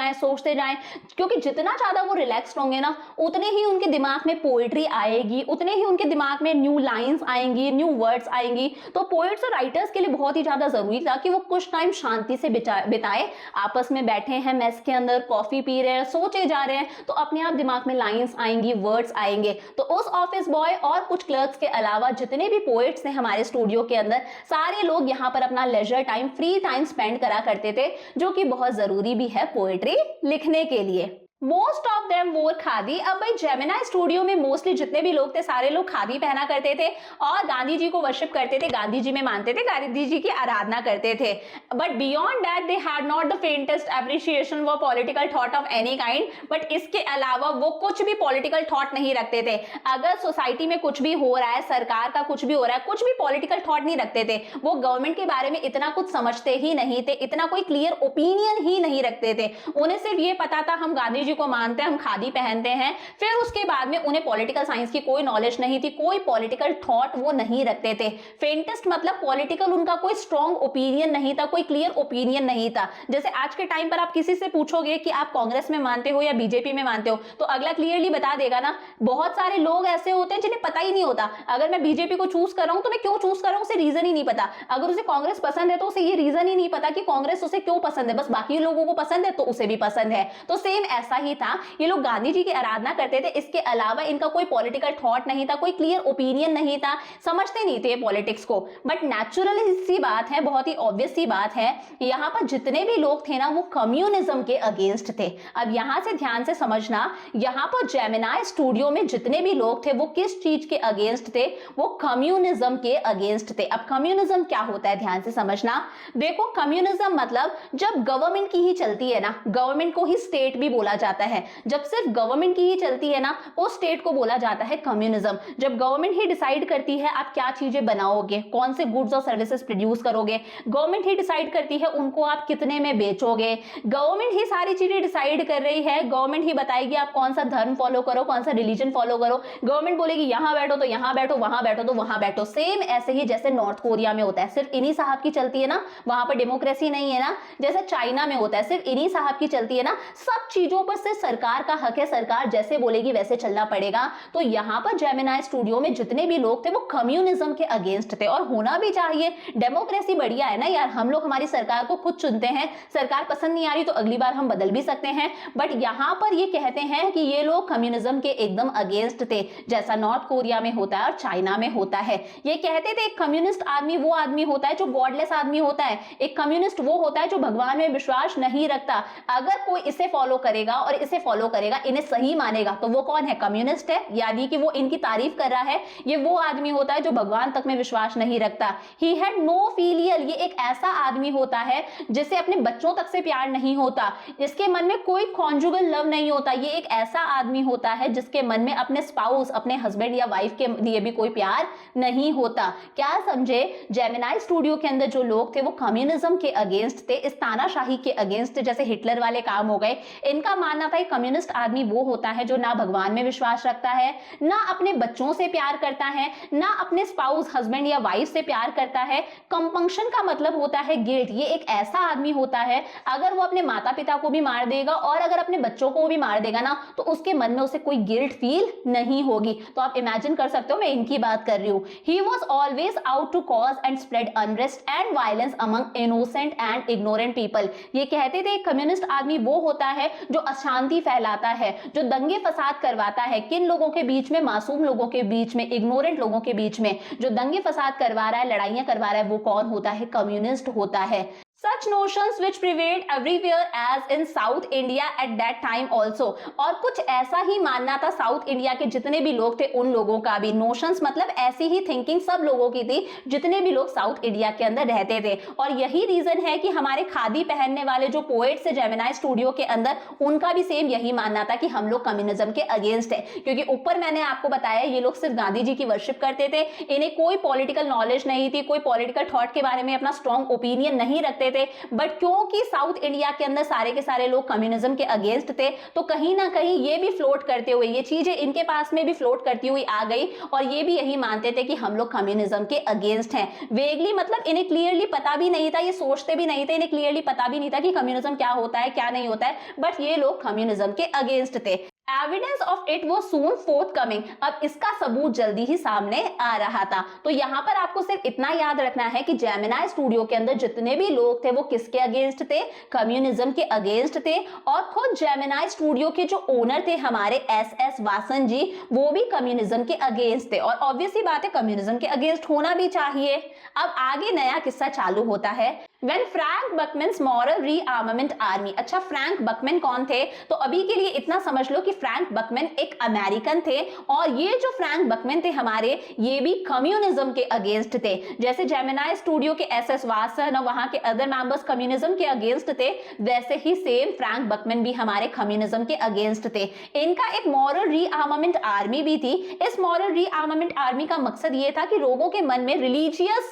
जाएं, क्योंकि जितना ज्यादा वो रिलैक्स्ड होंगे ना, उतने ही उनके दिमाग में पोएट्री आएगी, उतने ही उनके दिमाग में न्यू लाइंस आएंगी, न्यू वर्ड्स आएंगी। तो पोएट्स और राइटर्स के लिए बहुत ही ज्यादा जरूरी था कि वो कुछ टाइम शांति से बिताए, आपस में बैठे हैं मेस के अंदर, कॉफी पी रहे हैं, सोचे जा रहे हैं, तो अपने आप दिमाग में लाइंस आएंगी, वर्ड्स आएंगे। तो उस ऑफिस बॉय और कुछ क्लर्क्स के अलावा जितने भी पोएट्स थे हमारे स्टूडियो के अंदर, सारे लोग यहाँ पर अपना leisure time, free time spend करा करते थे, जो कि बहुत जरूरी भी है पोएट्री लिखने के लिए। मोस्ट ऑफ देम वोर खादी। अब भाई जेमिनी स्टूडियो में मोस्टली जितने भी लोग थे, सारे लोग खादी पहना करते थे और गांधी जी को वर्शिप करते थे, गांधी जी में मानते थे, गांधी जी की आराधना करते थे। But beyond that they had not the faintest appreciation for political thought of any kind. But इसके अलावा वो कुछ भी पॉलिटिकल थॉट नहीं रखते थे। अगर सोसाइटी में कुछ भी हो रहा है, सरकार का कुछ भी हो रहा है, कुछ भी पॉलिटिकल थॉट नहीं रखते थे। वो गवर्नमेंट के बारे में इतना कुछ समझते ही नहीं थे, इतना कोई क्लियर ओपिनियन ही नहीं रखते थे। उन्हें सिर्फ ये पता था हम गांधी जी को मानते हैं, हम खादी पहनते हैं। फिर उसके बाद में उन्हें पॉलिटिकल साइंस की कोई नॉलेज नहीं थी, कोई पॉलिटिकल थॉट वो नहीं रखते थे। फेंटेस्ट मतलब पॉलिटिकल उनका कोई स्ट्रॉन्ग ओपिनियन नहीं था, कोई क्लियर ओपिनियन नहीं था। जैसे आज के टाइम पर आप किसी से पूछोगे कि आप कांग्रेस में मानते हो या बीजेपी में मानते हो, तो अगला क्लियरली बता देगा ना। बहुत सारे लोग ऐसे होते हैं जिन्हें पता ही नहीं होता, अगर मैं बीजेपी को चूज कर रहा हूं तो मैं क्यों चूज कर रहा हूं, उसे रीजन ही नहीं पता। अगर उसे कांग्रेस पसंद है तो उसे ये रीजन ही नहीं पता कि कांग्रेस उसे क्यों पसंद है, बस बाकी लोगों को पसंद है तो उसे भी पसंद है। तो सेम ऐसा ही था, ये लोग गांधी जी की आराधना करते थे, इसके अलावा इनका कोई पॉलिटिकल थॉट नहीं था, कोई क्लियर ओपिनियन नहीं था, समझते नहीं थे पॉलिटिक्स को। बट नेचुरली सी बात है, बहुत ही ऑब्वियस सी बात है, यहाँ पर जितने भी लोग थे ना, वो कम्युनिज्म के अगेंस्ट थे। अब यहां से ध्यान से समझना, यहाँ पर जेमिनी स्टूडियो में जितने भी लोग थे वो किस चीज के अगेंस्ट थे? वो कम्युनिज्म के अगेंस्ट थे। अब कम्युनिज्म क्या होता है, ध्यान से समझना। देखो, कम्युनिज्म मतलब जब गवर्नमेंट की ही चलती है ना, गवर्नमेंट को ही स्टेट भी बोला जाता है। जब सिर्फ गवर्नमेंट की ही चलती है ना, उस स्टेट को बोला जाता है कम्युनिज्म। जब गवर्नमेंट ही डिसाइड करती है आप क्या चीजें बनाओगे, कौन से गुड्स और सर्विसेज प्रोड्यूस करोगे, गवर्नमेंट ही डिसाइड करती है उनको आप कितने में बेचोगे, गवर्नमेंट ही सारी चीजें डिसाइड कर रही है, गवर्नमेंट ही बताएगी आप कौन सा धर्म फॉलो करो, कौन सा रिलीजन फॉलो करो, गवर्नमेंट बोलेगी यहां बैठो तो यहां बैठो, वहां बैठो तो वहां बैठो। सेम ऐसे ही जैसे नॉर्थ कोरिया में होता है, सिर्फ इन्हीं साहब की चलती है ना, वहां पर डेमोक्रेसी नहीं है ना। जैसे चाइना में होता है, सिर्फ इन्हीं साहब की चलती है ना। सब चीजों पर ऊपर से सरकार का हक है, सरकार जैसे बोलेगी वैसे चलना पड़ेगा। तो यहाँ पर जेमिनी स्टूडियो में जितने भी लोग थे वो कम्युनिज्म के अगेंस्ट थे, और होना भी चाहिए। डेमोक्रेसी बढ़िया है ना यार, हम लोग हमारी सरकार को खुद चुनते हैं, सरकार पसंद नहीं आ रही तो अगली बार हम बदल भी सकते हैं। बट यहाँ पर ये कहते हैं कि ये लोग कम्युनिज्म के एकदम अगेंस्ट थे, जैसा नॉर्थ कोरिया में होता है और चाइना में होता है। ये कहते थे एक कम्युनिस्ट आदमी वो आदमी होता है जो गॉडलेस आदमी होता है, एक कम्युनिस्ट वो होता है जो भगवान में विश्वास नहीं रखता। अगर कोई इसे फॉलो करेगा और इसे फॉलो करेगा, इन्हें सही मानेगा, तो वो कौन है? कम्युनिस्ट है, यानी कि वो इनकी तारीफ कर रहा है। ये वो आदमी होता है जो भगवान तक में विश्वास नहीं रखता। ही हैड नो फिलियल, ये एक ऐसा आदमी होता है जिसे अपने बच्चों तक से प्यार नहीं होता, इसके मन में कोई कॉन्जुगल लव नहीं होता। ये एक ऐसा आदमी होता है जिसके मन में अपने स्पाउस, अपने हस्बैंड या वाइफ के लिए भी कोई प्यार नहीं होता। क्या समझे? जेमिनी स्टूडियो के अंदर जो लोग थे वो कम्युनिज्म के अगेंस्ट थे, इस तानाशाही के अगेंस्ट, जैसे हिटलर वाले काम हो गए। इनका मानना था कम्युनिस्ट आदमी वो होता है जो ना भगवान में विश्वास रखता है, ना अपने बच्चों से प्यार करता है, ना अपने स्पाउस, हस्बैंड या वाइफ से प्यार करता है। कंपंक्शन का मतलब होता है गिल्ट। ये एक ऐसा आदमी होता है, अगर वो अपने माता पिता को भी मार देगा और अगर अपने बच्चों को भी मार देगा ना, तो उसके मन में उसे कोई गिल्ट फील नहीं होगी। तो आप इमेजिन कर सकते हो मैं इनकी बात कर रही हूं। He was always out to cause and spread unrest and violence among innocent and ignorant people. ये कहते थे कम्युनिस्ट आदमी वो होता है जो अशांति फैलाता है, जो दंगे फसाद करवाता है। किन लोगों के बीच में? मासूम लोगों के बीच में, इग्नोरेंट लोगों के बीच में। जो दंगे फसाद करवा रहा है, लड़ाइयां करवा रहा है, वो कौन होता है? कम्युनिस्ट होता है। Such notions which prevailed everywhere as in South India at that time also। और कुछ ऐसा ही मानना था साउथ इंडिया के जितने भी लोग थे उन लोगों का भी। नोशंस मतलब ऐसी ही थिंकिंग सब लोगों की थी जितने भी लोग साउथ इंडिया के अंदर रहते थे। और यही रीजन है कि हमारे खादी पहनने वाले जो पोएट्स है जेमिनी स्टूडियो के अंदर, उनका भी सेम यही मानना था कि हम लोग कम्युनिज्म के अगेंस्ट है। क्योंकि ऊपर मैंने आपको बताया ये लोग सिर्फ गांधी जी की वर्शिप करते थे, इन्हें कोई पॉलिटिकल नॉलेज नहीं थी, कोई पॉलिटिकल थॉट के बारे में अपना स्ट्रॉन्ग ओपिनियन नहीं रखते थे। बट क्योंकि साउथ इंडिया के अंदर सारे के सारे लोग कम्युनिज्म के अगेंस्ट थे, तो कहीं ना कहीं ये भी फ्लोट करते हुए, ये चीजें इनके पास में भी फ्लोट करती हुई आ गई, और ये भी यही मानते थे कि हम लोग कम्युनिज्म के अगेंस्ट हैं। वेगली मतलब इन्हें क्लियरली पता भी नहीं था, ये सोचते भी नहीं थे, इन्हें क्लियरली पता भी नहीं था कि कम्युनिज्म क्या होता है क्या नहीं होता है, बट ये लोग कम्युनिज्म के अगेंस्ट थे। एविडेंस ऑफ इट वो सून फोर्थ कमिंग, अब इसका सबूत जल्दी ही सामने आ रहा था। तो यहाँ पर आपको सिर्फ इतना याद रखना है कि जेमिनी स्टूडियो के अंदर जितने भी लोग थे वो किसके अगेंस्ट थे? कम्युनिज्म के अगेंस्ट थे। और खुद जेमिनी स्टूडियो के जो ओनर थे हमारे एस वासन जी, वो भी कम्युनिज्म के अगेंस्ट थे। और ऑब्वियसली बात है कम्युनिज्म के अगेंस्ट होना भी चाहिए। अब आगे नया किस्सा चालू होता है। When Frank Buckman's moral rearmament army। अच्छा, फ्रैंक बकमैन कौन थे? तो अभी के लिए इतना समझ लो कि फ्रैंक बकमैन एक अमेरिकन थे, और ये जो फ्रैंक बकमैन थे हमारे, ये भी कम्युनिज्म के अगेंस्ट थे। जैसे जेमिनी स्टूडियो के एस वासन और वहां के अदर मेंबर्स कम्युनिज्म के अगेंस्ट थे, वैसे ही सेम फ्रैंक बकमैन भी हमारे कम्युनिज्म के अगेंस्ट थे। इनका एक मॉरल रीआर्मामेंट आर्मी भी थी। इस मॉरल रीआर्मामेंट आर्मी का मकसद ये था कि लोगों के मन में रिलीजियस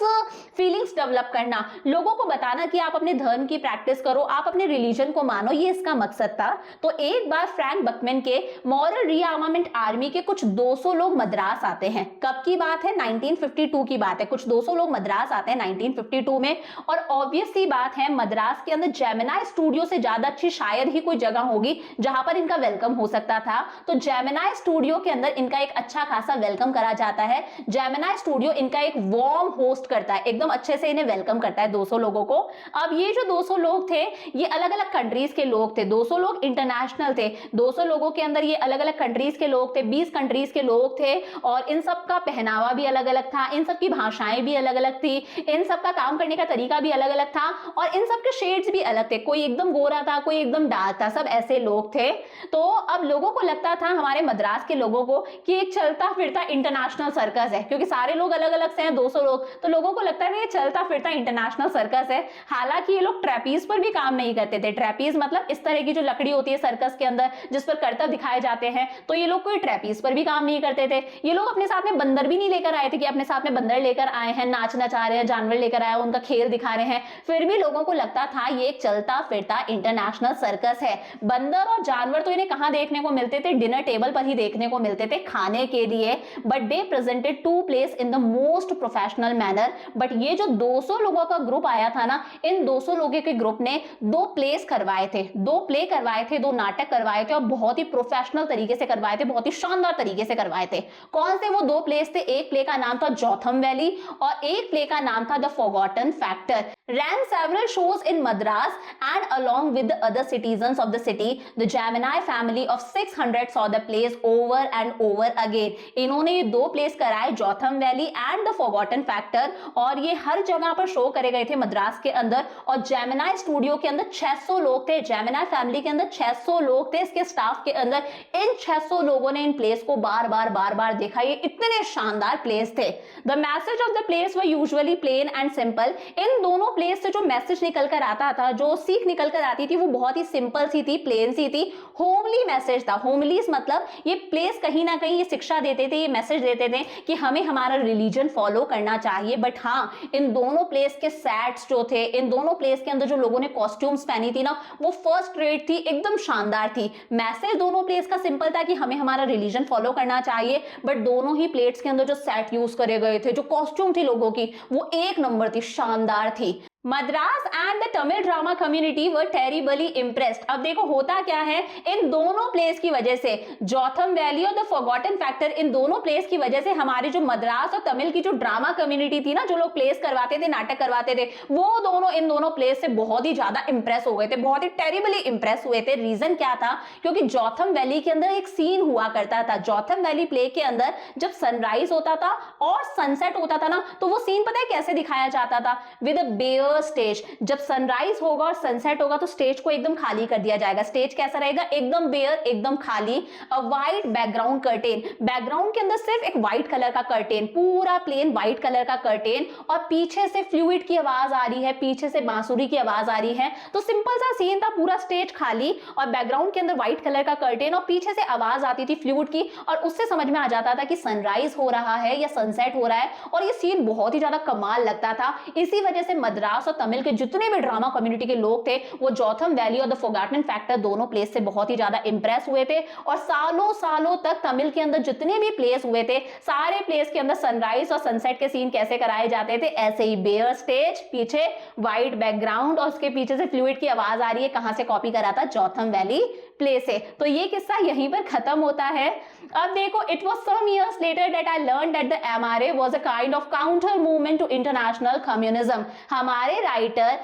फीलिंग्स डेवलप करना, लोगों को बताना कि आप अपने धर्म की प्रैक्टिस करो, आप अपने रिलीजन को मानो, ये इसका मकसद था। तो एक बार फ्रैंक बकमैन के मॉरल रीआर्मामेंट आर्मी के कुछ 200 लोग मद्रास आते हैं। कब की बात है? 1952 की बात है। कुछ 200 लोग मद्रास आते हैं 1952 में। और ऑब्वियस सी बात है मद्रास के अंदर जेमिनी स्टूडियो से ज्यादा अच्छी शायद ही कोई जगह होगी जहां पर इनका वेलकम हो सकता था। तो जेमिनी स्टूडियो के अंदर इनका एक अच्छा खासा वेलकम करा जाता है। जेमिनी स्टूडियो इनका एक वार्म होस्ट करता है, एकदम अच्छे से इन्हें वेलकम करता है 200 लोगों को। अब ये जो 200 लोग थे ये अलग अलग कंट्रीज के लोग थे, 200 लोग इंटरनेशनल थे। 200 लोगों के अंदर ये अलग अलग कंट्रीज के लोग थे, 20 कंट्रीज के लोग थे, और इन सब का पहनावा भी अलग अलग था, इन सब की भाषाएं भी अलग अलग थी, इन सब का काम करने का तरीका भी अलग अलग था, और इन सब के शेड्स भी अलग थे। कोई एकदम गोरा था, कोई एकदम डार्क था, सब ऐसे लोग थे। तो अब लोगों को लगता था, हमारे मद्रास के लोगों को, कि एक चलता फिरता इंटरनेशनल सर्कस है, क्योंकि सारे लोग अलग अलग से हैं 200 लोग, तो लोगों को लगता है ये चलता फिरता इंटरनेशनल सर्कस है। हालांकि ये लोग ट्रैपीज पर भी काम नहीं करते थे। ट्रैपीज मतलब इस तरह की जो लकड़ी होती है सर्कस के अंदर जिस पर करतब दिखाए जाते हैं, तो ये लोग कोई ट्रैपीज पर भी काम नहीं करते थे। ये लोग अपने साथ में बंदर भी नहीं लेकर आए थे कि अपने साथ में बंदर लेकर आए हैं, नाचना चाह रहे हैं, जानवर लेकर आए, उनका खेल दिखा रहे हैं। फिर भी लोगों को लगता था ये एक चलता फिरता इंटरनेशनल सर्कस है। बंदर और जानवर तो इन्हें कहां देखने को मिलते थे? डिनर टेबल पर ही देखने को मिलते थे खाने के लिए। But they presented to place in the most professional manner. बट ये जो 200 लोगों का ग्रुप आया था था ना, इन 200 लोगों के ग्रुप ने 2 प्लेस करवाए थे, 2 प्ले करवाए थे, 2 नाटक करवाए थे और बहुत ही प्रोफेशनल तरीके से करवाए थे, बहुत ही शानदार तरीके से करवाए थे। कौन से वो 2 प्लेस थे? एक प्ले का नाम था जोथम वैली और एक प्ले का नाम था the forgotten factor. Ran several shows in Madras and along with the other citizens of the city, the Gemini family of 600 saw the plays over and over again. इन्होंने ये 2 प्लेस कराए, Jotham valley and the forgotten factor, और ये हर जगह पर शो करे गए थे मद्रास के अंदर। और जेमिनाई स्टूडियो के अंदर 600 लोग थे, जेमिनाई फैमिली के अंदर 600 लोग थे इसके स्टाफ के अंदर। इन 600 लोगों ने इन प्लेस को बार बार देखा। ये इतने शानदार प्लेस थे। The message of the place were usually plain and simple. इन दोनों प्लेस से जो मैसेज निकल कर आता था, जो सीख निकल कर आती थी, वो बहुत ही सिंपल सी थी, प्लेन सी थी। होमली मैसेज था। होमलीज मतलब ये प्लेस कहीं ना कहीं ये शिक्षा देते थे, ये मैसेज देते थे कि हमें हमारा रिलीजन फॉलो करना चाहिए। बट हाँ, इन दोनों प्लेस के सेट्स जो थे, इन दोनों प्लेस के अंदर जो लोगों ने कॉस्ट्यूम्स पहनी थी ना, वो फर्स्ट रेट थी, एकदम शानदार थी। मैसेज दोनों प्लेस का सिंपल था कि हमें हमारा रिलीजन फॉलो करना चाहिए, बट दोनों ही प्लेट्स के अंदर जो सेट यूज करे गए थे, जो कॉस्ट्यूम थी लोगों की, वो एक नंबर थी, शानदार थी। Madras and the Tamil drama community were terribly impressed. अब देखो होता क्या है, इन दोनों प्लेस की वजह से, जोथम वैली और द फॉरगॉटन फैक्टर, इन दोनों प्लेस की वजह से हमारी जो मद्रास और तमिल की जो ड्रामा कम्युनिटी थी ना, जो लोग प्लेस करवाते थे, नाटक करवाते थे, वो दोनों इन दोनों प्लेस से बहुत ही ज्यादा इंप्रेस हो गए थे, बहुत ही टेरिबली इंप्रेस हुए थे। रीजन क्या था? क्योंकि जोथम वैली के अंदर एक सीन हुआ करता था। जोथम वैली प्ले के अंदर जब सनराइज होता था और सनसेट होता था ना, तो वो सीन पता है कैसे दिखाया जाता था? With a bare stage. जब सनराइज होगा और सनसेट होगा तो स्टेज को एकदम खाली कर दिया जाएगा। स्टेज कैसा रहेगा? एकदम बेयर, एकदम खाली। अ वाइट बैकग्राउंड कर्टेन, बैकग्राउंड के अंदर सिर्फ एक व्हाइट कलर का कर्टेन, पूरा प्लेन व्हाइट कलर का कर्टेन, और पीछे से फ्लूइड की आवाज आ रही है, पीछे से बांसुरी की आवाज आ रही है। तो सिंपल सा सीन था, पूरा स्टेज खाली और बैकग्राउंड के अंदर व्हाइट कलर का कर्टेन और पीछे से आवाज आती थी फ्लूइड की, और उससे समझ में आ जाता था कि सनराइज हो रहा है या सनसेट हो रहा है। और ये सीन बहुत ही ज्यादा कमाल लगता था। इसी वजह से मद्रास और तमिल के जितने भी ड्रामा कम्युनिटी के लोग थे, वो जोथम वैली और द फॉरगॉटन फैक्टर दोनों प्लेस से बहुत ही ज्यादा इंप्रेस हुए थे। और सालों सालों तक तमिल के अंदर जितने भी प्लेस हुए थे, सारे प्लेस के अंदर सनराइज और सनसेट के सीन कैसे कराए जाते थे? ऐसे ही, बेयर स्टेज, पीछे व्हाइट बैकग्राउंड और उसके पीछे से फ्लूइड की आवाज आ रही है। कहां से कॉपी करा था? जोथम वैली प्ले से। तो ये किस्सा यहीं पर खत्म होता है। अब देखो, it was some years later that I learn that the MRA was a kind of counter movement to international communism. हमारे राइटर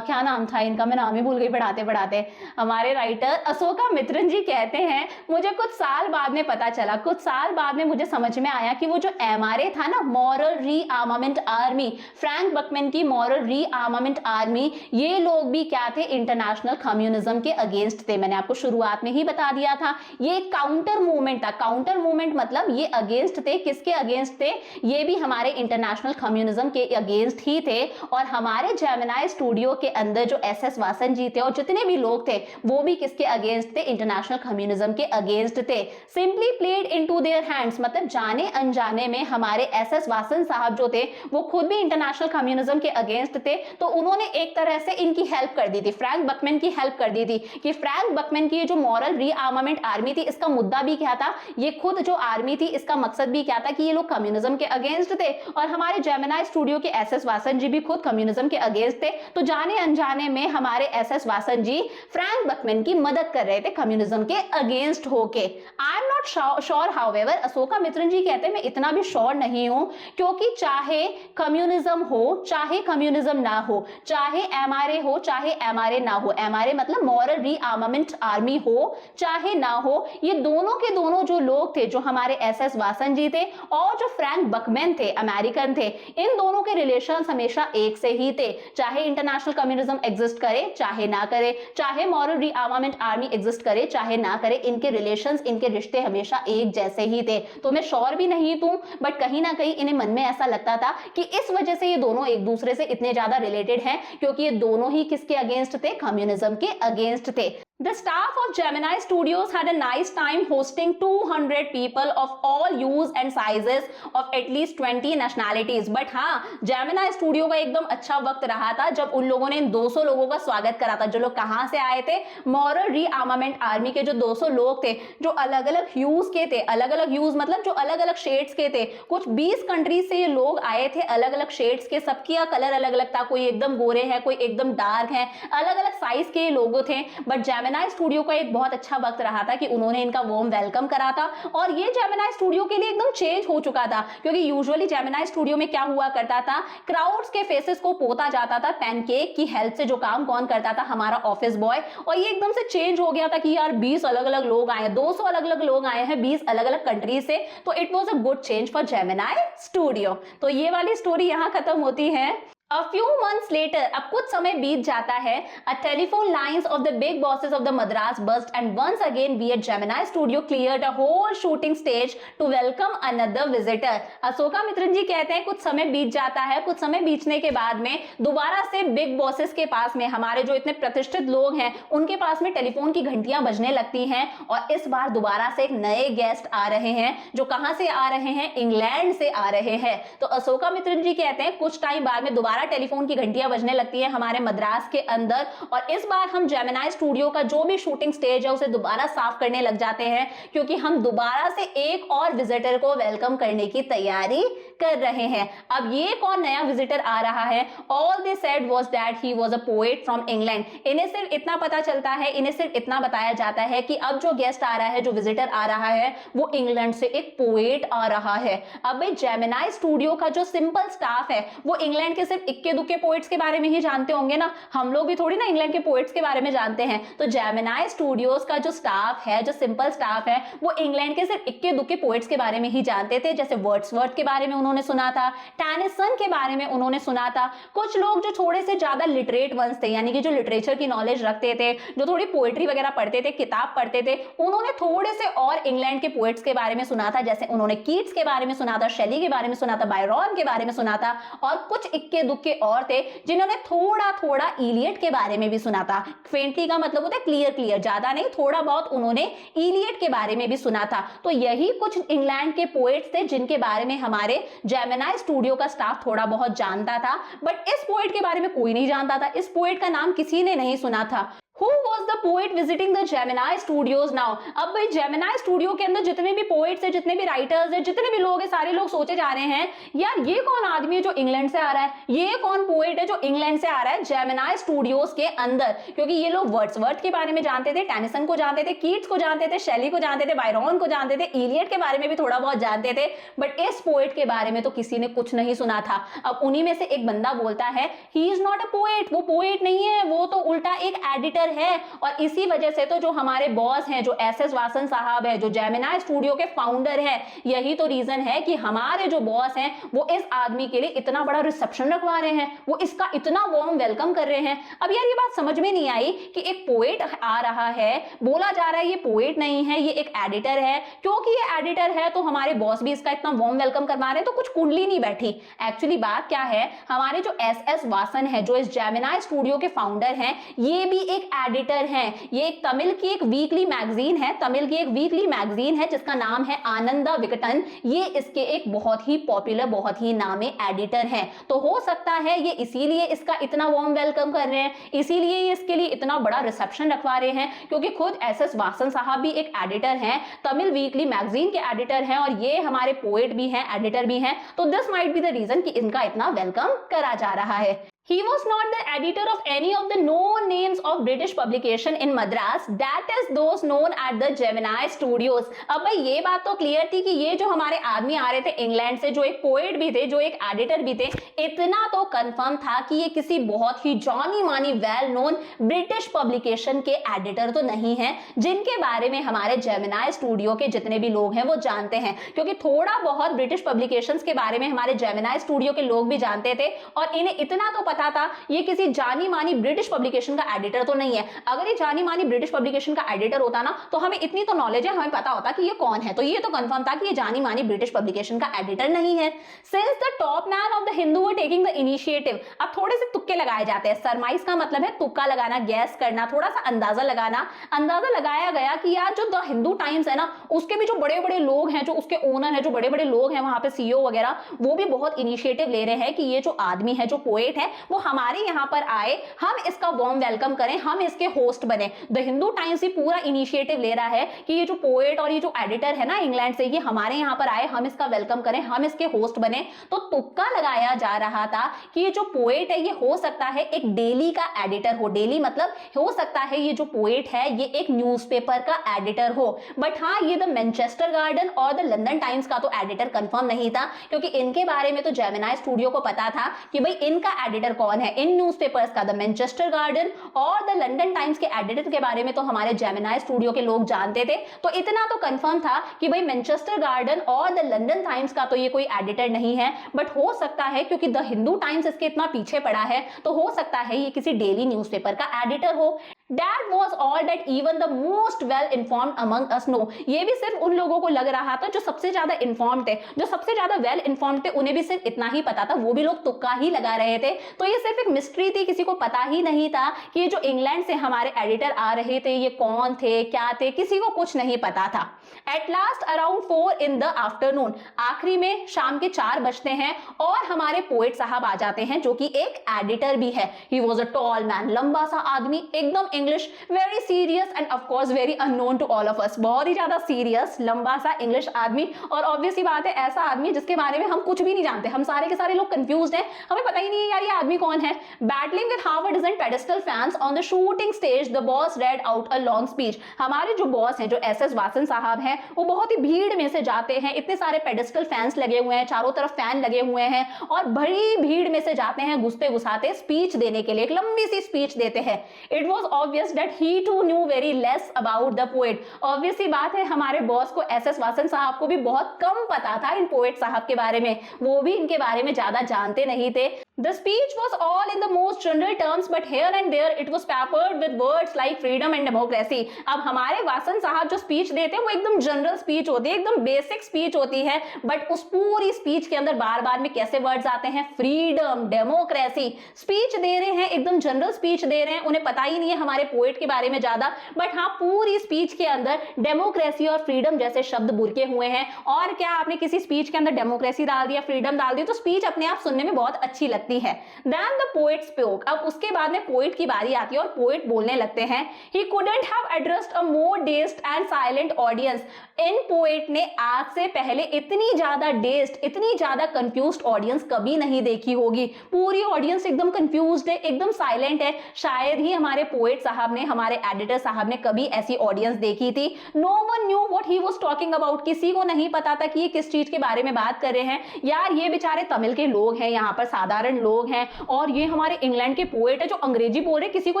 क्या नाम था इनका, मैं नाम ही भूल गई पढ़ाते पढ़ाते। हमारे राइटर अशोका मित्रन जी कहते हैं, मुझे कुछ साल बाद में पता चला, कुछ साल बाद में मुझे समझ में आया कि वो जो एमआरए था ना, moral rearmament army, Frank Buchman की मॉरल रीआर्मामेंट आर्मी, ये लोग भी क्या थे? इंटरनेशनल कम्युनिज्म के अगेंस्ट थे। मैंने आपको शुरुआत में ही बता दिया था, ये काउंटर मूवमेंट था। काउंटर मूवमेंट मतलब ये अगेंस्ट थे। किसके अगेंस्ट थे? ये भी हमारे इंटरनेशनल कम्युनिज्म के अगेंस्ट ही थे। और हमारे जेमिनाई स्टूडियो के अंदर जो एस वासन जी थे और जितने भी लोग थे, वो भी किसके अगेंस्ट थे? इंटरनेशनल कम्युनिज्म के अगेंस्ट थे। Simply played into their hands, मतलब जाने अनजाने में हमारे एस वासन साहब जो थे, वो खुद भी इंटरनेशनल कम्युनिज्म के अगेंस्ट थे। तो उन्होंने एक तरह से इनकी हेल्प कर दी थी, फ्रैंक बकमैन की हेल्प कर दी थी। कि फ्रैंक बकमैन की जो मॉरल रीआर्मामेंट आर्मी थी, इसका मुद्दा भी क्या था? ये खुद जो आर्मी थी, इसका मकसद भी क्या था? कि ये लोग कम्युनिज्म के अगेंस्ट थे। और हमारे जेमिनाई स्टूडियो के एस वासन जी भी खुद कम्युनिज्म के अगेंस्ट थे। तो जाने अनजाने में हमारे S Vasan ji Frank Buchman की मदद कर रहे थे कम्युनिज्म के अगेंस्ट होके। I am not sure however, Ashoka Mitran ji कहते हैं मैं इतना भी श्योर नहीं हूं, क्योंकि चाहे कम्युनिज्म हो, चाहे कम्युनिज्म ना हो, चाहे एमआरए हो, चाहे एमआरए ना हो, एमआरए मतलब मॉरल रीआर्मामेंट आर्मी हो, चाहे ना हो, ये दोनों के दोनों जो लोग थे, जो हमारे एस वासन जी थे और जो फ्रैंक बकमैन थे, अमेरिकन थे, इन दोनों के रिलेशंस हमेशा एक से ही थे। चाहे इंटरनेशनल कम्युनिज्म एग्जिस्ट करे, चाहे ना करे, चाहे मॉरल रीआर्मामेंट आर्मी एग्जिस्ट करे, चाहे ना करे, इनके रिलेशंस, इनके रिश्ते हमेशा एक जैसे ही थे। तो मैं श्योर भी नहीं हूं, बट कहीं ना कहीं इन्हें मन में ऐसा लगता था कि इस वजह से ये दोनों एक दूसरे से इतने ज्यादा रिलेटेड हैं, क्योंकि ये दोनों ही किसके अगेंस्ट थे? कम्युनिज्म के अगेंस्ट थे। The staff of Gemini Studios had a nice time hosting 200 people of all hues and sizes of at least 20 nationalities. But हाँ, Gemini Studio का एकदम अच्छा वक्त रहा था जब उन लोगों ने इन 200 लोगों का स्वागत करा था, जो लोग कहाँ से आए थे, मॉरल रीआर्मामेंट आर्मी के जो 200 लोग थे, जो अलग अलग ह्यूज के थे, अलग अलग ह्यूज मतलब जो अलग अलग शेड्स के थे, कुछ 20 कंट्रीज से ये लोग आए थे, अलग अलग शेड्स के, सबकी का कलर अलग अलग था, कोई एकदम गोरे है, कोई एकदम डार्क है, अलग अलग साइज के लोगो थे। बट जेमिनी स्टूडियो का एक बहुत अच्छा वक्त रहा था कि उन्होंने इनका वार्म वेलकम करा था, और ये जेमिनी स्टूडियो के लिए एकदम चेंज हो चुका था, क्योंकि यूजुअली जेमिनी स्टूडियो में क्या हुआ करता था, क्राउड्स के फेसेस को पोता जाता था पैनकेक की हेल्प से, जो काम कौन करता था, हमारा ऑफिस बॉय। और ये एकदम से चेंज हो गया था कि यार 20 अलग अलग लोग आए हैं, 200 अलग अलग लोग आए हैं 20 अलग अलग कंट्री से, तो it was a good change for Gemini studio. तो ये वाली स्टोरी यहां खत्म होती है। A few months later, अब कुछ समय बीत जाता है, a telephone lines of the big bosses of the Madras burst and once again we at Gemini Studio cleared a whole shooting stage to welcome another visitor। Ashoka Mitran ji कहते हैं कुछ समय बीत जाता है, कुछ समय बीतने के बाद में दोबारा से बिग बॉसेस के पास में, हमारे जो इतने प्रतिष्ठित लोग हैं उनके पास में टेलीफोन की घंटियां बजने लगती हैं, और इस बार दोबारा से एक नए गेस्ट आ रहे हैं, जो कहां से आ रहे हैं, इंग्लैंड से आ रहे हैं। तो अशोका मित्रन जी कहते हैं कुछ टाइम बाद में दोबारा टेलीफोन की घंटियां बजने लगती है हमारे मद्रास के अंदर, और इस बार हम जेमिनी स्टूडियो का जो भी शूटिंग स्टेज है उसे दोबारा साफ करने लग जाते हैं, क्योंकि हम दोबारा से एक और विजिटर को वेलकम करने की तैयारी कर रहे हैं। अब ये कौन नया विजिटर आ रहा है? All they said was that he was a poet from England. इन्हें सिर्फ इतना पता चलता है, इन्हें सिर्फ इतना बताया जाता है कि अब जो गेस्ट आ रहा है, जो विजिटर आ रहा है, वो इंग्लैंड से एक पोएट आ रहा है। अब भाई जेमिनी स्टूडियो का जो सिंपल स्टाफ है वो इंग्लैंड के सिर्फ इक्के दुक्के पोएट्स के बारे में ही जानते होंगे ना, हम लोग भी थोड़ी ना इंग्लैंड के पोएट्स के बारे में जानते हैं। तो जेमिनी स्टूडियोज का जो स्टाफ है, जो सिंपल स्टाफ है, वो इंग्लैंड के सिर्फ इक्के दुक्के पोएट्स के बारे में ही जानते थे। जैसे वर्ड्सवर्थ के बारे में उन्होंने सुना था, टेनिसन के बारे में उन्होंने सुना था, कुछ लोग जो थोड़े से ज्यादा लिटरेट वंस थे, यानी कि जो लिटरेचर की नॉलेज रखते थे, जो थोड़ी पोएट्री वगैरह पढ़ते थे, किताब पढ़ते थे, उन्होंने थोड़े से और इंग्लैंड के पोएट्स के बारे में सुना था। जैसे उन्होंने कीट्स के बारे में सुना था, शेली के बारे में सुना था, बायरन के बारे में सुना था, और कुछ इक्के दुक्के और थे जिन्होंने थोड़ा थोड़ा इलियट के बारे में भी सुना था। फेंटली का मतलब होता है क्लियर क्लियर, ज्यादा नहीं, थोड़ा बहुत उन्होंने इलियट के बारे में भी सुना था। तो यही कुछ इंग्लैंड के पोएट्स थे जिनके बारे में हमारे जेमिनी स्टूडियो का स्टाफ थोड़ा बहुत जानता था। बट इस पोएट के बारे में कोई नहीं जानता था, इस पोएट का नाम किसी ने नहीं सुना था। Who was the poet visiting the Gemini Studios now? अब भाई जेमिनी स्टूडियो के अंदर जितने भी पोएट्स हैं, जितने भी राइटर्स हैं, जितने भी लोग हैं, सारे लोग सोचे जा रहे हैं यार ये कौन आदमी है जो इंग्लैंड से आ रहा है, ये कौन पोएट है जो इंग्लैंड से आ रहा है जेमिनी स्टूडियोज के अंदर। क्योंकि ये लोग वर्ड्सवर्थ के बारे में जानते थे, टेनिसन को जानते थे, कीट्स को जानते थे, शेली को जानते थे, बायरन को जानते थे, इलियट के बारे में भी थोड़ा बहुत जानते थे, बट इस पोएट के बारे में तो किसी ने कुछ नहीं सुना था। अब उन्हीं में से एक बंदा बोलता है he is not a poet, वो पोएट नहीं है, वो तो उल्टा एक एडिटर है। और इसी वजह से तो जो हमारे बॉस हैं, जो एस.एस. वासन साहब है, जो जेमिनी स्टूडियो के फाउंडर हैं, यही तो रीजन है कि हमारे जो बॉस हैं वो इस आदमी के लिए इतना बड़ा रिसेप्शन रखवा रहे हैं, वो इसका इतना वार्म वेलकम कर रहे हैं। अब यार ये बात समझ में नहीं आई कि एक पोएट आ रहा है, बोला जा रहा है ये पोएट नहीं है, ये एक एडिटर है, क्योंकि ये एडिटर है तो हमारे बॉस भी इसका इतना वार्म वेलकम करवा रहे हैं, तो कुछ कुंडली नहीं बैठी। एक्चुअली बात क्या है, हमारे जो एस.एस. वासन है, जो इस जेमिनी स्टूडियो के फाउंडर हैं, ये भी एक एडिटर हैं। ये एक तमिल की एक वीकली मैगजीन है, तमिल की एक वीकली मैगजीन है जिसका नाम है आनंदा विकटन। ये इसके एक बहुत ही पॉपुलर, बहुत ही नामी एडिटर हैं। तो हो सकता है ये इसीलिए इसका इतना वार्म वेलकम कर रहे हैं, इसीलिए ये इसके लिए इतना बड़ा रिसेप्शन रखवा रहे हैं, क्योंकि खुद एस.एस. वासन साहब भी एक एडिटर हैं, तमिल वीकली मैगजीन के एडिटर हैं, और ये हमारे पोएट भी हैं, एडिटर भी हैं। तो this might be the reason कि इनका इतना वेलकम करा जा रहा है। He was not the editor of any of the known names of British publication in Madras, that is those known at the Gemini Studios। अब भाई ये बात तो क्लियर थी कि ये जो हमारे आदमी आ रहे थे इंग्लैंड से, जो एक पोएट भी थे, जो एक एडिटर भी थे, इतना तो कंफर्म था कि ये किसी बहुत ही जानी मानी वेल नोन ब्रिटिश पब्लिकेशन के एडिटर तो नहीं है, जिनके बारे में हमारे जेमिनी स्टूडियो के जितने भी लोग हैं वो जानते हैं। क्योंकि थोड़ा बहुत ब्रिटिश पब्लिकेशंस के बारे में हमारे जेमिनी स्टूडियो के लोग भी जानते थे, और इन्हें इतना तो पता पता था ये किसी जानी मानी ब्रिटिश पब्लिकेशन का एडिटर तो नहीं है। अगर ये जानी मानी ब्रिटिश पब्लिकेशन का एडिटर होता ना तो हमें इतनी तो नॉलेज है, हमें पता होता कि ये कौन है। तो ये तो कंफर्म था कि ये जानी मानी ब्रिटिश पब्लिकेशन का एडिटर नहीं है। Since the top man of the Hindu were taking the initiative, अब थोड़े से तुक्के लगाए जाते हैं। सरमाइज का मतलब है तुक्का लगाना, गैस करना, थोड़ा सा अंदाजा लगाना। अंदाजा लगाया गया कि यार जो द हिंदू टाइम्स है ना उसके भी जो बड़े बड़े लोग हैं, जो उसके ओनर है, जो बड़े बड़े लोग हैं वहां पे सीईओ वगैरह, वो भी बहुत इनिशिएटिव ले रहे हैं कि ये जो आदमी है, जो पोएट है, वो हमारे यहाँ पर आए, हम इसका वार्म वेलकम करें, हम इसके होस्ट बने। द हिंदू टाइम्स भी पूरा इनिशिएटिव ले रहा है कि ये जो पोएट और ये जो एडिटर है ना इंग्लैंड से, ये हमारे यहाँ पर आए, हम इसका वेलकम करें, हम इसके होस्ट बने। तो तुक्का लगाया जा रहा था कि ये जो पोएट है ये हो सकता है एक डेली का एडिटर हो। डेली मतलब हो सकता है ये जो पोएट है ये एक न्यूज़पेपर का एडिटर हो। बट हाँ, ये द मैनचेस्टर गार्डन और द लंदन टाइम्स का तो एडिटर कंफर्म नहीं था, क्योंकि इनके बारे में तो जेमिनाई स्टूडियो को पता था कि भाई इनका एडिटर कौन है। इन न्यूज़पेपर्स का द मैनचेस्टर गार्डन और द लंदन टाइम्स के एडिटर के बारे में तो हमारे जेमिनाई स्टूडियो के लोग जानते थे। तो इतना तो कंफर्म था कि भाई मैनचेस्टर गार्डन और द लंदन टाइम्स का तो ये कोई एडिटर नहीं है। बट हो सकता है क्योंकि द हिंदू टाइम्स इसके इतना पीछे पड़ा है तो हो सकता है ये किसी डेली न्यूज़पेपर का एडिटर हो। That was all that even the most well informed among us know। ये भी सिर्फ उन लोगों को लग रहा था जो सबसे ज्यादा इन्फॉर्म्ड थे, जो सबसे ज्यादा वेल इन्फॉर्म्ड थे, उन्हें भी सिर्फ इतना ही पता था। वो भी लोग तुक्का ही लगा रहे थे। तो ये सिर्फ एक मिस्ट्री थी, किसी को पता ही नहीं था कि ये जो इंग्लैंड से हमारे एडिटर आ रहे थे ये कौन थे, क्या थे, किसी को कुछ नहीं पता था। At last around 4 in the afternoon, आखिरी में शाम के 4 बजते हैं और हमारे पोएट साहब आ जाते हैं जो कि एक एडिटर भी है। He was a tall man, लंबा सा आदमी, एकदम English, very serious and of course very unknown to all of us. बहुत ही ज्यादा सीरियस, लंबा सा इंग्लिश आदमी, और ऑब्वियस ही बात है ऐसा आदमी जिसके बारे में हम कुछ भी नहीं जानते। हम सारे के सारे लोग कंफ्यूज्ड हैं, हमें पता ही नहीं है यार ये आदमी कौन है। Battling with half a dozen pedestal fans on the shooting stage, the boss read out a long speech. हमारे जो बॉस हैं, जो एसएस वासन साहब हैं, वो बहुत ही भीड़ में से जाते हैं। इतने सारे पेडेस्टल फैंस लगे हुए हैं, चारों तरफ फैन लगे हुए हैं, और बड़ी भीड़ में से जाते हैं घुसते घुसाते स्पीच देने के लिए। एक लंबी सी स्पीच देते हैं। It was obvious that he too knew very less about the poet। Obvious ही बात है हमारे बॉस को, एसएस वासन साहब को भी बहुत कम पता था इन पोएट साहब के बारे में। वो भी इनके बारे में ज्यादा जानते नहीं थे। The speech was all in the most general terms, but here and there it was peppered with words like freedom and democracy। अब हमारे वासन साहब जो स्पीच देते हैं वो एकदम जनरल स्पीच होती है, एकदम बेसिक स्पीच होती है, बट उस पूरी स्पीच के अंदर बार बार में कैसे वर्ड्स आते हैं, फ्रीडम, डेमोक्रेसी। स्पीच दे रहे हैं, एकदम जनरल स्पीच दे रहे हैं, उन्हें पता ही नहीं है हमारे पोएट के बारे में ज्यादा, बट हाँ पूरी स्पीच के अंदर डेमोक्रेसी और फ्रीडम जैसे शब्द बुरके हुए हैं। और क्या आपने किसी स्पीच के अंदर डेमोक्रेसी डाल दिया, फ्रीडम डाल दी, तो स्पीच अपने आप सुनने में बहुत अच्छी लगती है। Then the poet spoke। अब उसके बाद में पोएट की बारी आती है और पोएट बोलने लगते हैं। He couldn't have addressed a more dazed and silent audience। In poet ने आज से पहले इतनी ज्यादा डेज्ड, इतनी ज्यादा कंफ्यूज्ड ऑडियंस कभी नहीं देखी होगी। पूरी ऑडियंस एकदम कंफ्यूज्ड है, एकदम साइलेंट है। शायद ही हमारे पोएट साहब ने, हमारे एडिटर साहब ने कभी ऐसी ऑडियंस देखी थी। No one knew what he was talking about। किसी को नहीं पता था कि ये किस चीज के बारे में बात कर रहे हैं। यार ये बेचारे तमिल के लोग हैं, यहाँ पर साधारण लोग हैं, और ये हमारे इंग्लैंड के पोएट है जो अंग्रेजी बोल रहे, किसी को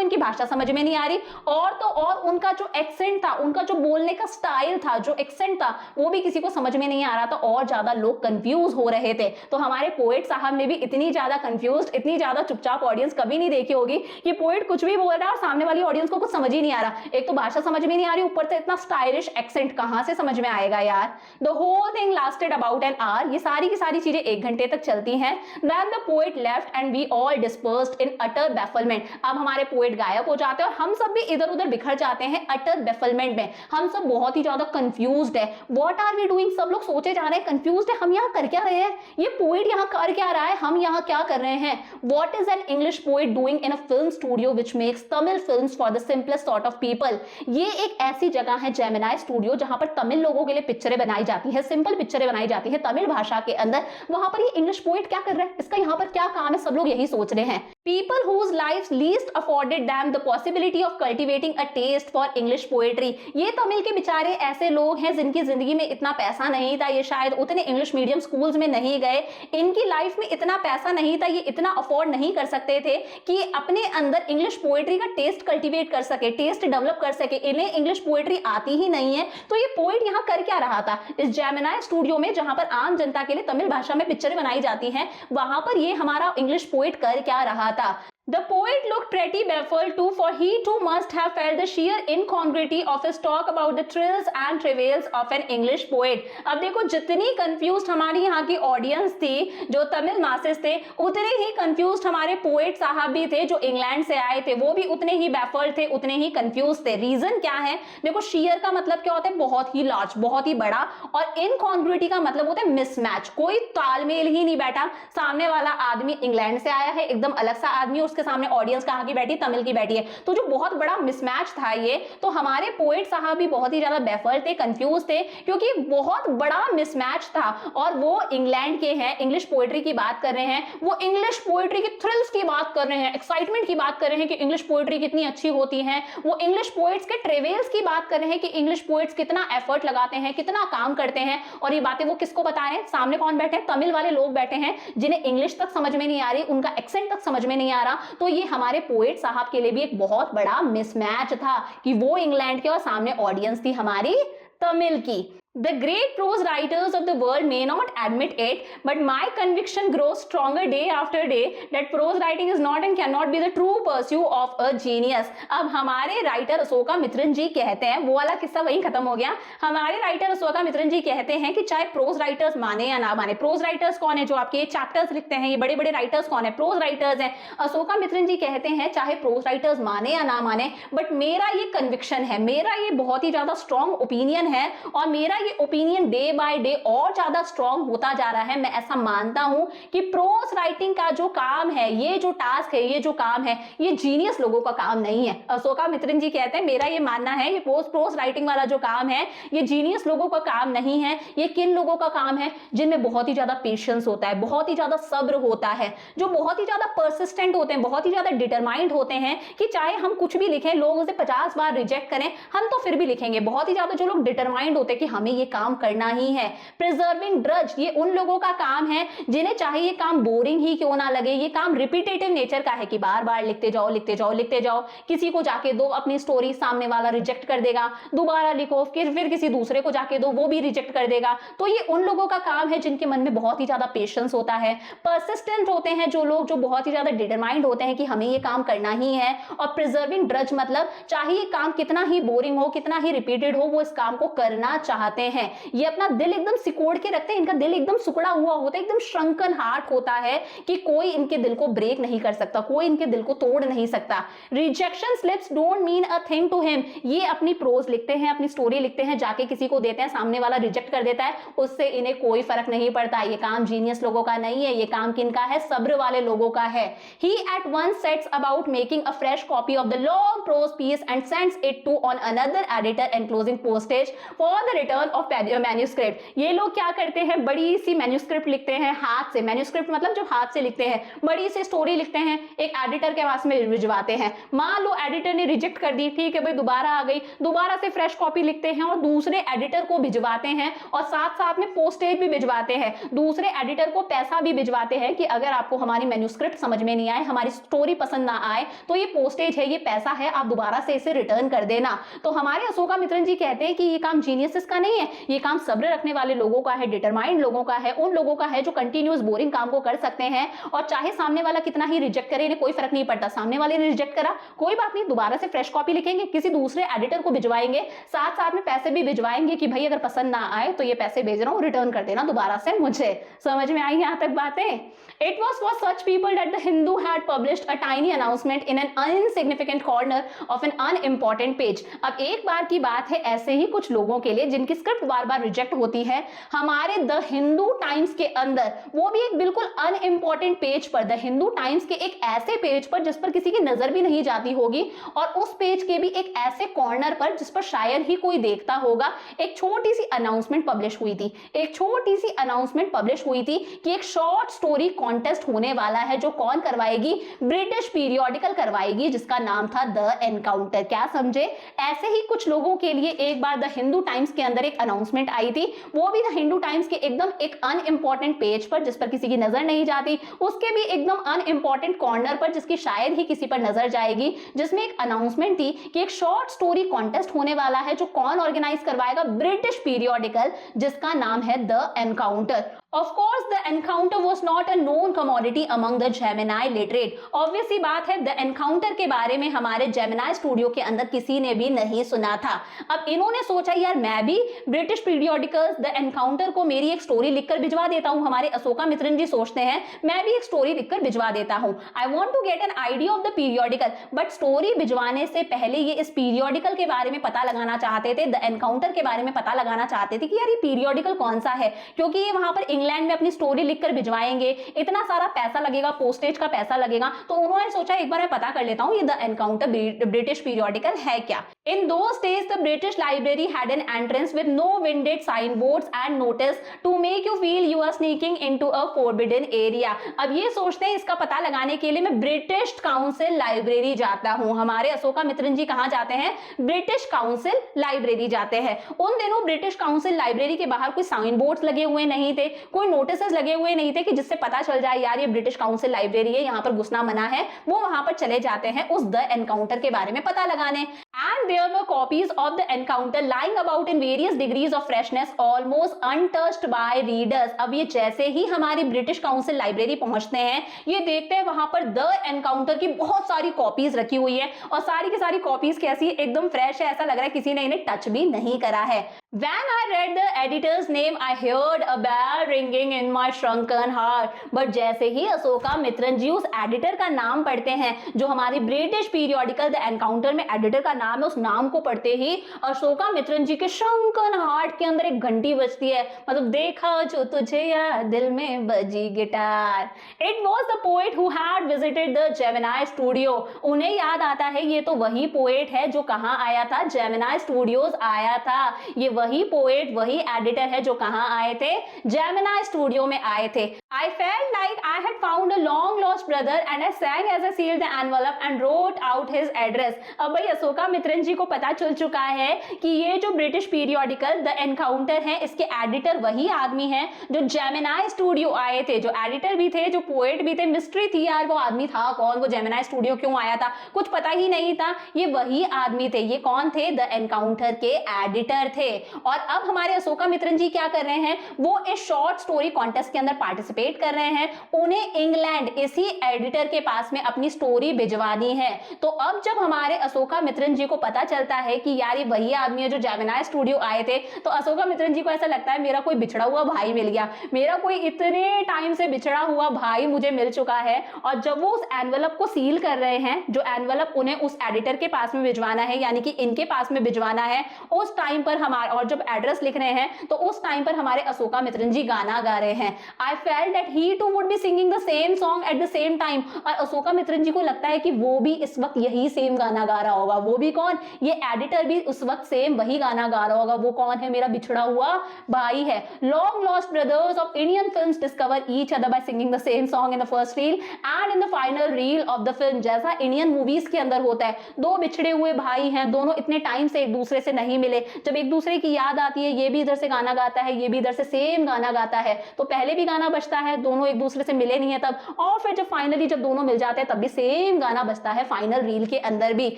इनकी भाषा समझ में नहीं आ रही। और तो और उनका जो एक्सेंट था, उनका जो बोलने का स्टाइल था, जो एक्सेंट था, वो भी किसी को समझ में नहीं आ रहा था, और ज्यादा लोग कंफ्यूज हो रहे थे। तो हमारे पोएट साहब ने भी इतनी ज्यादा कंफ्यूज्ड, इतनी ज्यादा चुपचाप ऑडियंस कभी नहीं देखी होगी कि पोएट कुछ भी बोल रहा है और सामने वाली ऑडियंस को कुछ समझ ही नहीं आ रहा। एक तो भाषा समझ में नहीं आ रही, ऊपर से इतना स्टाइलिश एक्सेंट कहां से समझ में आएगा यार। The whole thing lasted about an hour. ये सारी की सारी चीजें 1 घंटे तक चलती हैं। Then the poet left and we all dispersed in utter bafflement. अब हमारे पोएट गायब हो जाते हैं और हम सब भी इधर उधर बिखर जाते हैं अटर बेफलमेंट में। हम सब बहुत ही ज्यादा कंफ्यूज्ड है। What are we doing? सब लोग सोचे जा रहे हैं, कंफ्यूज्ड है, हम यहाँ कर क्या रहे हैं, ये पोएट यहाँ कर क्या रहा है, हम यहाँ क्या कर रहे हैं। What is an English poet doing in a film studio which makes Tamil films for the simplest sort of people. ये एक ऐसी जगह है जेमिनाई स्टूडियो जहां पर तमिल लोगों के लिए पिक्चरें बनाई जाती है, सिंपल पिक्चरें बनाई जाती है तमिल भाषा के अंदर। वहां पर ये इंग्लिश पोएट क्या कर रहा है, इसका यहाँ पर क्या काम है, सब लोग यही सोच रहे हैं। People whose lives least afforded them the possibility of cultivating a taste for English poetry। ये तमिल के बेचारे ऐसे लोग हैं जिनकी जिंदगी में इतना पैसा नहीं था, ये शायद उतने इंग्लिश मीडियम स्कूल्स में नहीं गए, इनकी लाइफ में इतना पैसा नहीं था, ये इतना अफोर्ड नहीं कर सकते थे कि अपने अंदर इंग्लिश पोएट्री का टेस्ट कल्टीवेट कर सके, टेस्ट डेवलप कर सके। इन्हें इंग्लिश पोएट्री आती ही नहीं है। तो ये पोएट यहाँ कर क्या रहा था इस जेमिनाई स्टूडियो में, जहां पर आम जनता के लिए तमिल भाषा में पिक्चरें बनाई जाती हैं, वहां पर ये हमारा इंग्लिश पोएट कर क्या रहा था। The poet looked pretty baffled too, for he too must have felt the sheer incongruity of his talk about the thrills and travails of an English poet. अब देखो जितनी कंफ्यूज्ड हमारी यहाँ की ऑडियंस थी, जो तमिल मासेस थे, उतने ही कंफ्यूज्ड हमारे पोएट साहब भी थे जो इंग्लैंड से आए थे, वो भी उतने ही बैफल्ड थे, उतने ही कंफ्यूज थे। रीजन क्या है? देखो शेयर का मतलब क्या होता है? बहुत ही लार्ज, बहुत ही बड़ा, और इनकॉन्ग्रुइटी का मतलब होता है मिसमैच, कोई तालमेल ही नहीं बैठा। सामने वाला आदमी इंग्लैंड से आया है, एकदम अलग सा आदमी, उसके सामने ऑडियंस कहाँ की बैठी? तमिल की बैठी है। तो जो बहुत बड़ा मिसमैच था ये, तो हमारे पोएट साहब भी बहुत ही ज्यादा बैफल्ड थे, कंफ्यूज थे, क्योंकि बहुत बड़ा मिसमैच था। और वो इंग्लैंड के हैं, इंग्लिश पोएट्री की बात कर रहे हैं, वो इंग्लिश पोएट्री की थ्रिल्स की बात कर रहे हैं, एक्साइटमेंट की बात कर रहे हैं कि इंग्लिश पोएट्री कितनी अच्छी होती है, वो इंग्लिश पोएट्स के ट्रेवल्स की बात कर रहे हैं कि इंग्लिश पोएट्स कितना एफर्ट लगाते हैं, कितना काम करते हैं। और ये बातें वो किसको बता रहे हैं? सामने कौन बैठे हैं? तमिल वाले लोग बैठे हैं, जिन्हें इंग्लिश तक समझ में नहीं आ रही, उनका एक्सेंट तक समझ में नहीं आ रहा। तो ये हमारे पोएट साहब के लिए भी एक बहुत बड़ा मिसमैच था कि वो इंग्लैंड के और सामने ऑडियंस थी हमारी तमिल की। The great prose writers of the world may not admit it, but my conviction grows stronger day after day that prose writing is not and cannot be the true pursuit of a genius. अब हमारे राइटर अशोका मित्रन जी कहते हैं, वो वाला किस्सा वहीं खत्म हो गया। हमारे राइटर अशोका मित्रन जी कहते हैं कि चाहे प्रोज राइटर्स माने या ना माने, प्रोज राइटर्स कौन है? जो आपके ये चैप्टर्स लिखते हैं, ये बड़े बड़े राइटर्स कौन है? प्रोज राइटर्स हैं। अशोका मित्रन जी कहते हैं चाहे प्रोज राइटर्स माने या ना माने, बट मेरा ये कन्विक्शन है, मेरा ये बहुत ही ज्यादा स्ट्रॉन्ग ओपिनियन है, और मेरा ये ओपिनियन डे बाय डे और ज्यादा स्ट्रॉन्ग होता जा रहा है। मैं ऐसा मानता हूं कि प्रोज राइटिंग का जो काम है, ये जो टास्क है, ये जो काम है, ये जीनियस लोगों का काम नहीं है। अशोका मित्रन जी कहते हैं मेरा ये मानना है, ये प्रोज राइटिंग वाला जो काम है, ये जीनियस लोगों का काम नहीं है। ये किन लोगों का काम है? जिनमें बहुत ही ज्यादा पेशेंस होता है, बहुत ही ज्यादा सब्र होता है, जो बहुत ही ज्यादा परसिस्टेंट होते हैं, बहुत ही ज्यादा डिटरमाइंड होते हैं कि चाहे हम कुछ भी लिखें, लोग उसे 50 बार रिजेक्ट करें, हम तो फिर भी लिखेंगे। बहुत ही ज्यादा जो लोग डिटरमाइंड होते हैं कि हमें ये काम करना ही है। प्रिजर्विंग ड्रज, ये उन लोगों का काम है जिन्हें चाहे ये काम बोरिंग ही क्यों ना लगे, ये काम रिपीटेटिव नेचर का है कि बार बार लिखते जाओ, लिखते जाओ, लिखते जाओ। किसी को जाके दो अपनी स्टोरी, सामने वाला रिजेक्ट कर देगा, दोबारा लिखो, फिर किसी दूसरे को जाके दो, वो भी रिजेक्ट कर देगा। तो ये उन लोगों का काम है जिनके मन में बहुत ही ज्यादा पेशेंस होता है, परसिस्टेंट होते हैं जो लोग, जो बहुत ही ज्यादा डिटरमाइंड होते हैं कि हमें ये काम करना ही है। और प्रिजर्विंग ड्रज मतलब चाहे ये काम कितना ही बोरिंग हो, कितना ही रिपीटेड हो, वो इस काम को करना चाहते हैं। ये अपना दिल एकदम सिकोड़ के रखते हैं, इनका दिल एकदम सुकड़ा हुआ होता है, एकदम श्रंकन हार्ट होता है कि कोई इनके दिल को ब्रेक नहीं कर सकता, कोई इनके दिल को तोड़ नहीं सकता। Rejection slips don't mean a thing to him. ये अपनी प्रोज लिखते हैं, अपनी स्टोरी लिखते हैं, जाके किसी को देते हैं, सामने वाला रिजेक्ट कर देता है, उससे इन्हें कोई फर्क नहीं पड़ता। ये काम जीनियस लोगों का नहीं है, ये काम किनका है? सब्र वाले लोगों का है। He at once sets about making a fresh copy of the long prose piece and sends it to on another editor enclosing postage for the return of manuscript। ये लोग क्या करते हैं? बड़ी सी मैन्यूस्क्रिप्ट लिखते हैं हाथ से, मैन्यूस्क्रिप्ट मतलब जो हाथ से लिखते हैं, बड़ी सी स्टोरी लिखते हैं, एक एडिटर के पास में भिजवाते हैं। मान लो एडिटर ने रिजेक्ट कर दी, ठीक है भाई, दोबारा आ गई, दोबारा से फ्रेश कॉपी लिखते हैं और दूसरे एडिटर को भिजवाते हैं, और साथ साथ में पोस्टेज भी भिजवाते हैं, दूसरे एडिटर को पैसा भी भिजवाते हैं कि अगर आपको हमारी मैन्यूस्क्रिप्ट समझ में नहीं आए, हमारी स्टोरी पसंद ना आए, तो ये पोस्टेज है, ये पैसा है, आप दोबारा से इसे रिटर्न कर देना। तो हमारे अशोका मित्रन जी कहते हैं कि ये काम जीनियस का नहीं है, ये काम सब्र रखने वाले लोगों का है, डिटरमाइंड लोगों का है, उन लोगों का है जो कंटिन्यूअस बोरिंग काम को कर सकते हैं। और चाहे सामने वाला कितना ही रिजेक्ट करे, इन्हें कोई फर्क नहीं पड़ता। सामने वाले ने रिजेक्ट करा, कोई बात नहीं, दोबारा से फ्रेश कॉपी लिखेंगे, किसी दूसरे एडिटर को भिजवाएंगे, साथ साथ में पैसे भी भिजवाएंगे कि भाई अगर पसंद ना आए तो ये पैसे भेज रहा हूं, रिटर्न कर देना दोबारा से मुझे। समझ में आई यहां तक बातें? It was for such people that the Hindu had published a tiny announcement in an insignificant corner of an unimportant page। अब एक बार की बात है ऐसे ही कुछ लोगों के लिए जिनकी स्क्रिप्ट बार बार रिजेक्ट होती है, हमारे द हिंदू टाइम्स के अंदर, वो भी एक बिल्कुल अनइम्पॉर्टेंट पेज पर, द हिंदू टाइम्स के एक ऐसे पेज पर जिस पर किसी की नजर भी नहीं जाती होगी, और उस पेज के भी एक ऐसे कॉर्नर पर जिस पर शायद ही कोई देखता होगा, एक छोटी सी अनाउंसमेंट पब्लिश हुई थी। एक छोटी सी अनाउंसमेंट पब्लिश हुई थी कि एक शॉर्ट स्टोरी कॉन्टेस्ट होने वाला है, जो कौन करवाएगी? ब्रिटिश पीरियोडिकल करवाएगी, जिसका नाम था द एनकाउंटर। क्या समझे? ऐसे ही कुछ लोगों के लिए एक बार द हिंदू टाइम्स के अंदर एक अनाउंसमेंट आई थी, वो भी द हिंदू टाइम्स के एकदम एक अनइम्पॉर्टेंट पेज पर जिस पर किसी की नजर नहीं जाती, उसके भी एकदम अनइम्पॉर्टेंट कॉर्नर पर जिसकी शायद ही किसी पर नजर जाएगी, जिसमें एक अनाउंसमेंट थी कि एक शॉर्ट स्टोरी कॉन्टेस्ट होने वाला है, जो कौन ऑर्गेनाइज करवाएगा? ब्रिटिश पीरियोडिकल, जिसका नाम है the encounter. Of course, the encounter was not a known commodity among the Gemini literate. Obvious सी बात है, the encounter के बारे में हमारे Gemini स्टूडियो के अंदर किसी ने भी नहीं सुना था। अब इन्होंने सोचा यार मैं भी ब्रिटिश पीरियोडिकल्स द एनकाउंटर को मेरी एक स्टोरी लिखकर भिजवा देता हूँ। हमारे अशोका मित्रन जी सोचते हैं मैं भी एक स्टोरी लिखकर भिजवा देता हूँ। I want to get an idea of the periodical, but story भिजवाने से पहले ये इस पीरियोडिकल के बारे में पता लगाना चाहते थे, द एनकाउंटर के बारे में पता लगाना चाहते थे कि यार ये पीरियोडिकल कौन सा है, क्योंकि ये वहां पर इंग्लैंड में अपनी स्टोरी लिखकर भिजवाएंगे, इतना सारा पैसा लगेगा, पोस्टेज का पैसा लगेगा, तो उन्होंने सोचा एक बार मैं पता कर लेता हूँ ये द एनकाउंटर ब्रिटिश पीरियोडिकल है क्या। In those days, the British Library had an entrance with no winded signboards and notice to make you feel you are sneaking into a forbidden area. अब ये सोचते हैं इसका पता लगाने के लिए मैं ब्रिटिश काउंसिल लाइब्रेरी जाता हूँ। हमारे अशोका मित्रन जी कहाँ जाते हैं? ब्रिटिश काउंसिल लाइब्रेरी जाते हैं। उन दिनों ब्रिटिश काउंसिल लाइब्रेरी के बाहर कोई साइन बोर्ड्स लगे हुए नहीं थे, कोई नोटिस लगे हुए नहीं थे कि जिससे पता चल जाए यार ये ब्रिटिश काउंसिल लाइब्रेरी है, यहाँ पर घुसना मना है। वो वहां पर चले जाते हैं उस द एनकाउंटर के बारे में पता लगाने। And there were copies of the encounter lying about in various degrees of freshness, almost untouched by readers. अब ये जैसे ही हमारी ब्रिटिश काउंसिल लाइब्रेरी पहुंचते हैं, ये देखते हैं वहां पर द एनकाउंटर की बहुत सारी कॉपीज रखी हुई है और सारी की सारी कॉपीज कैसी है? एकदम फ्रेश है, ऐसा लग रहा है किसी ने इन्हें टच भी नहीं करा है। When I read the editor's name, I heard a bell ringing in my shrunken heart. But जैसे ही अशोका मित्रन जी उस एडिटर का नाम पढ़ते हैं, जो हमारी ब्रिटिश पीरियोडिकल द एनकाउंटर में एडिटर का नाम है, उस नाम को पढ़ते ही अशोका मित्रन जी के shrunken हार्ट के अंदर एक घंटी बजती है। मतलब देखा जो तुझे यार दिल में बजी guitar. It was the poet who had visited the Gemini studio. उन्हें याद आता है ये तो वही पोएट है जो कहाँ आया था? Gemini स्टूडियोज आया था। ये वही पोएट, वही एडिटर है जो कहाँ आए थे? Gemini स्टूडियो में आए थे। I felt like I had found a long lost brother and I sang as I sealed the envelope and wrote out his address. अब भाई अशोका मित्रन जी को पता चल चुका है कि ये जो ब्रिटिश पीरियोडिकल द एनकाउंटर है, इसके एडिटर वही आदमी है जो Gemini स्टूडियो आए थे, जो एडिटर भी थे, जो पोएट भी थे। मिस्ट्री थी यार वो आदमी था कौन, वो Gemini स्टूडियो क्यों आया था, कुछ पता ही नहीं था। ये वही आदमी थे। ये कौन थे? द एनकाउंटर के एडिटर थे। और अब हमारे अशोका मित्रन जी क्या कर रहे हैं? वो इस शॉर्ट स्टोरी कॉन्टेस्ट के अंदर पार्टिसिपेट कर रहे हैं। उन्हें इंग्लैंड इसी एडिटर के पास में अपनी स्टोरी भिजवानी है। तो अब जब हमारे अशोका मित्रन जी को पता चलता है कि यार ये वही आदमी है जो Gemini स्टूडियो आए थे, तो अशोका मित्रन जी को ऐसा लगता है मेरा कोई बिछड़ा हुआ भाई मिल गया, मेरा कोई इतने टाइम से बिछड़ा हुआ भाई मुझे मिल चुका है। और जब वो उस एनवेलप को सील कर रहे हैं, जो एनवेलप उन्हें उस एडिटर के पास में भिजवाना है, यानी कि इनके पास में भिजवाना है, उस टाइम पर हमारे, और जब एड्रेस लिख रहे हैं तो उस टाइम पर हमारे अशोका मित्रन जी गाना गा रहे हैं। I felt that he too would be singing the same song at the same time. और अशोका मित्रन जी को लगता है कि वो भी इस वक्त यही सेम गाना गा रहा होगा। वो भी कौन? ये एडिटर भी उस वक्त सेम वही गाना गा रहा होगा। वो कौन है? मेरा बिछड़ा हुआ भाई है। Long lost brothers of Indian films discover each other by singing the same song in the first reel and in the final reel of the film. जैसा इंडियन मूवीज के अंदर होता है, दो बिछड़े हुए भाई हैं, दोनों इतने टाइम से एक दूसरे से नहीं मिले, जब एक दूसरे की याद आती है, ये भी इधर से गाना गाता है, ये भी इधर से सेम गाना गाता है, तो पहले भी गाना बजता है, दोनों एक दूसरे से मिले नहीं है तब, और फिर जब फाइनली जब दोनों मिल जाते हैं तब भी सेम गाना बजता है फाइनल रील के अंदर भी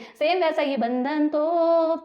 सेम वैसा ही। बंधन तो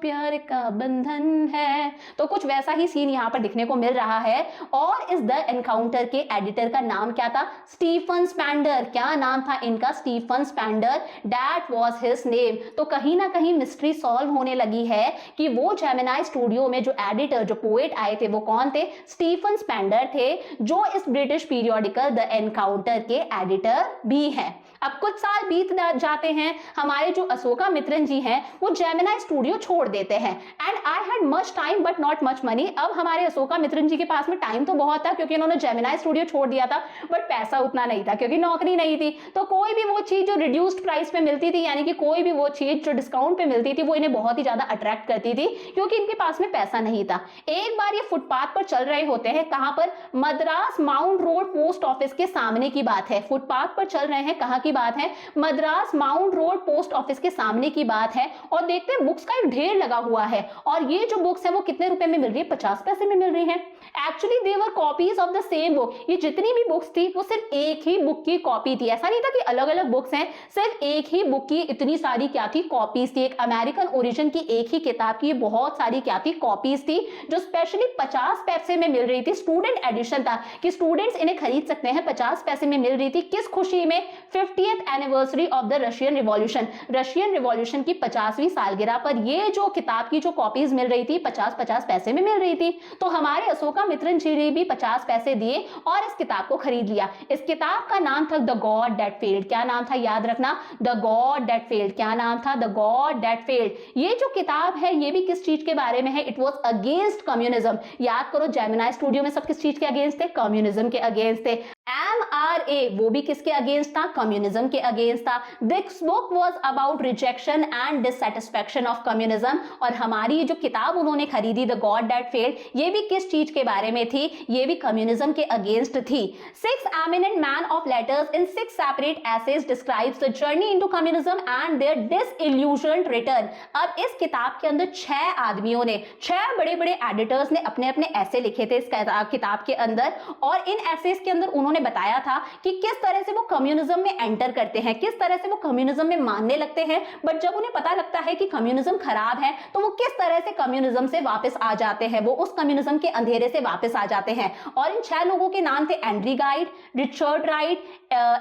प्यार का बंधन है, तो कुछ वैसा ही सीन यहाँ पर दिखने को मिल रहा है। और इस द एनकाउंटर के एडिटर का नाम क्या था? Stephen Spender. क्या नाम था इनका? Stephen Spender, that was his name. तो कहीं ना कहीं मिस्ट्री सॉल्व होने लगी है कि वो Gemini स्टूडियो में जो एडिटर, जो पोएट आए थे, वो कौन थे? स्टीफन स्पेंडर थे, जो इस ब्रिटिश पीरियोडिकल द एनकाउंटर के एडिटर भी हैं। अब कुछ साल बीत जाते हैं, हमारे जो अशोका मित्रन जी हैं वो Gemini स्टूडियो छोड़ देते हैं। And I had much time but not much money. अब हमारे अशोका मित्रन जी के पास में टाइम तो बहुत था क्योंकि उन्होंने Gemini स्टूडियो छोड़ दिया था, बट पैसा उतना नहीं था क्योंकि नौकरी नहीं थी। तो कोई भी वो चीज जो रिड्यूस्ड प्राइस पे मिलती थी, यानी कि कोई भी वो चीज जो डिस्काउंट पे मिलती थी, वो इन्हें बहुत ही ज्यादा अट्रैक्ट करती थी क्योंकि इनके पास में पैसा नहीं था। एक बार ये फुटपाथ पर चल रहे होते हैं, कहां पर? Madras mount road post office के सामने की बात है। फुटपाथ पर चल रहे हैं, कहां की की बात है, Madras mount road post office के सामने की बात है, और देखते हैं बुक्स का एक ढेर लगा हुआ है, और ये जो बुक्स है वो कितने रुपए में मिल रही है, 50 पैसे में मिल रही है। Actually they were copies of the same book, ये जितनी भी बुक्स थी वो सिर्फ एक ही बुक की कॉपी थी, ऐसा नहीं था कि अलग अलग बुक्स हैं, सिर्फ एक ही बुक की इतनी सारी क्या थी, कॉपीज थी। एक अमेरिकन ओरिजिन की एक ही किताब की बहुत सारी क्या थी, कॉपीज थी, जो स्पेशली 50 पैसे में मिल रही थी। स्टूडेंट एडिशन था कि स्टूडेंट्स इन्हें खरीद सकते हैं, 50 पैसे में मिल रही थी। किस खुशी में, 50th anniversary of the Russian revolution, Russian revolution की 50वीं सालगिरह पर ये जो किताब की जो कॉपीज मिल रही थी 50-50 पैसे में मिल रही थी। तो हमारे अशोका मित्रन जी ने भी 50 पैसे दिए और इस किताब को खरीद लिया। इस किताब का नाम था द गॉड दैट फेल्ड। क्या नाम था, याद रखना, द गॉड दैट फेल्ड। क्या नाम था, द गॉड दैट फेल्ड। ये जो किताब है ये भी किस चीज के बारे में है, इट वॉज अगेंस्ट कम्युनिज्म। याद करो जेमिनी स्टूडियो में सब किस चीज के अगेंस्ट थे, कम्युनिज्म के अगेंस्ट थे। MRA वो भी किसके अगेंस्ट था, कम्युनिज्म के अगेंस्ट था। This book was about rejection and dissatisfaction of communism. और हमारी जो किताब उन्होंने खरीदी द गॉड दैट फेल्ड, ये भी किस चीज के बारे में थी, ये भी कम्युनिज्म के अगेंस्ट थी। 6 eminent man of letters in 6 separate essays describes the journey into communism and their disillusioned return. अब इस किताब के अंदर 6 आदमियों ने, 6 बड़े बड़े एडिटर्स ने अपने अपने ऐसे लिखे थे इस किताब के अंदर, और इन ऐसेज के अंदर उन्होंने बताया था कि किस तरह से वो कम्युनिज्म में एंटर करते हैं, किस तरह से वो कम्युनिज्म में मानने लगते हैं, बट जब उन्हें पता लगता है कि कम्युनिज्म खराब है तो वो किस तरह से कम्युनिज्म से वापस आ जाते हैं, वो उस कम्युनिज्म के अंधेरे से वापस आ जाते हैं। और इन 6 लोगों के नाम थे Andre Gide, Richard Wright,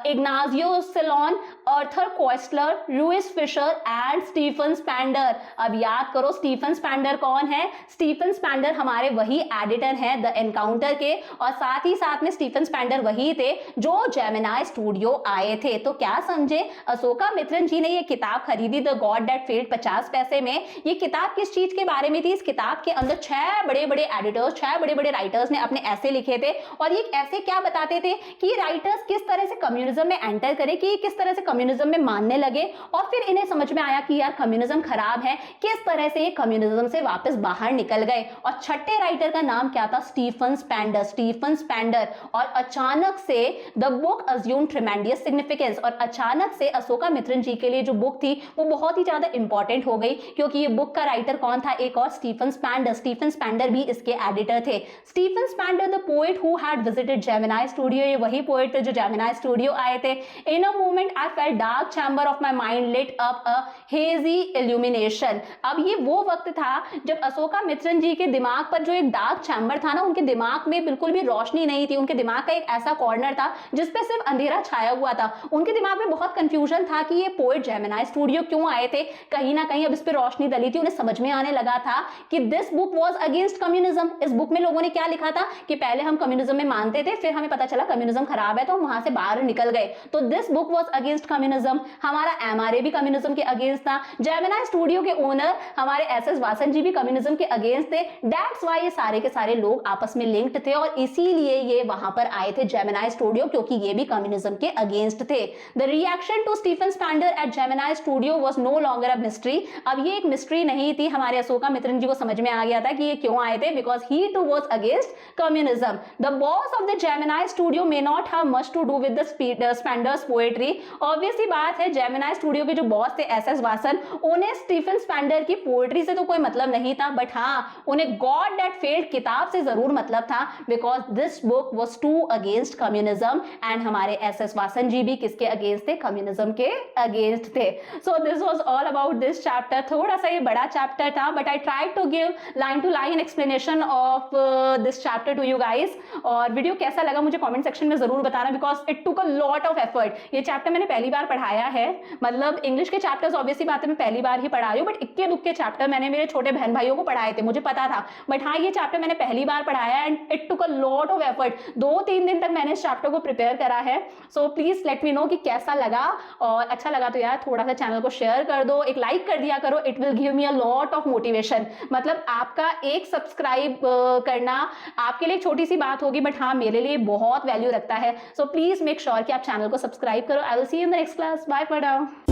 Ignazio Silone, Arthur Koestler, Louis Fischer and Stephen Spender. अब याद करो स्टीफन स्पेंडर कौन है, स्टीफन स्पेंडर हमारे वही एडिटर हैं द एनकाउंटर के, और साथ ही साथ में स्टीफन स्पेंडर वही थे जो जेमिनी स्टूडियो आए थे। तो क्या समझे, अशोका मित्रन जी ने ये किताब खरीदी द गॉड दैट फेल्ड 50 पैसे में। ये किताब किस चीज के बारे में थी, इस किताब के अंदर 6 बड़े बड़े एडिटर्स, 6 बड़े बड़े राइटर्स ने अपने ऐसे लिखे थे, और ये ऐसे क्या बताते थे कि राइटर्स किस तरह से कम्युनिज्म में एंटर करे, कि किस तरह से कम्युनिज्म में मानने लगे, और फिर इन्हें समझ में आया कि यार कम्युनिज्म खराब है, किस तरह से ये कम्युनिज्म से वापस बाहर निकल गए। और छठे राइटर का नाम क्या था, स्टीफन स्पेंडर, स्टीफन स्पेंडर। और अचानक से the book assume tremendous significance, और अचानक से अशोका मित्रन जी के लिए जो बुक थी वो बहुत ही ज्यादा इंपॉर्टेंट हो गई, क्योंकि ये बुक का राइटर कौन था, एक और स्टीफन स्पेंडर। स्टीफन स्पेंडर भी इसके एडिटर थे। Stephen Spender the poet who had visited Gemini studio, ये वही पोएट थे जो जेमिनी स्टूडियो आए थे। In a moment I felt dark chamber of my mind lit up a hazy illumination. अब ये वो वक्त था जब अशोका मित्रन जी के दिमाग पर जो एक डार्क चैम्बर था ना, उनके दिमाग में बिल्कुल भी रोशनी नहीं थी, उनके दिमाग का एक ऐसा कॉर्नर था जिसपे सिर्फ अंधेरा छाया हुआ था। उनके दिमाग में बहुत कंफ्यूजन था कि ये पोएट जेमिनी स्टूडियो क्यों आए थे, कहीं ना कहीं अब इस पे रोशनी डली थी। उन्हें समझ में आने लगा था कि this book was against communism. इस बुक में लोगों ने क्या लिखा था कि पहले हम कम्युनिज्म में मानते थे, फिर हमें पता चला कम्युनिज्म खराब है तो हम वहां से बाहर निकल गए। तो this book was against communism. हमारा एमआरए भी कम्युनिज्म के अगेंस्ट था। जेमिनी स्टूडियो के ओनर हमारे एसएस वासन जी भी कम्युनिज्म के अगेंस्ट थे। दैट्स व्हाई ये सारे के सारे लोग आपस में लिंक्ड थे, और इसीलिए ये वहां पर आए थे जेमिनी स्टूडियो, क्योंकि ये भी कम्युनिज्म के अगेंस्ट थे। The reaction to Stephen Spender at Gemini studio was no longer a mystery. अब ये एक मिस्ट्री नहीं थी, हमारे अशोका मित्रन जी को समझ में आ गया था कि ये क्यों आए थे, because he too was against communism. The boss of the Gemini studio may not have much to do with the Spender's poetry. Obviously बात है, जेमिनी स्टूडियो के जो बॉस थे एसएस वासन, उन्हें स्टीफन स्पेंडर की पोएट्री से तो कोई मतलब नहीं था, बट हाँ उन्हें गॉड दैट फेल्ड किताब से जरूर मतलब था, because this book was too against communism. And हमारे एसएस वासन जी भी किसके अगेंस्ट थे, कम्युनिज्म के अगेंस्ट थे। So this was all about this chapter. थोड़ा सा ये बड़ा चैप्टर था, but I tried to give line to line explanation of this chapter to you guys. और वीडियो कैसा लगा मुझे कमेंट सेक्शन में जरूर बताना, because it took a lot of effort. ये चैप्टर मैंने पहली बार पढ़ाया है, मतलब इंग्लिश के चैप्टर्स ऑब्वियसली बात है मैं पहली बार ही पढ़ा रही हूँ, बट इक्के दुक्के चैप्टर मैंने मेरे छोटे बहन भाइयों को पढ़ाए थे, मुझे पता था, बट हाँ ये चैप्टर मैंने पहली बार पढ़ाया and it took a lot of effort. 2-3 दिन तक मैंने इस चैप्टर को प्रिपेयर करा है। So please let me know कि कैसा लगा, और अच्छा लगा तो यार थोड़ा सा चैनल को शेयर कर दो, एक लाइक कर दिया करो, it will give me a lot of motivation. मतलब आपका एक सब्सक्राइब करना आपके लिए छोटी सी बात होगी, बट हाँ मेरे लिए बहुत वैल्यू रखता है। सो प्लीज मेक श्योर कि आप चैनल को सब्सक्राइब करो। I will see you in the next class. Bye for now.